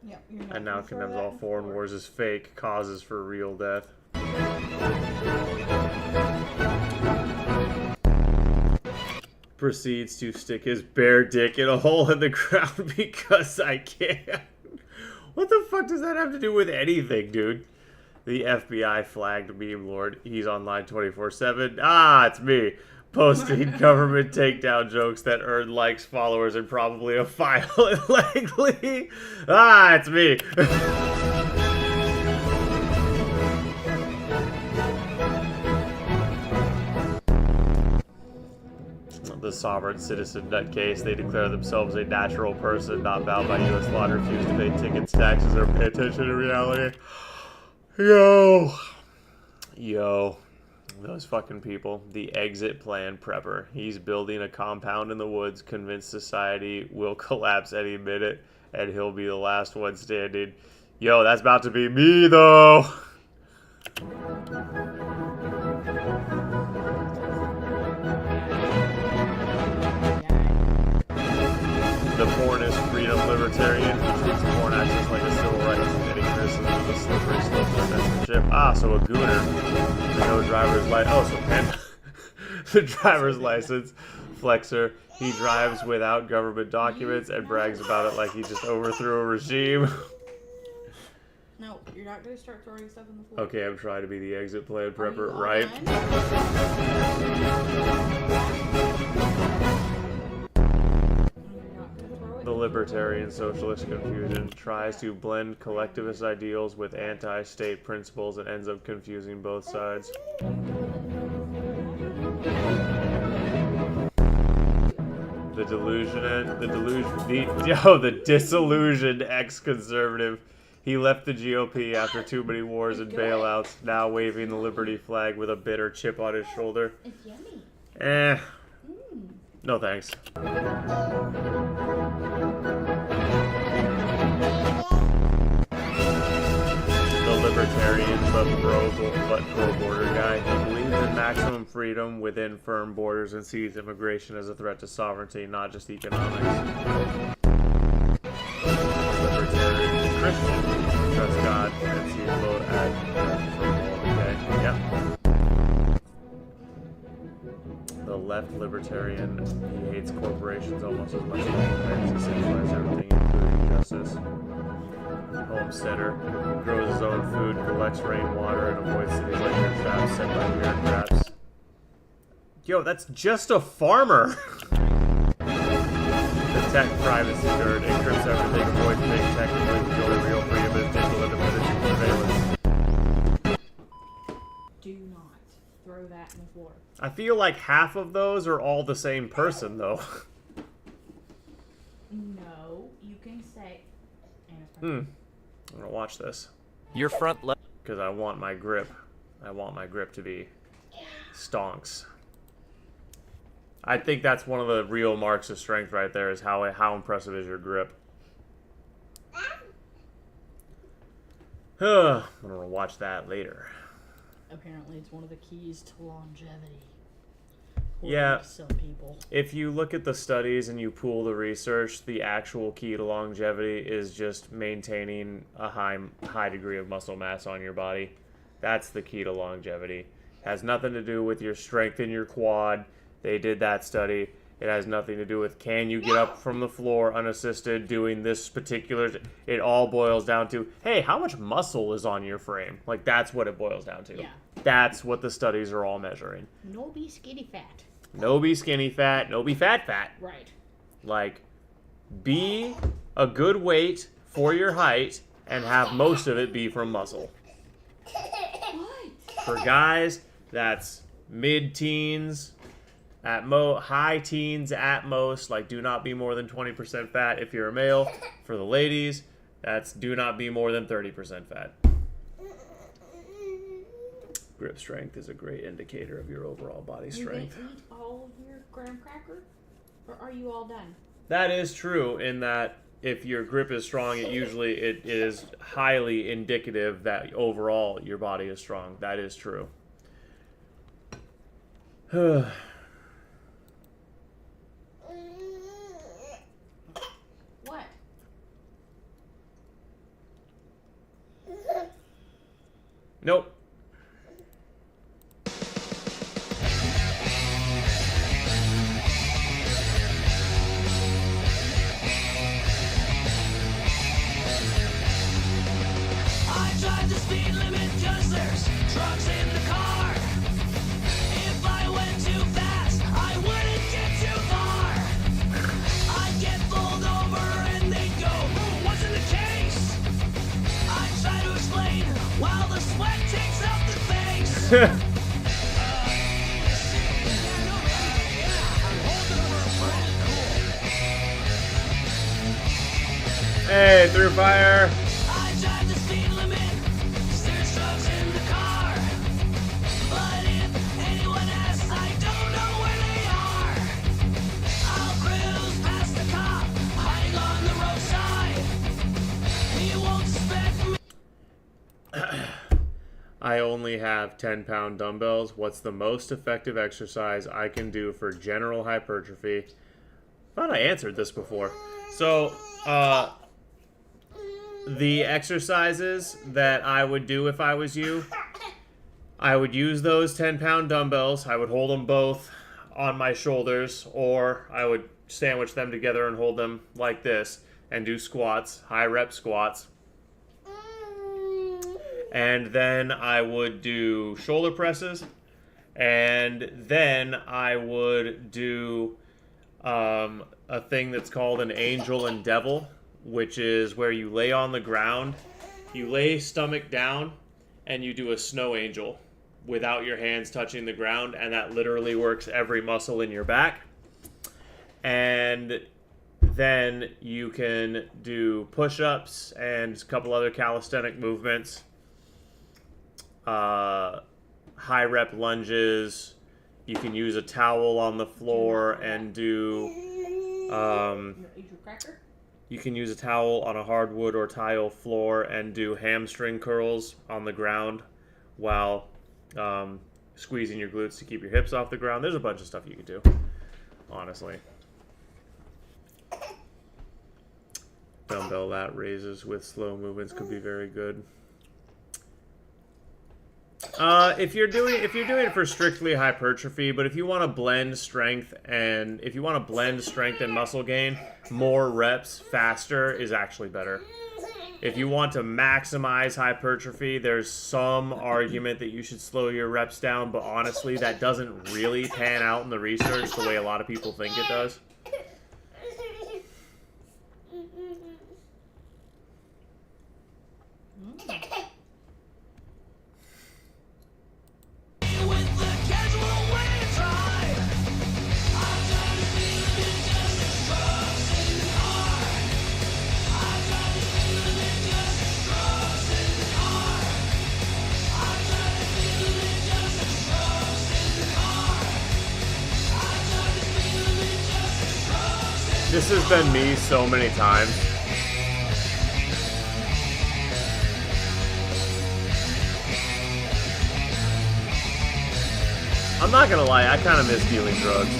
Yep, and now condemns all foreign wars as fake causes for real death. Proceeds to stick his bare dick in a hole in the ground because I can. What the fuck does that have to do with anything, dude? The FBI flagged meme lord. He's online 24/7. Ah, it's me. Posting government takedown jokes that earn likes, followers, and probably a file illegally. Ah, it's me. The sovereign citizen nutcase. They declare themselves a natural person, not bound by U.S. law, and refuse to pay tickets, taxes, or pay attention to reality. Yo. Those fucking people. The exit plan prepper. He's building a compound in the woods, convinced society will collapse any minute, and he'll be the last one standing. Yo, that's about to be me, though. The pornist freedom libertarian who treats porn access like a civil rights, committing criticism of the slippery slope of censorship. Ah, so a gooner. The no driver's license. Oh, so Penn. The driver's license flexer. He drives without government documents and brags about it like he just overthrew a regime. No, you're not going to start throwing stuff in the floor. Okay, I'm trying to be the exit plan prepper, right? The libertarian socialist confusion tries to blend collectivist ideals with anti-state principles and ends up confusing both sides. The disillusioned ex-conservative. He left the GOP after too many wars and bailouts, now waving the liberty flag with a bitter chip on his shoulder. It's yummy. No thanks. The libertarian but pro-border guy. He believes in maximum freedom within firm borders and sees immigration as a threat to sovereignty, not just economics. Libertarian Christian. Trust God and see vote at okay. Yep. The left libertarian, he hates corporations almost as much as he plans to centralize everything, including justice. Homesteader, grows his own food, collects rainwater, and avoids cities like your traps set by bureaucrats. Yo, that's just a farmer! Tech privacy nerd encrypts everything, avoids big tech, and enjoy real freedom and digital independence and surveillance. Do not throw that in the floor. I feel like half of those are all the same person, though. No, you can say. I'm gonna watch this. Your front left. Because I want my grip. I want my grip to be stonks. I think that's one of the real marks of strength right there, is how impressive is your grip. I'm gonna watch that later. Apparently, it's one of the keys to longevity. Yeah. Some people. If you look at the studies and you pool the research, the actual key to longevity is just maintaining a high degree of muscle mass on your body. That's the key to longevity. Has nothing to do with your strength in your quad. They did that study. It has nothing to do with can you get up from the floor unassisted doing this particular... It all boils down to, hey, how much muscle is on your frame? Like, that's what it boils down to. Yeah. That's what the studies are all measuring. No be skinny fat. No be skinny fat, no be fat fat. Right. Like, be a good weight for your height and have most of it be from muscle. What? For guys, that's mid-teens, high teens at most. Like, do not be more than 20% fat if you're a male. For the ladies, that's do not be more than 30% fat. Grip strength is a great indicator of your overall body strength. You gonna eat all of your graham cracker? Or are you all done? That is true in that if your grip is strong, it is highly indicative that overall your body is strong. That is true. What? Nope. Drive the speed limit 'cause there's trucks in the car. If I went too fast, I wouldn't get too far. I'd get pulled over and they'd go, wasn't the case. I try to explain while the sweat takes up the face. Hey, through fire. I only have 10-pound dumbbells. What's the most effective exercise I can do for general hypertrophy? thought I answered this before. So, the exercises that I would do if I was you, I would use those 10-pound dumbbells. I would hold them both on my shoulders, or I would sandwich them together and hold them like this and do squats, high rep squats. And then I would do shoulder presses, and then I would do a thing that's called an angel and devil, which is where you lay on the ground, you lay stomach down, and you do a snow angel without your hands touching the ground, and that literally works every muscle in your back. And then you can do push-ups and a couple other calisthenic movements, high rep lunges. You can use a towel on the floor and do you can use a towel on a hardwood or tile floor and do hamstring curls on the ground while squeezing your glutes to keep your hips off the ground. There's a bunch of stuff you can do, honestly. Dumbbell lat raises with slow movements could be very good. If you're doing it for strictly hypertrophy, but if you want to blend strength and muscle gain, more reps faster is actually better. If you want to maximize hypertrophy, there's some argument that you should slow your reps down, but honestly, that doesn't really pan out in the research the way a lot of people think it does. This has been me so many times. I'm not gonna lie, I kind of miss dealing drugs.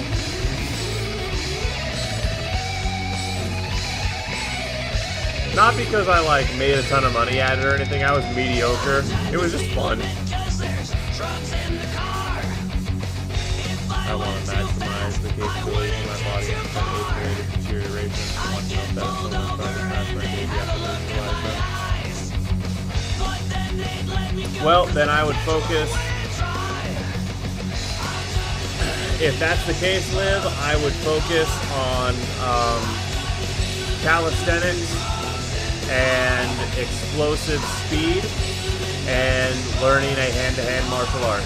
Not because I like made a ton of money at it or anything. I was mediocre. It was just fun. I want to maximize the capabilities of my body and prevent age-related deterioration. I want to know if that is so much fun to pass my baby after losing life. Well, then I would focus. If that's the case, Liv, I would focus on calisthenics and explosive speed and learning a hand-to-hand martial art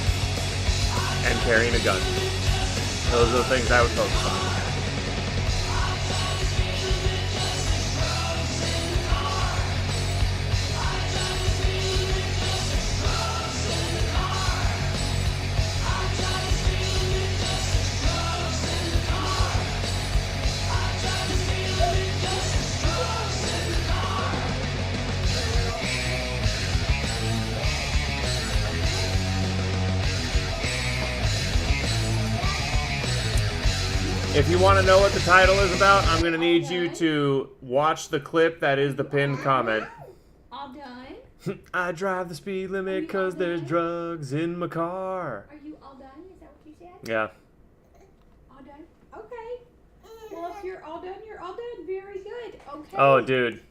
and carrying a gun. Those are the things I would focus on. If you want to know what the title is about, I'm going to need you to watch the clip that is the pinned comment. All done? I drive the speed limit because there's drugs in my car. Are you all done? Is that what you said? Yeah. All done? Okay. Well, if you're all done, you're all done. Very good. Okay. Oh, dude.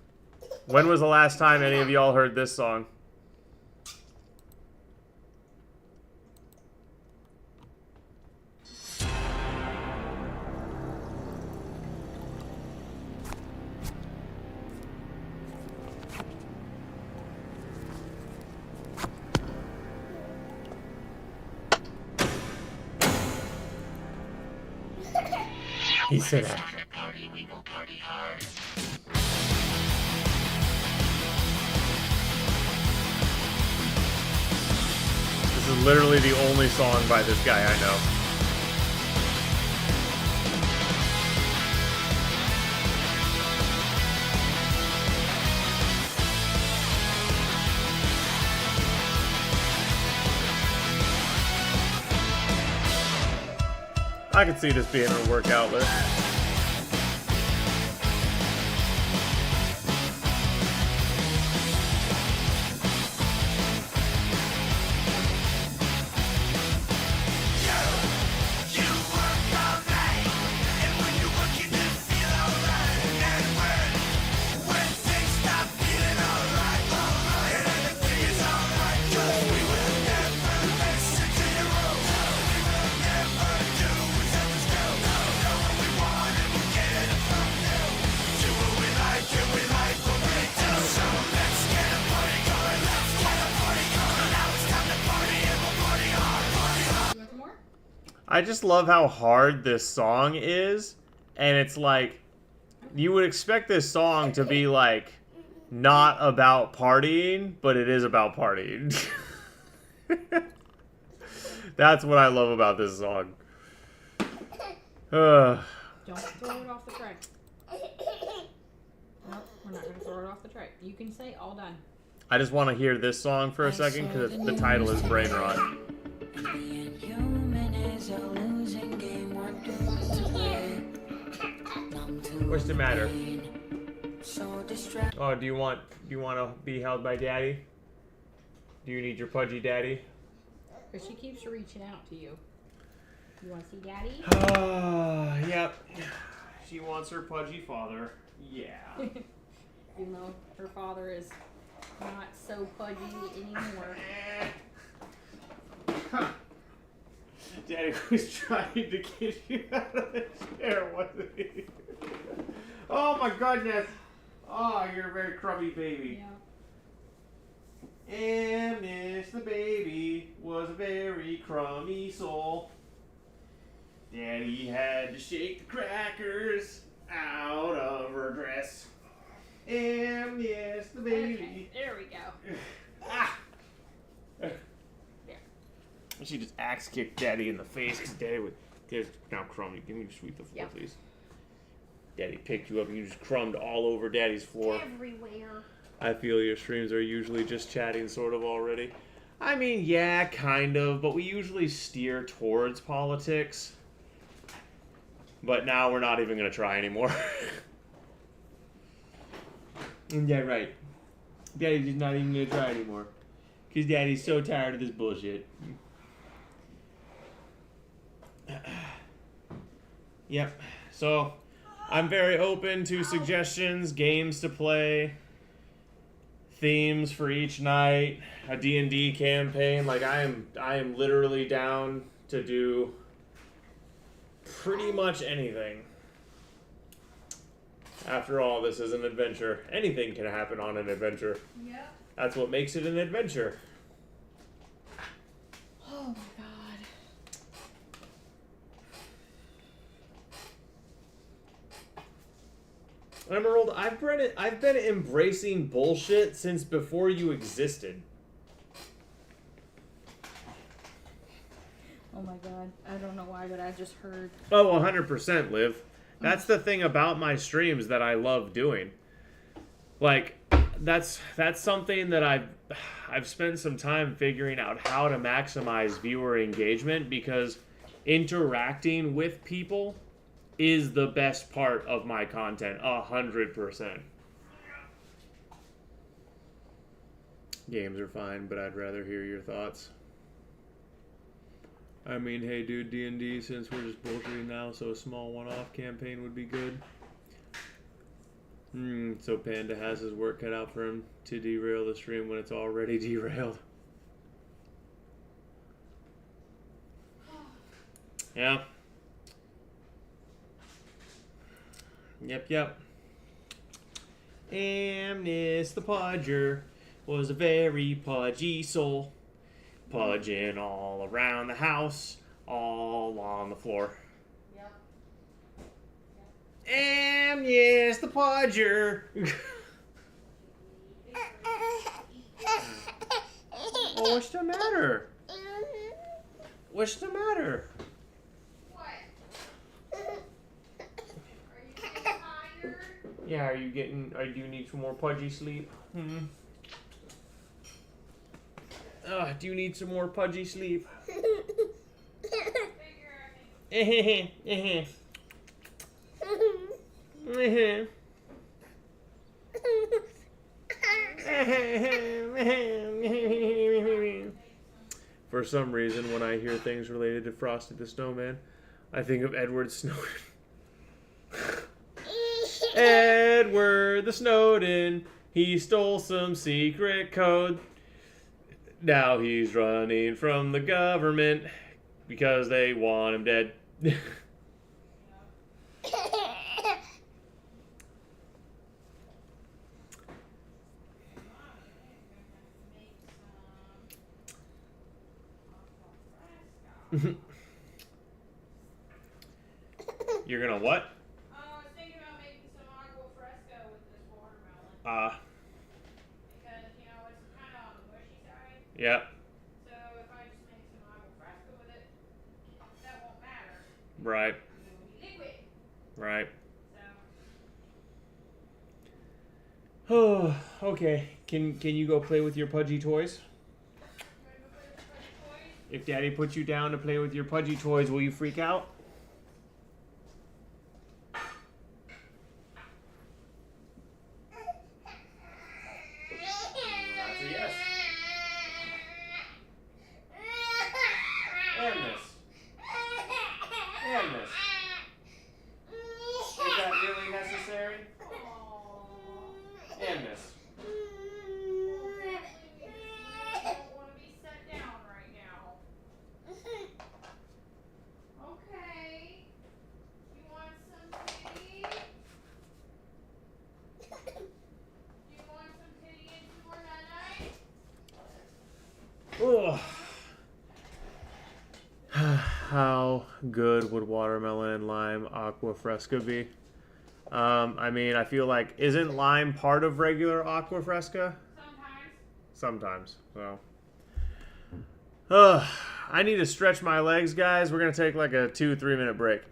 When was the last time any of y'all heard this song? He said that. This is literally the only song by this guy I know. I could see this being a workout list. I just love how hard this song is, and it's like you would expect this song to be like not about partying, but it is about partying. That's what I love about this song. Don't throw it off the tray. Nope, we're not going to throw it off the tray. You can say all done. I just want to hear this song for a second because the title is Brain Rot. What's the matter? Oh, do you want to be held by Daddy? Do you need your pudgy daddy? Because she keeps reaching out to you. You want to see Daddy? Yep. She wants her pudgy father. Yeah. Even though her father is not so pudgy anymore. Daddy was trying to get you out of the chair, wasn't he? Oh my goodness. Oh, you're a very crummy baby. Yeah. And Miss the baby was a very crummy soul. Daddy had to shake the crackers out of her dress. And yes, the baby. Okay, there we go. There. She just axe kicked Daddy in the face because Daddy was. There's now crummy. Give me your sweep the floor, please. Daddy picked you up and you just crumbed all over Daddy's floor. Everywhere. I feel your streams are usually just chatting sort of already. I mean, yeah, kind of, but we usually steer towards politics. But now we're not even going to try anymore. Yeah, right. Daddy's just not even going to try anymore. Because Daddy's so tired of this bullshit. Yep. So, I'm very open to suggestions, games to play, themes for each night, a D&D campaign. Like, I am literally down to do pretty much anything. After all, this is an adventure. Anything can happen on an adventure. Yeah. That's what makes it an adventure. Oh my god. Emerald, I've been embracing bullshit since before you existed. Oh my god. I don't know why, but I just heard. Oh, 100%, Liv. That's the thing about my streams that I love doing. Like, that's something that I've spent some time figuring out how to maximize viewer engagement, because interacting with people is the best part of my content, 100%. Games are fine, but I'd rather hear your thoughts. I mean, hey dude, D&D, since we're just bullshitting now, so a small one-off campaign would be good. So Panda has his work cut out for him to derail the stream when it's already derailed. Yeah. Yep. Amnis the Pudger was a very pudgy soul. Pudging all around the house, all on the floor. Yep. Amnis the Pudger. Oh, what's the matter? What's the matter? Yeah, are you getting? Do you need some more pudgy sleep? Do you need some more pudgy sleep? For some reason, when I hear things related to Frosty the Snowman, I think of Edward Snowden. Edward the Snowden, he stole some secret code. Now he's running from the government because they want him dead. You're gonna what? I was thinking about making some agua fresca with this watermelon. Because, you know, it's kind of on the mushy side. Yeah. So if I just make some agua fresca with it, that won't matter. Right. It will be liquid. Right. Oh, okay. Can you go play with your pudgy toys? If Daddy puts you down to play with your pudgy toys, will you freak out? That's a yes. And this. And this. Is that really necessary? And this. I don't want to be set down right now. Okay. You want some tea? You want some tea and more night? How good would watermelon and lime aqua fresca be? I mean, I feel like, isn't lime part of regular aqua fresca? Sometimes. So. I need to stretch my legs, guys. We're going to take like a 2-3 minute break.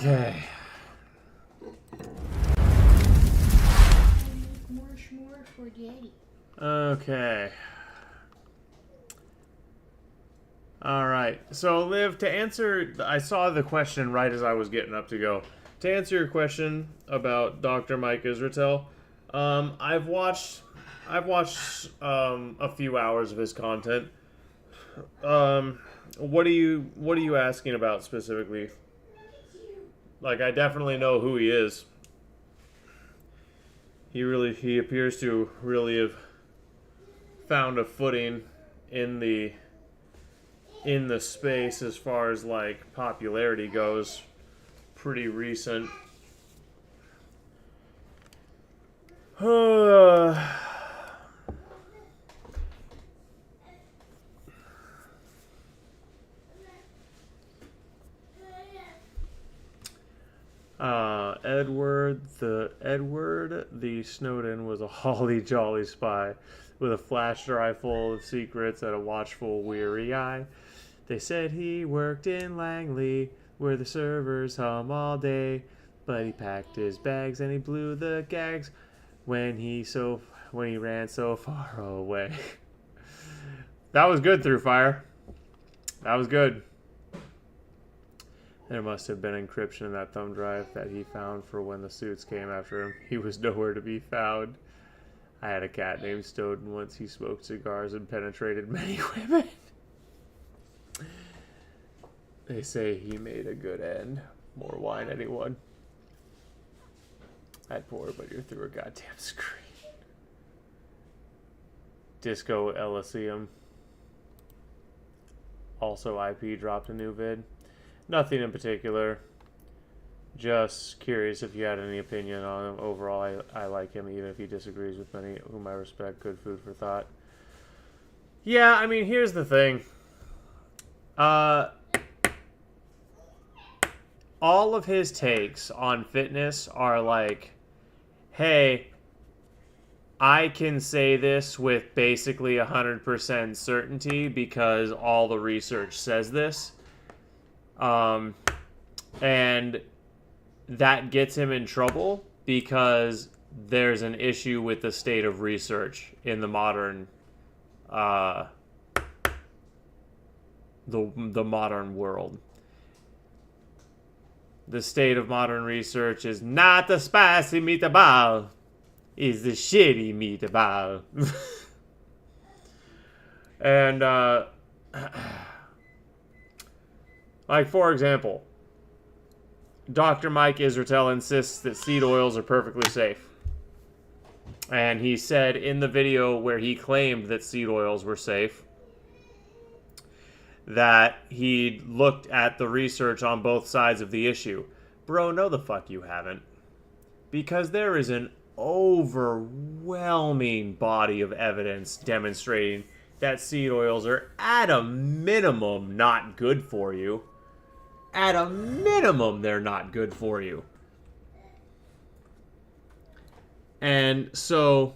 Okay. More s'mores for Daddy. Okay. All right. So, Liv, to answer, I saw the question right as I was getting up to go. To answer your question about Dr. Mike Israetel, I've watched a few hours of his content. What are you asking about specifically? Like, I definitely know who he is. He appears to really have found a footing in the space as far as like popularity goes. Pretty recent. Edward the Snowden was a holly jolly spy with a flash drive full of secrets and a watchful weary eye. They said he worked in Langley where the servers hum all day, but he packed his bags and he blew the gags when he ran so far away. That was good, Through Fire. That was good. There must have been encryption in that thumb drive that he found for when the suits came after him. He was nowhere to be found. I had a cat named Snowden once. He smoked cigars and penetrated many women. They say he made a good end. More wine, anyone? I'd pour, but you're through a goddamn screen. Disco Elysium. Also, IP dropped a new vid. Nothing in particular. Just curious if you had any opinion on him. Overall, I like him, even if he disagrees with many whom I respect. Good food for thought. Yeah, I mean, here's the thing. All of his takes on fitness are like, hey, I can say this with basically 100% certainty because all the research says this. And that gets him in trouble because there's an issue with the state of research in the modern, the modern world. The state of modern research is not the spicy meatball, it's the shitty meatball. And, like, for example, Dr. Mike Israetel insists that seed oils are perfectly safe. And he said in the video where he claimed that seed oils were safe, that he looked at the research on both sides of the issue. Bro, no the fuck you haven't. Because there is an overwhelming body of evidence demonstrating that seed oils are at a minimum not good for you. At a minimum, they're not good for you. And so,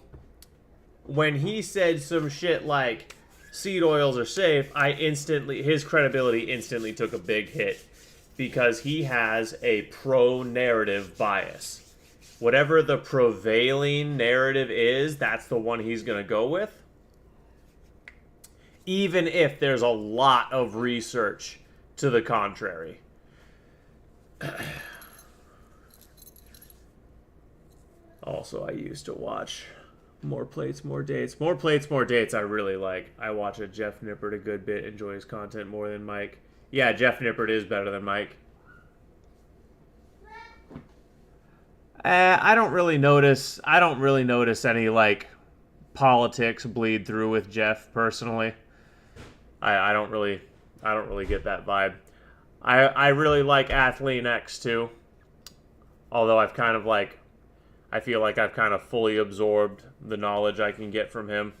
when he said some shit like, seed oils are safe, his credibility instantly took a big hit. Because he has a pro-narrative bias. Whatever the prevailing narrative is, that's the one he's going to go with. Even if there's a lot of research to the contrary. Also, I used to watch More Plates, More Dates. More Plates, More Dates I really like. I watch a Jeff Nippert a good bit, enjoy his content more than Mike. Yeah, Jeff Nippert is better than Mike. I don't really notice any, like, politics bleed through with Jeff, personally. I don't really get that vibe. I really like Athlean X too. Although I feel like I've kind of fully absorbed the knowledge I can get from him.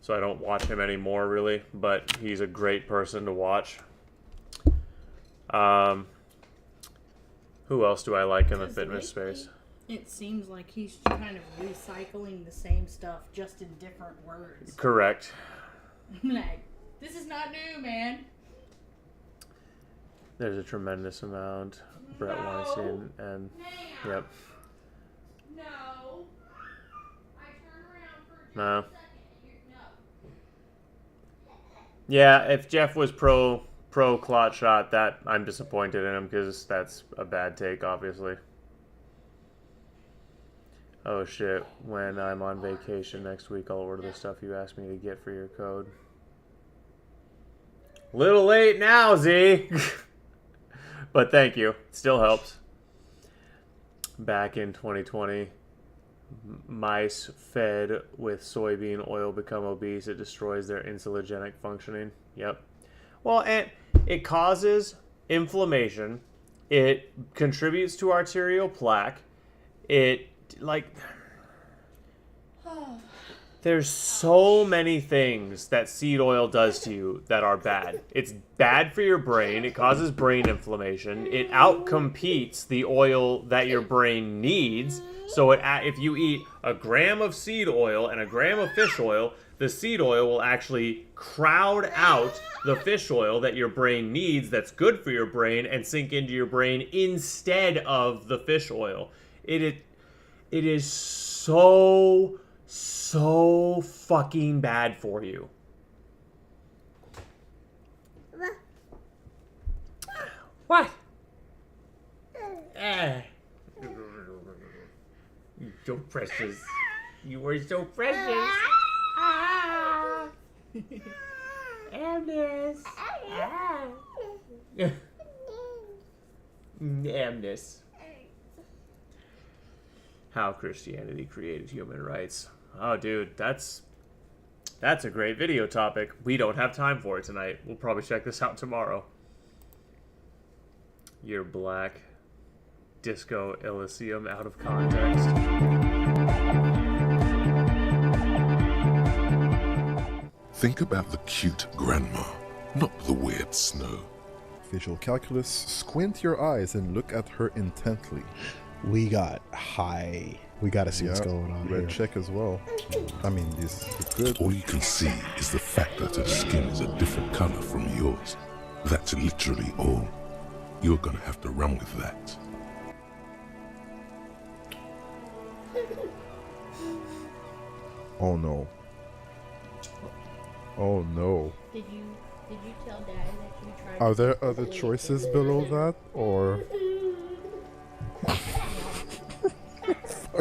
So I don't watch him anymore, really. But he's a great person to watch. Who else do I like in the fitness space? It seems like he's kind of recycling the same stuff, just in different words. Correct. Like, this is not new, man. There's a tremendous amount. Brett Weinstein and yep. No. I turn around for just No. a second and no. Yeah, if Jeff was pro clot shot, that I'm disappointed in him because that's a bad take, obviously. Oh shit! When I'm on vacation next week, I'll order the stuff you asked me to get for your code. Little late now, Z. But thank you. Still helps. Back in 2020, mice fed with soybean oil become obese. It destroys their insulinogenic functioning. Yep. Well, and it causes inflammation. It contributes to arterial plaque. It, like... There's so many things that seed oil does to you that are bad. It's bad for your brain. It causes brain inflammation. It outcompetes the oil that your brain needs. So if you eat a gram of seed oil and a gram of fish oil, the seed oil will actually crowd out the fish oil that your brain needs that's good for your brain and sink into your brain instead of the fish oil. It is so fucking bad for you. What? You're so precious. You are so precious. Amnes. Amnes. How Christianity created human rights. Oh, dude, that's a great video topic. We don't have time for it tonight. We'll probably check this out tomorrow. You're black. Disco Elysium out of context. Think about the cute grandma, not the weird snow. Visual calculus, squint your eyes and look at her intently. We got high. We gotta see what's going on red here. check as well. I mean, this is good. All you can see is the fact that her skin is a different color from yours. That's literally all. You're gonna have to run with that. Oh no. Oh no. Did you tell Dad that you tried? Are to there put other the choices liquid below in? that, or?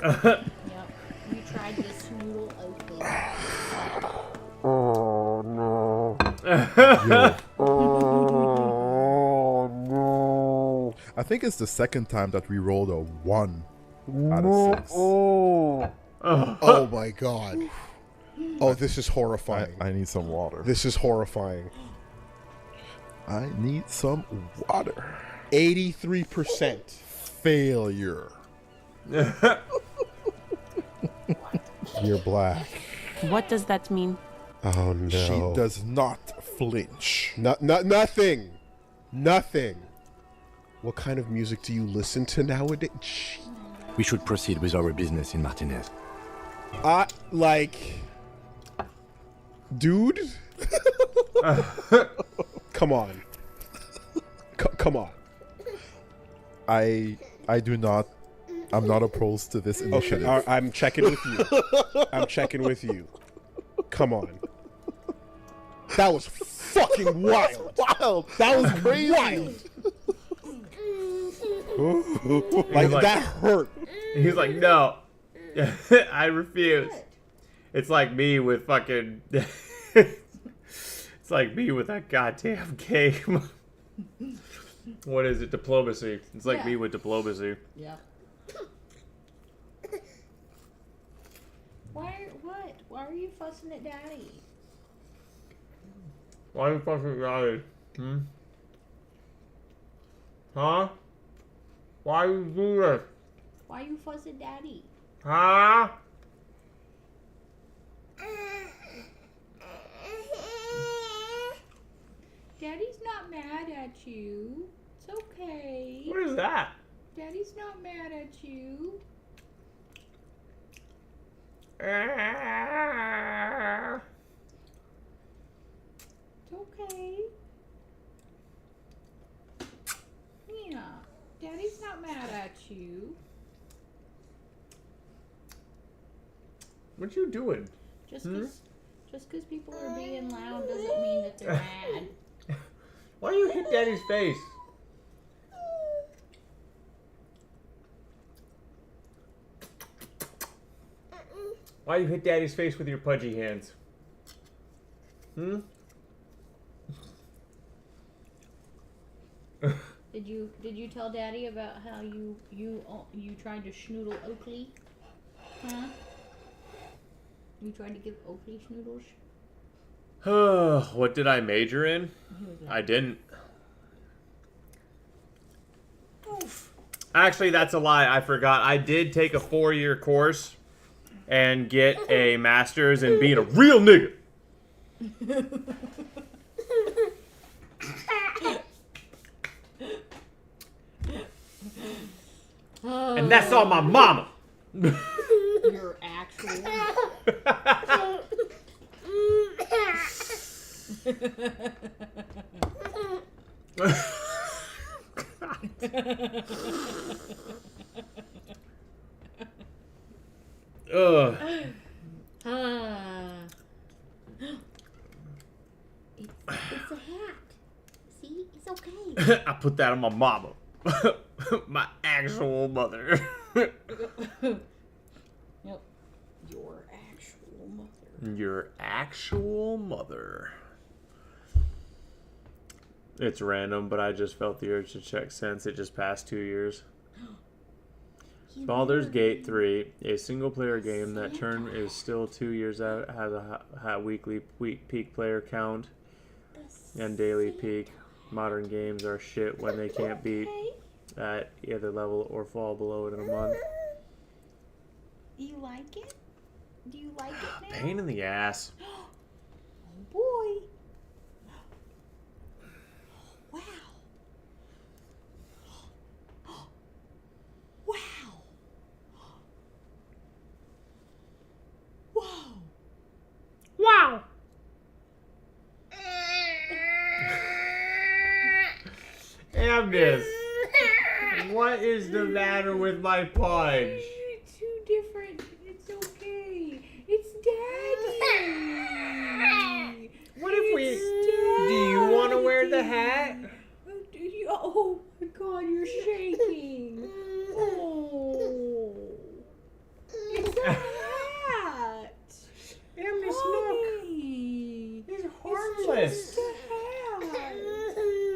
Yep. You tried to snoodle open. Oh no. Yo. Oh no. I think it's the second time that we rolled a 1 out of 6. Oh my god. Oh, this is horrifying. I need some water. This is horrifying. I need some water. 83% Failure. You're black. What does that mean? Oh no. She does not flinch. Nothing. Nothing. What kind of music do you listen to nowadays? We should proceed with our business in Martinez. Dude? Come on. Come on. I do not. I'm not opposed to this initiative. Okay, I'm checking with you. I'm checking with you. Come on. That was fucking wild. Wild. That was crazy. Wild. Like, that hurt. He's like, no. I refuse. It's like me with fucking... It's like me with that goddamn game. What is it? Diplomacy. It's like me with diplomacy. Yeah. What? Why are you fussing at Daddy? Why are you fucking Daddy? Huh? Why you do this? Why are you fussing Daddy? Huh? Daddy's not mad at you. It's okay. What is that? Daddy's not mad at you. It's okay. What you doing? Just because people are being loud doesn't mean that they're mad. Why you hit Daddy's face? Why you hit Daddy's face with your pudgy hands? Did you tell Daddy about how you tried to schnoodle Oakley? Huh? You tried to give Oakley schnoodles? What did I major in? I didn't. Actually, that's a lie. I forgot. I did take a 4-year course and get a master's in being a real nigga. And that's all my mama. Your actual. Ugh. It's a hat. See, it's okay. I put that on my mama. My actual mother. Yep. Your actual mother. Your actual mother. It's random, but I just felt the urge to check since it just passed 2 years. Baldur's Gate 3, a single-player game that term is still 2 years out, has a weekly peak player count and daily peak. Modern games are shit when they can't beat at either level or fall below it in a month. You like it? Do you like it now? Pain in the ass. Oh boy. Wow. Wow. Wow. Wow. Amnes, what is the matter with my pudge? It's too different. It's okay. It's Daddy. What if we... Daddy. Do you want to wear the hat? Oh my God, you're shaking. Oh. It's a hat. Amnes, look. It's harmless. It's just a hat.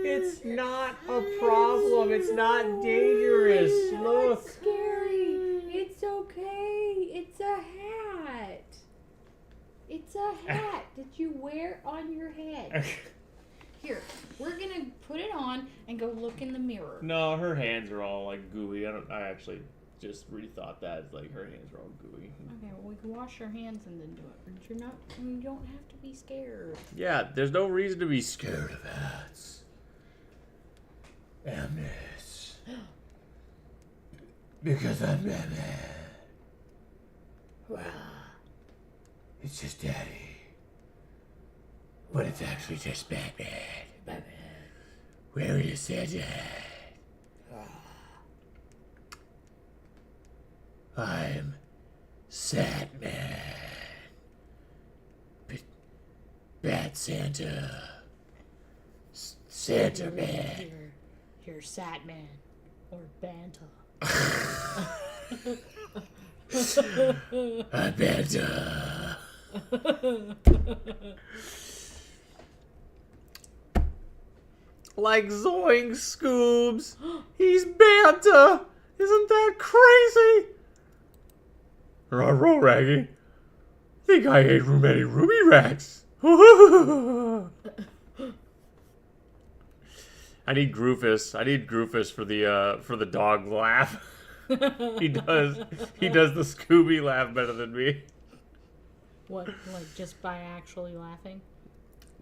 It's not a problem. It's not dangerous. Look. It's scary. It's okay. It's a hat. It's a hat that you wear on your head. Here, we're gonna put it on and go look in the mirror. No, her hands are all like gooey. I actually just rethought that. It's like her hands are all gooey. Okay, well, we can wash our hands and then do it. But you don't have to be scared. Yeah, there's no reason to be scared of hats. Amnes. Because I'm Batman. Wow. It's just Daddy. But it's actually just Batman. Batman. Where is Santa? I'm Satman. Bat Santa. Santa Man. You're Satman or Banta. Banta. Like Zoink Scoobs. He's Banta. Isn't that crazy? Ruh-roh, Raggy. Think I ate many Ruby Racks. I need Groofus. I need Groofus for the dog laugh. He does the Scooby laugh better than me. What, like just by actually laughing?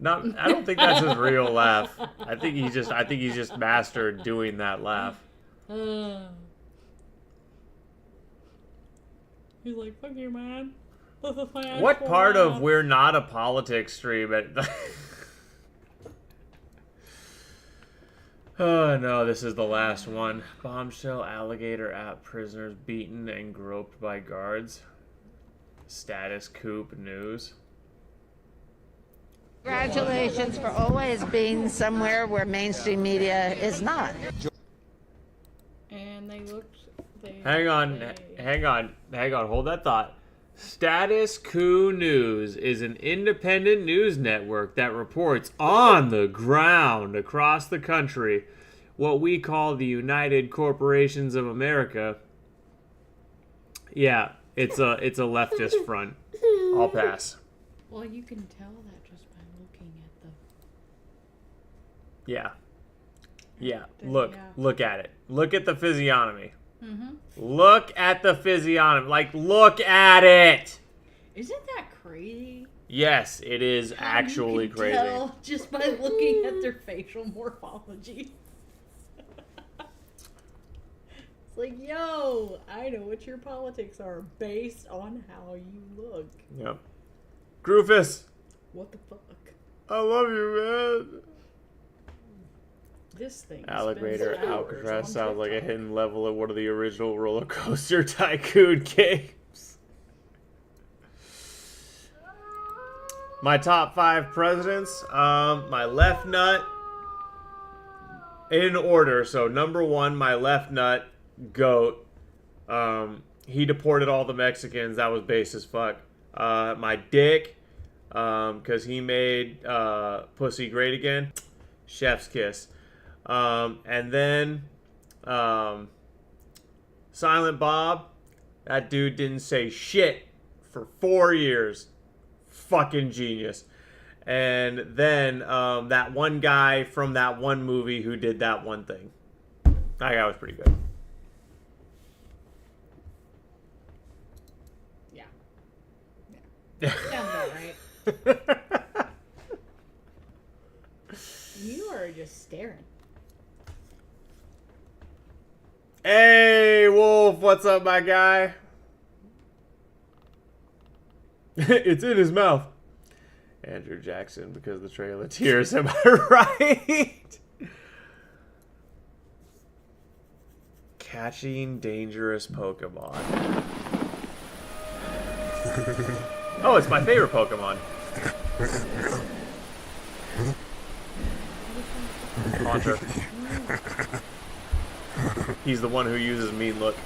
I don't think that's his real laugh. I think he's just mastered doing that laugh. He's like, fuck you, man. This is my What actual part laugh. of we're not a politics stream at Oh no, this is the last one. Bombshell alligator app prisoners beaten and groped by guards. Status Coop News. Congratulations for always being somewhere where mainstream media is not. And they looked. Hang on, hold that thought. Status Coup News is an independent news network that reports on the ground across the country what we call the United Corporations of America. Yeah, it's a leftist front. I'll pass. Well, you can tell that just by looking at the. Yeah. Look at it. Look at the physiognomy. Mm-hmm. Look at the physiognomy. Like, look at it. Isn't that crazy? Yes, it is actually crazy. Tell just by looking at their facial morphology. It's like, yo, I know what your politics are based on how you look. Yep. Groofus. What the fuck? I love you, man. This thing. Alligator spends hours Alcatraz on sounds like a TikTok. hidden level of one of the original Roller Coaster Tycoon games. My top 5 presidents. My left nut. In order. So number 1, my left nut, GOAT. He deported all the Mexicans. That was base as fuck. My dick. Because he made pussy great again. Chef's kiss. And then Silent Bob, that dude didn't say shit for 4 years. Fucking genius. And then that one guy from that one movie who did that one thing. That guy was pretty good. Yeah. Sounds about right. You are just staring. Hey, Wolf, what's up, my guy? It's in his mouth. Andrew Jackson, because the Trail of Tears, am I right? Catching dangerous Pokemon. Oh, it's my favorite Pokemon. Haunter. He's the one who uses Mean Look.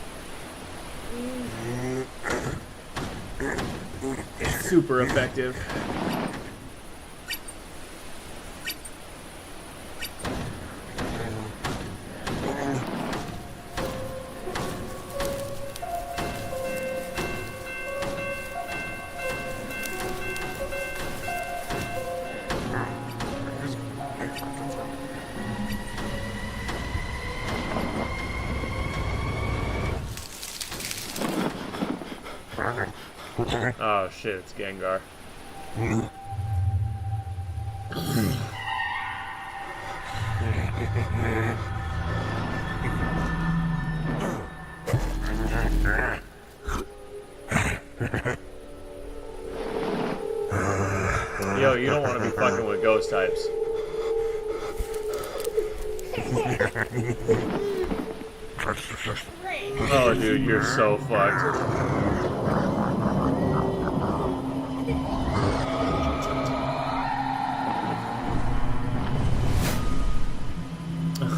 It's super effective. Oh shit, it's Gengar. Yo, you don't want to be fucking with ghost types. Oh, dude, you're so fucked.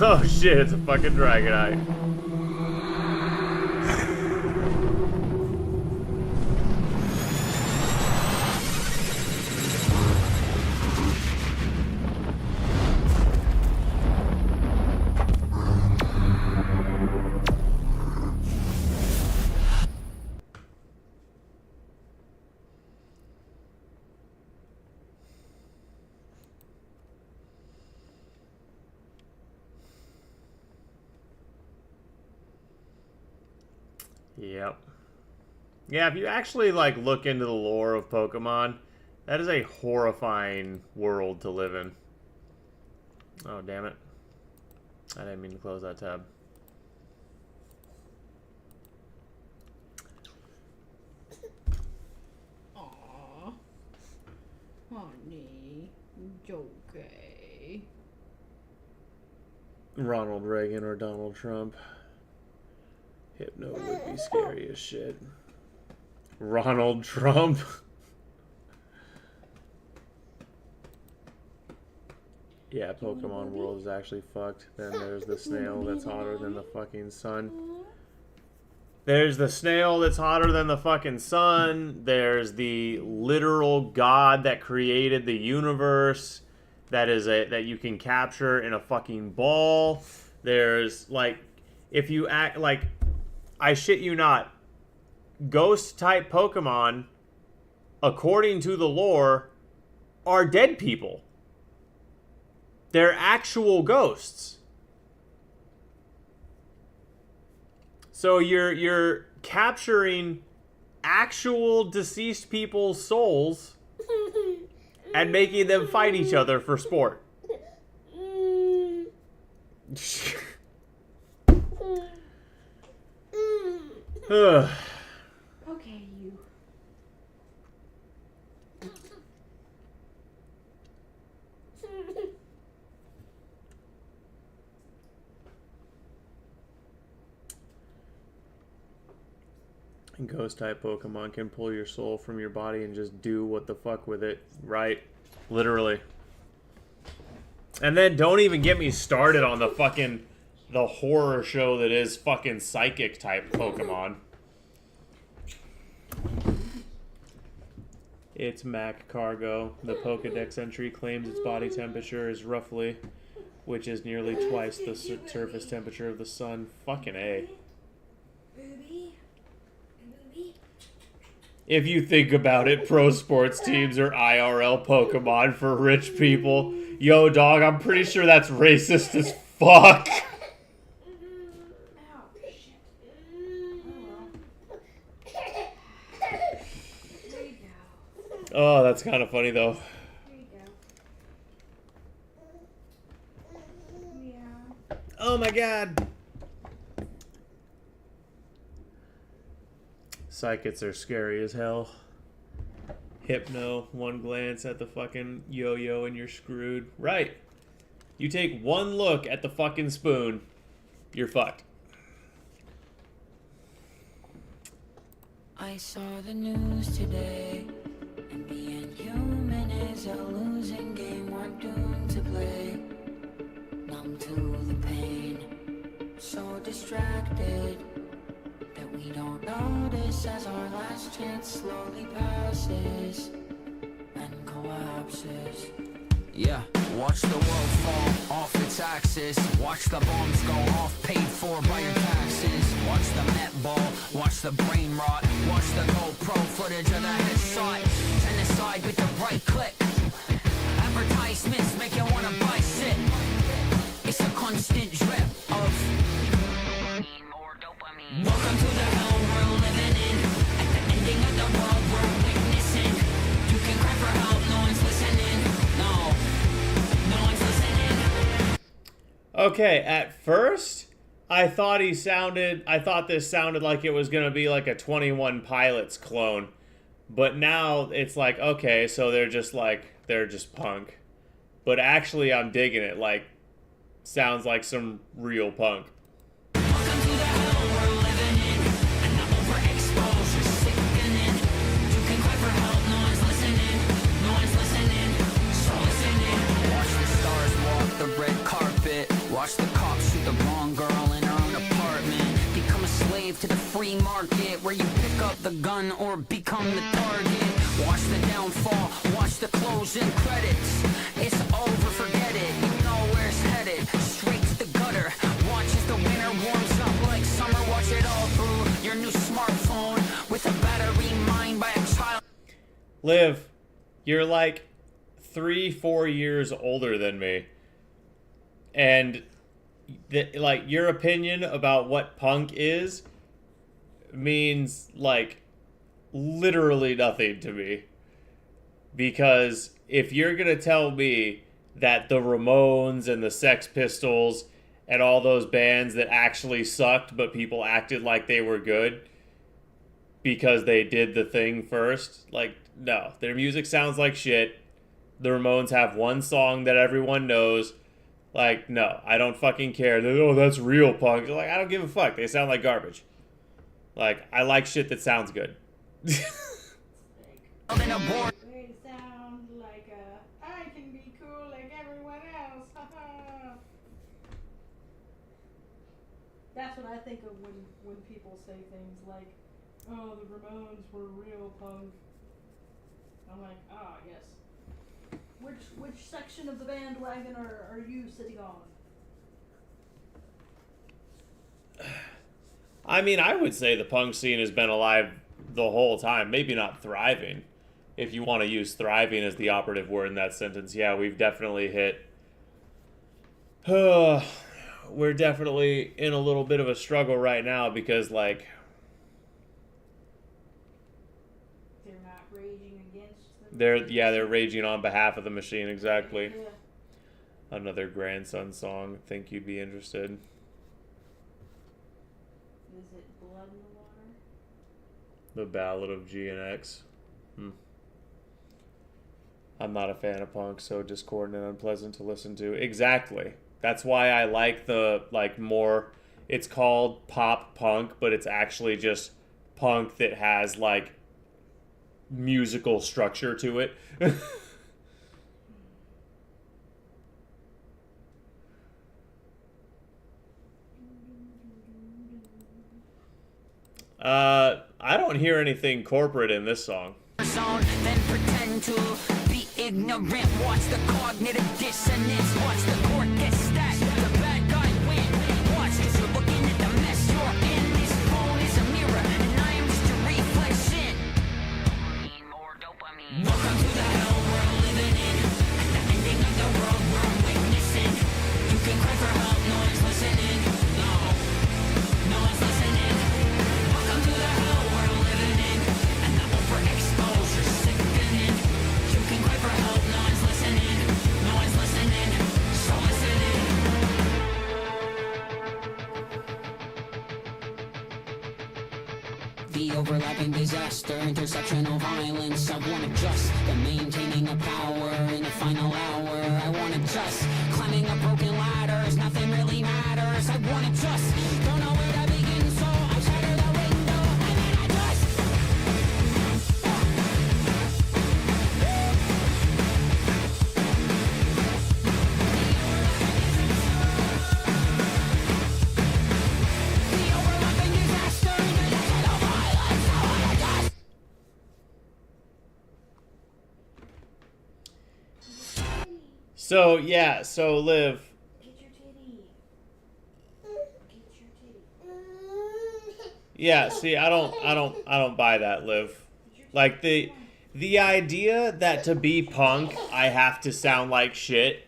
Oh shit, it's a fucking Dragonite. Yep. Yeah, if you actually like look into the lore of Pokemon, that is a horrifying world to live in. Oh, damn it. I didn't mean to close that tab. Aww. Honey. It's okay. Ronald Reagan or Donald Trump. Hypno would be scary as shit. Ronald Trump. Yeah, Pokemon World is actually fucked. Then there's the snail that's hotter than the fucking sun. There's the snail that's hotter than the fucking sun. There's the literal god that created the universe that you can capture in a fucking ball. There's like, if you act like, I shit you not, ghost type Pokemon, according to the lore, are dead people. They're actual ghosts. So you're capturing actual deceased people's souls and making them fight each other for sport. Okay, you. Ghost type Pokemon can pull your soul from your body and just do what the fuck with it. Right. Literally. And then don't even get me started on the horror show that is fucking psychic type Pokemon. It's Mac Cargo. The Pokedex entry claims its body temperature is roughly, which is nearly twice the surface temperature of the sun. Fucking A. If you think about it, pro sports teams are IRL Pokemon for rich people. Yo, dog, I'm pretty sure that's racist as fuck. Oh, that's kind of funny, though. Oh my god. Psychics are scary as hell. Hypno, one glance at the fucking yo-yo and you're screwed. Right. You take one look at the fucking spoon, you're fucked. I saw the news today, and being human is a losing game. We're doomed to play, numb to the pain, so distracted that we don't notice as our last chance slowly passes and collapses. Yeah, watch the world fall off its axis. Watch the bombs go off, paid for by your taxes. Watch the net ball, watch the brain rot. Watch the GoPro footage of the headshot. Turn aside with the right click. Advertisements make you wanna buy shit. It's a constant drip of welcome to the hell we're living in. At the ending of the world we're witnessing. You can cry for help, no one's listening. No one's listening. Okay, at first, I thought this sounded like it was gonna be like a 21 Pilots clone. But now it's like, okay, so they're just punk. But actually I'm digging it, like, sounds like some real punk. Watch the cops shoot the wrong girl in her own apartment. Become a slave to the free market, where you pick up the gun or become the target. Watch the downfall, watch the closing credits. It's over, forget it, you know where it's headed. Straight to the gutter. Watch as the winter warms up like summer. Watch it all through your new smartphone with a battery mined by a child. Liv, you're like 3-4 years older than me. And like your opinion about what punk is means like literally nothing to me. Because if you're gonna tell me that the Ramones and the Sex Pistols and all those bands that actually sucked but people acted like they were good because they did the thing first, like, no, their music sounds like shit. The Ramones have one song that everyone knows. Like, no, I don't fucking care. Oh, that's real punk. Like, I don't give a fuck. They sound like garbage. Like, I like shit that sounds good. It sounds like I can be cool like everyone else. That's what I think of when people say things like, "Oh, the Ramones were real punk." I'm like, ah, yes. Which section of the bandwagon are you sitting on? I mean, I would say the punk scene has been alive the whole time. Maybe not thriving. If you want to use thriving as the operative word in that sentence, yeah, we've definitely hit... we're definitely in a little bit of a struggle right now because, like... They're not raging against them. They're raging on behalf of the machine, exactly. Yeah. Another grandson song. Think you'd be interested. Is it Blood in the Water? The Ballad of G and X. I'm not a fan of punk, so discordant and unpleasant to listen to. Exactly. That's why I like the, more, it's called pop punk, but it's actually just punk that has, musical structure to it. I don't hear anything corporate in this song. Then pretend to be ignorant. Watch the cognitive dissonance. Watch the court get stacked. The bad guy win. Watch, 'cause you're looking at the mess you're in. This phone is a mirror, and I am just a reflection. Welcome to the hell we're living in. The ending of the world we're witnessing. You can cry for help, no one's listening. No one's listening. Welcome to the hell we're living in. And the overexposure's sickening. You can cry for help, no one's listening. No one's listening. So listening. The overlapping disaster, intersectional violence. I wanna just the maintaining of power in the final hour. I wanna just climbing up broken ladders. Nothing really matters. I wanna just don't know where to begin, so I shatter the window and then I just. The overlapping disaster, intersectional violence. I wanna just. So Liv, Get your titty. yeah, see, I don't buy that, Liv. Like the idea that to be punk, I have to sound like shit,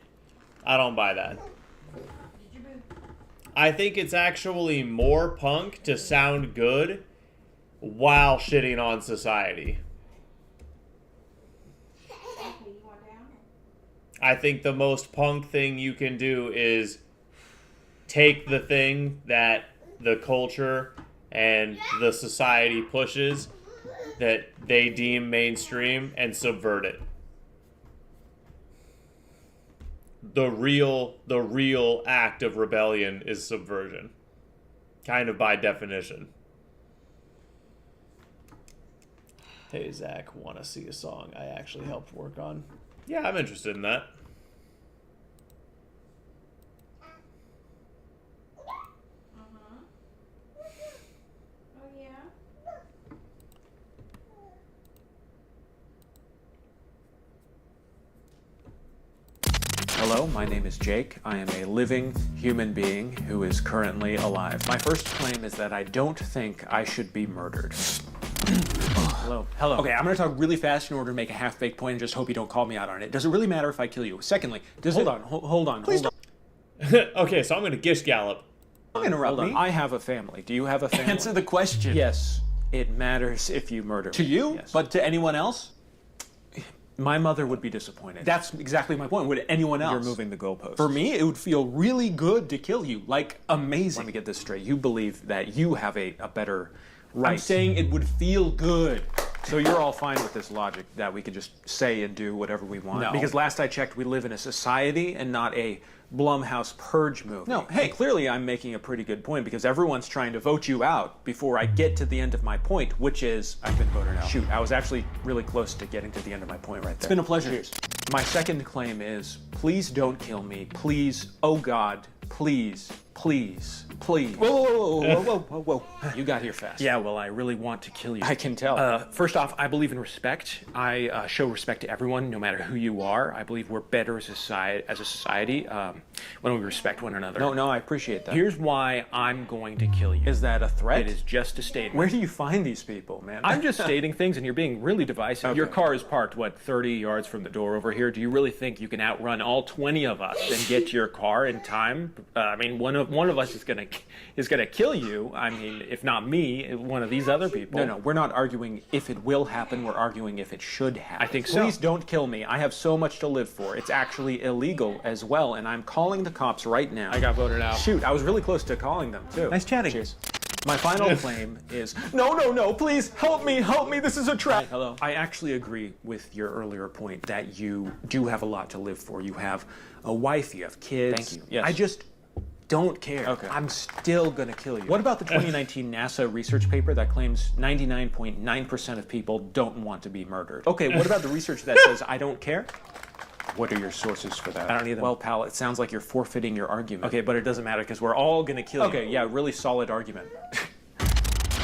I don't buy that. I think it's actually more punk to sound good while shitting on society. I think the most punk thing you can do is take the thing that the culture and the society pushes that they deem mainstream and subvert it. The real act of rebellion is subversion. Kind of by definition. Hey, Zach, want to see a song I actually helped work on? Yeah, I'm interested in that. Oh yeah? Hello, my name is Jake. I am a living human being who is currently alive. My first claim is that I don't think I should be murdered. Hello. Hello. Okay, I'm gonna talk really fast in order to make a half-baked point and just hope you don't call me out on it. Does it really matter if I kill you? Secondly, hold on. Okay, so I'm gonna gish gallop. Don't interrupt me. I have a family. Do you have a family? Answer the question. Yes. It matters if you murder me. To you? Yes. But to anyone else? My mother would be disappointed. That's exactly my point. Would anyone else? You're moving the goalposts. For me, it would feel really good to kill you. Like, amazing. Let me get this straight. You believe that you have a better right. I'm saying it would feel good. So you're all fine with this logic that we can just say and do whatever we want? No. Because last I checked, we live in a society and not a Blumhouse purge movie. No, hey. And clearly I'm making a pretty good point because everyone's trying to vote you out before I get to the end of my point, which is I've been voted out. shoot, I was actually really close to getting to the end of my point right there. It's been a pleasure. Cheers. My second claim is, please don't kill me. Please, oh God, please, please, please. Whoa, whoa, whoa, whoa, whoa, whoa, whoa. You got here fast. Yeah, well, I really want to kill you. I can tell. First off, I believe in respect. I show respect to everyone, no matter who you are. I believe we're better as a society when we respect one another. No, I appreciate that. Here's why I'm going to kill you. Is that a threat? It is just a statement. Where do you find these people, man? I'm just stating things, and you're being really divisive. Okay. Your car is parked, 30 yards from the door over here. Do you really think you can outrun all 20 of us and get to your car in time? I mean, one of us is gonna kill you. I mean, if not me, one of these other people. No, we're not arguing if it will happen. We're arguing if it should happen. I think so. Please don't kill me. I have so much to live for. It's actually illegal as well, and I'm calling the cops right now. I got voted out. Shoot, I was really close to calling them, too. Nice chatting. Cheers. My final claim is, no, please, help me, this is a trap. Hello. I actually agree with your earlier point that you do have a lot to live for. You have a wife, you have kids. Thank you. Yes. I just don't care. Okay. I'm still gonna kill you. What about the 2019 NASA research paper that claims 99.9% of people don't want to be murdered? Okay, what about the research that says I don't care? What are your sources for that? I don't need them. Well, pal, it sounds like you're forfeiting your argument. Okay, but it doesn't matter because we're all gonna kill you. Okay, yeah, really solid argument.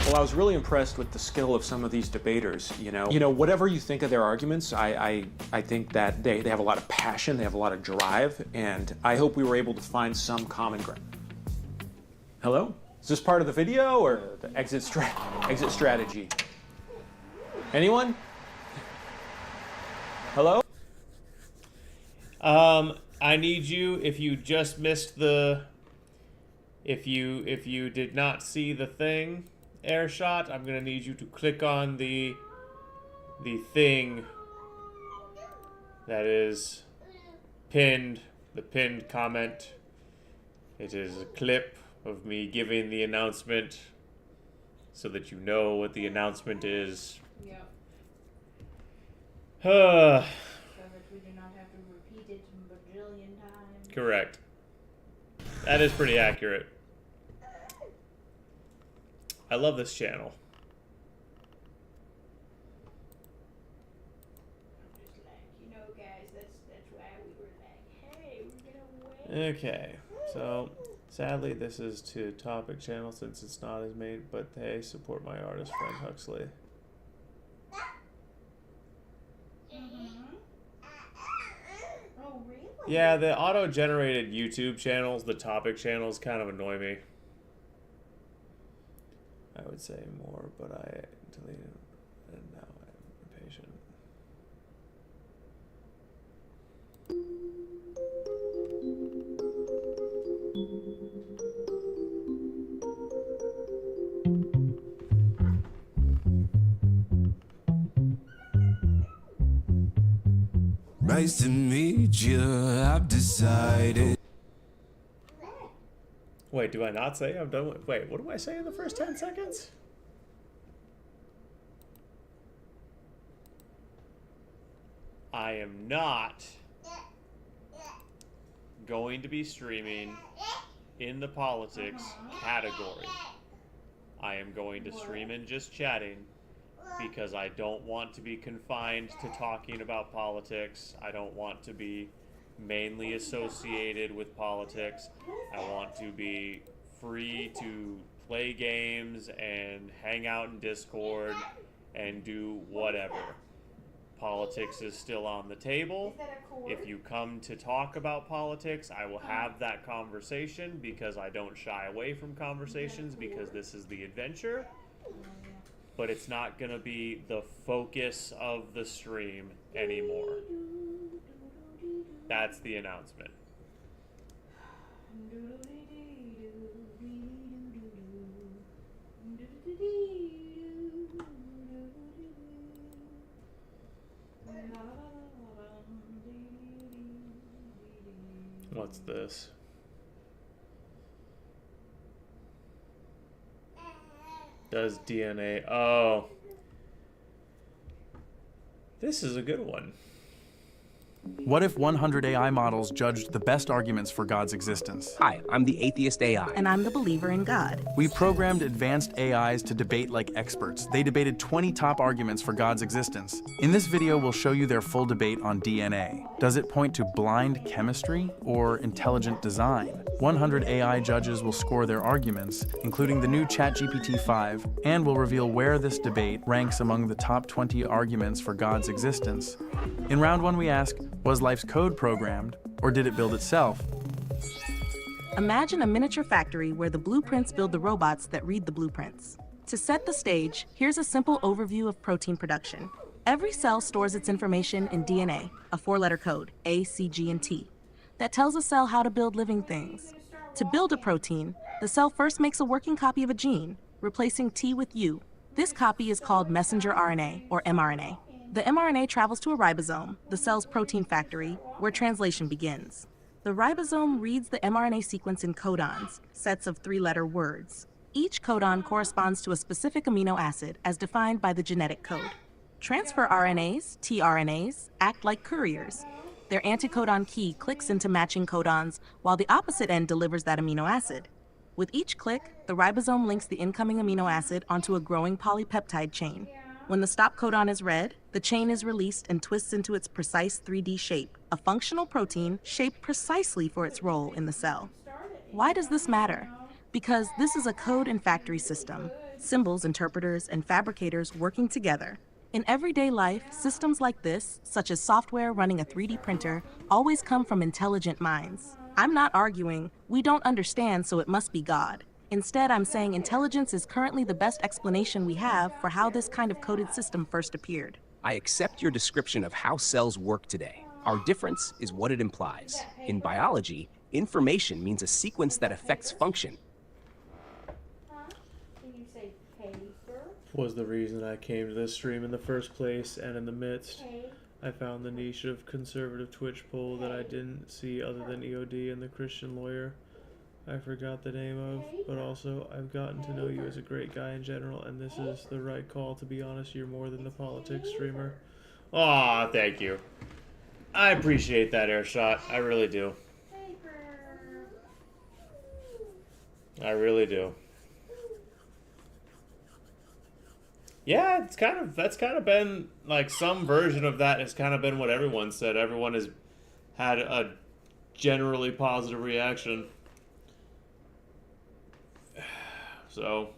Well, I was really impressed with the skill of some of these debaters, you know. Whatever you think of their arguments, I think that they have a lot of passion, they have a lot of drive, and I hope we were able to find some common ground. Hello? Is this part of the video or the exit strategy? Anyone? Hello? I need you, if you just missed if you did not see the thing, air shot, I'm gonna need you to click on the thing that is pinned, the pinned comment. It is a clip of me giving the announcement so that you know what the announcement is. Yep. Uh, So that we do not have to repeat it a bajillion times. Correct. That is pretty accurate. I love this channel. Just like, guys, that's why we were like, hey, we're gonna win. Okay, so sadly this is to topic channel since it's not as made, but hey, support my artist friend Huxley. Oh, really? Yeah, the auto-generated YouTube channels, the topic channels, kind of annoy me. I would say more, but I deleted and now I'm impatient. Nice to meet you, I've decided. Wait, do I not say I'm done with... Wait, what do I say in the first 10 seconds? I am not going to be streaming in the politics category. I am going to stream in just chatting because I don't want to be confined to talking about politics. I don't want to be mainly associated with politics. I want to be free to play games and hang out in Discord and do whatever. Politics is still on the table. If you come to talk about politics, I will have that conversation because I don't shy away from conversations because this is the adventure. But it's not going to be the focus of the stream anymore. That's the announcement. What's this? Does DNA... Oh. This is a good one. What if 100 AI models judged the best arguments for God's existence? Hi, I'm the atheist AI. And I'm the believer in God. We programmed advanced AIs to debate like experts. They debated 20 top arguments for God's existence. In this video, we'll show you their full debate on DNA. Does it point to blind chemistry or intelligent design? 100 AI judges will score their arguments, including the new ChatGPT 5, and will reveal where this debate ranks among the top 20 arguments for God's existence. In round 1, we ask, was life's code programmed, or did it build itself? Imagine a miniature factory where the blueprints build the robots that read the blueprints. To set the stage, here's a simple overview of protein production. Every cell stores its information in DNA, a 4-letter code, A, C, G, and T, that tells a cell how to build living things. To build a protein, the cell first makes a working copy of a gene, replacing T with U. This copy is called messenger RNA, or mRNA. The mRNA travels to a ribosome, the cell's protein factory, where translation begins. The ribosome reads the mRNA sequence in codons, sets of 3-letter words. Each codon corresponds to a specific amino acid as defined by the genetic code. Transfer RNAs, tRNAs, act like couriers. Their anticodon key clicks into matching codons, while the opposite end delivers that amino acid. With each click, the ribosome links the incoming amino acid onto a growing polypeptide chain. When the stop codon is read, the chain is released and twists into its precise 3D shape, a functional protein shaped precisely for its role in the cell. Why does this matter? Because this is a code and factory system, symbols, interpreters, and fabricators working together. In everyday life, systems like this, such as software running a 3D printer, always come from intelligent minds. I'm not arguing, we don't understand, so it must be God. Instead, I'm saying intelligence is currently the best explanation we have for how this kind of coded system first appeared. I accept your description of how cells work today. Our difference is what it implies. In biology, information means a sequence that affects function. Was the reason I came to this stream in the first place, and in the midst, I found the niche of conservative Twitch poll that I didn't see other than EOD and the Christian lawyer I forgot the name of, but also I've gotten to know you as a great guy in general, and this is the right call. To be honest, you're more than the politics streamer. Aw, thank you. I appreciate that, Airshot. I really do. I really do. Yeah, that's kind of been like some version of that has kind of been what everyone said. Everyone has had a generally positive reaction. So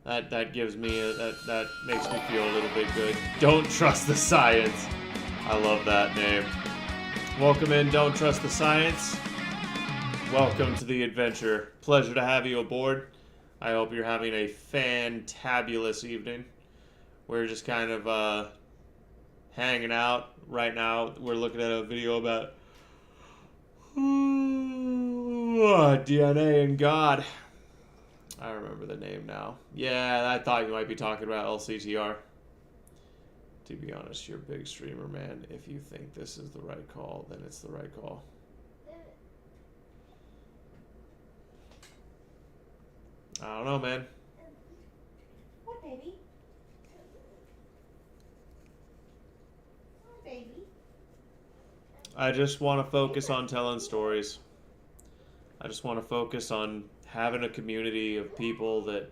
that gives me that makes me feel a little bit good. Don't trust the science. I love that name. Welcome in, Don't Trust the Science. Welcome to the adventure. Pleasure to have you aboard. I hope you're having a fantabulous evening. We're just kind of hanging out right now. We're looking at a video about DNA and God. I remember the name now. Yeah, I thought you might be talking about LCTR. To be honest, you're a big streamer, man. If you think this is the right call, then it's the right call. I don't know, man. What, baby? What, baby? I just want to focus on telling stories. I just want to focus on having a community of people that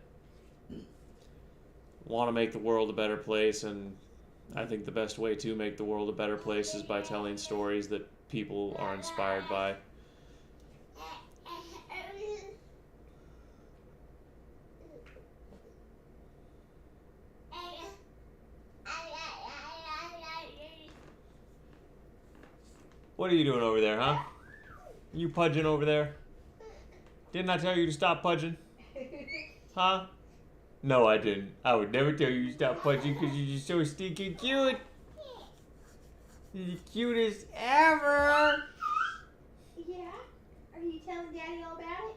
want to make the world a better place, and I think the best way to make the world a better place is by telling stories that people are inspired by. What are you doing over there, huh? You pudging over there? Didn't I tell you to stop pudging? Huh? No, I didn't. I would never tell you to stop pudging because you're just so stinking cute. You're the cutest ever. Yeah? Are you telling Daddy all about it?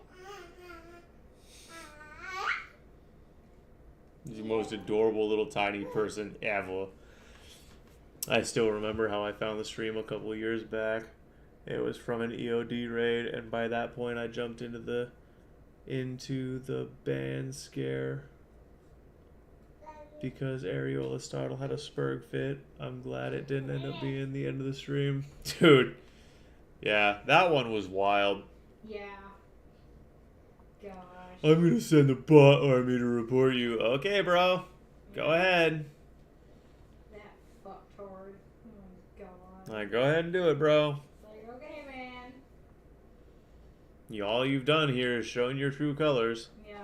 He's the most adorable little tiny person ever. I still remember how I found the stream a couple years back. It was from an EOD raid, and by that point I jumped into the ban scare. because Aristotle had a spurg fit. I'm glad it didn't end up being the end of the stream. Dude. Yeah, that one was wild. Yeah. Gosh. I'm gonna send the bot army to report you. Okay, bro. Go ahead. That fucktard. Oh god. Like, go ahead and do it, bro. Like, okay, man. All you've done here is showing your true colors. Yeah.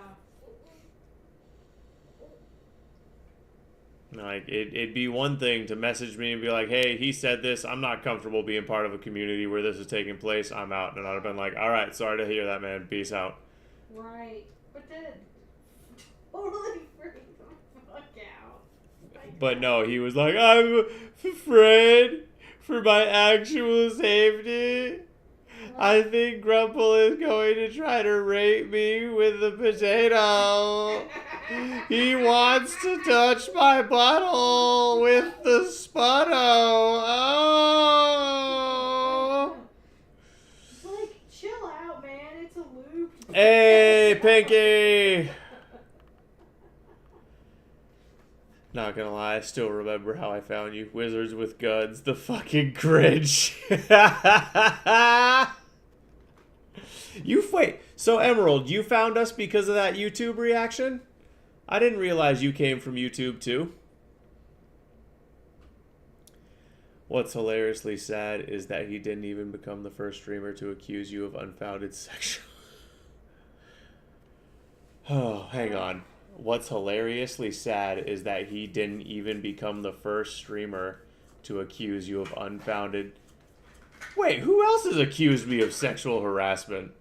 Like, it'd be one thing to message me and be like, hey, he said this. I'm not comfortable being part of a community where this is taking place. I'm out. And I'd have been like, all right, sorry to hear that, man. Peace out. Right. But then, totally freaked the fuck out. Like, But no, he was like, I'm afraid for my actual safety. I think Grumple is going to try to rape me with the potato. He wants to touch my butthole with the sputto. Oh. it's like, chill out, man. It's a loop. Hey, Pinky. Not gonna lie, I still remember how I found you. Wizards with guns, the fucking cringe. Wait, so Emerald, you found us because of that YouTube reaction? I didn't realize you came from YouTube too. What's hilariously sad is that he didn't even become the first streamer to accuse you of unfounded sexual... Oh, hang on. What's hilariously sad is that he didn't even become the first streamer to accuse you of unfounded... Wait, who else has accused me of sexual harassment?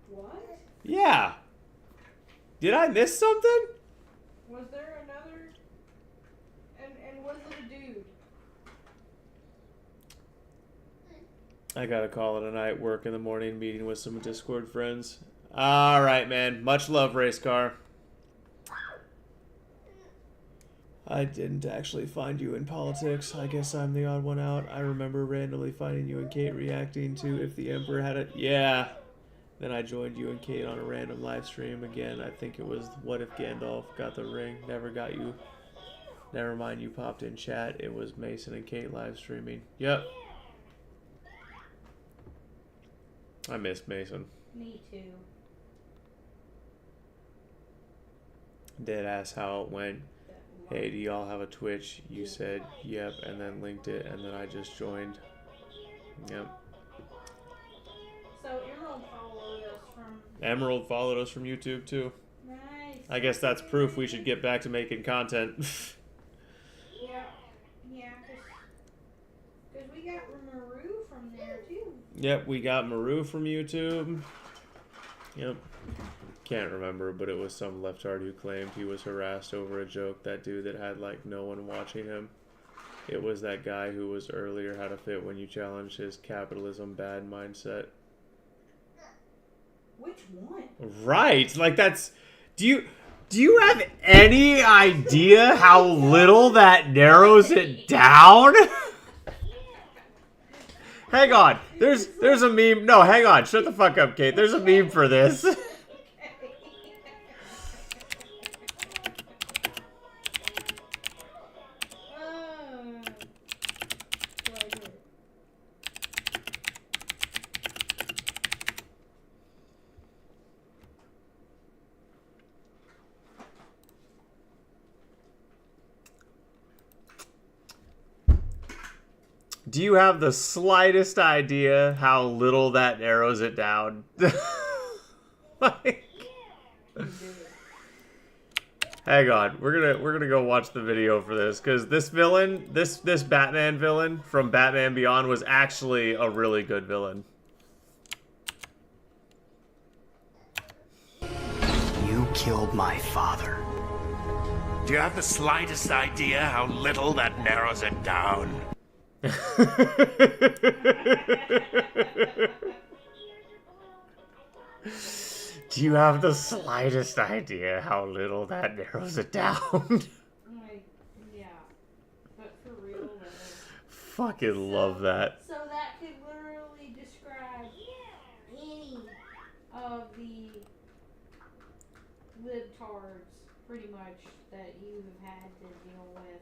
What? Yeah. Did I miss something? Was there another? And was it a dude? I gotta call it a night, work in the morning, meeting with some Discord friends. Alright, man. Much love, race car. I didn't actually find you in politics. I guess I'm the odd one out. I remember randomly finding you and Kate reacting to if the Emperor had it. Yeah. Then I joined you and Kate on a random live stream again. I think it was what if Gandalf got the ring. Never got you. Never mind, you popped in chat. It was Mason and Kate live streaming. Yep. I missed Mason. Me too. Dead ass how it went. Hey, do y'all have a Twitch? You said yep, and then linked it, and then I just joined. Yep. So Emerald followed us from... Emerald followed us from YouTube too. Nice. I guess that's proof we should get back to making content. Yeah, because we got Maru from there too. Yep, we got Maru from YouTube. Yep. Can't remember, but it was some leftard who claimed he was harassed over a joke. That dude that had like no one watching him. It was that guy who was earlier had a fit when you challenged his capitalism bad mindset. Which one? Right, like that's... Do you have any idea how little that narrows it down? Hang on, there's a meme. No, hang on, shut the fuck up, Kate. There's a meme for this. Do you have the slightest idea how little that narrows it down? Like, hang on, we're gonna go watch the video for this because this villain, this Batman villain from Batman Beyond was actually a really good villain. You killed my father. Do you have the slightest idea how little that narrows it down? Do you have the slightest idea how little that narrows it down? Yeah, but for real though. Fucking love that. So that could literally describe any of the libtards, pretty much, that you have had to deal with?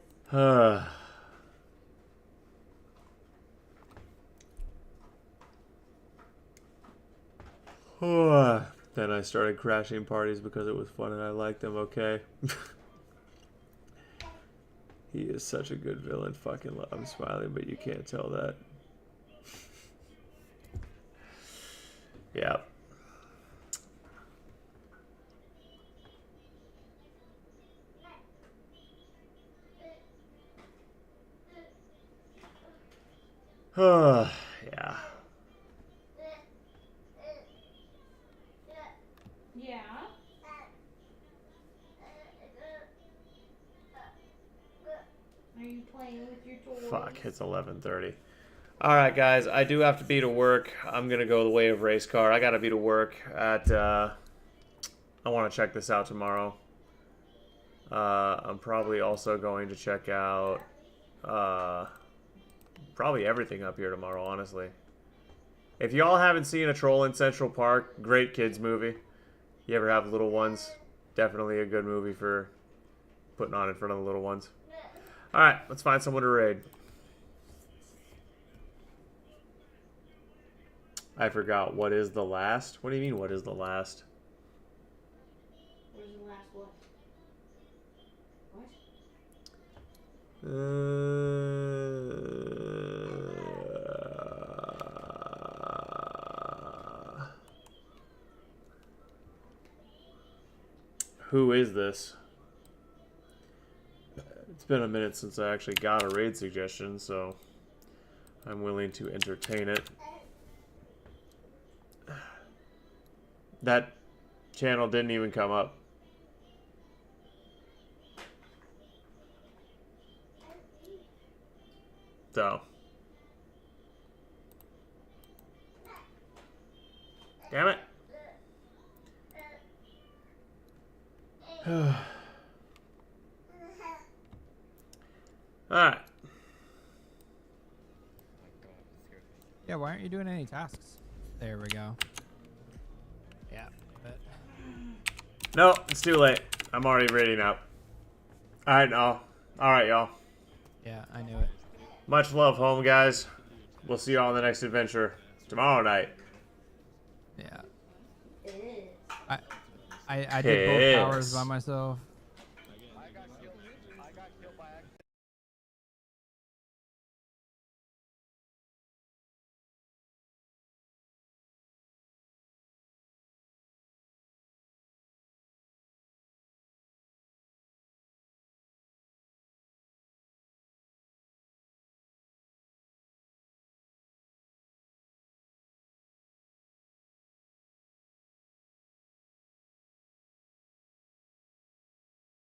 Then I started crashing parties because it was fun and I liked them, okay? He is such a good villain. Fucking love. I'm smiling, but you can't tell that. Yeah. Yeah. Yeah. Are you playing with your toys? Fuck, it's 11:30. All right, guys, I do have to be to work. I'm gonna go the way of race car. I gotta be to work at. I want to check this out tomorrow. I'm probably also going to check out probably everything up here tomorrow, honestly. If y'all haven't seen A Troll in Central Park, great kids movie. You ever have little ones? Definitely a good movie for putting on in front of the little ones. Alright, let's find someone to raid. I forgot. What is the last? What do you mean, what is the last? What is the last what? What? Who is this? It's been a minute since I actually got a raid suggestion, so I'm willing to entertain it. That channel didn't even come up. So. Damn it. Alright. Yeah, why aren't you doing any tasks? There we go. Yeah, but... No, it's too late. I'm already raiding up. Alright, no. Alright, y'all. Yeah, I knew it. Much love, home, guys. We'll see y'all on the next adventure tomorrow night. Yeah. I did both hours by myself.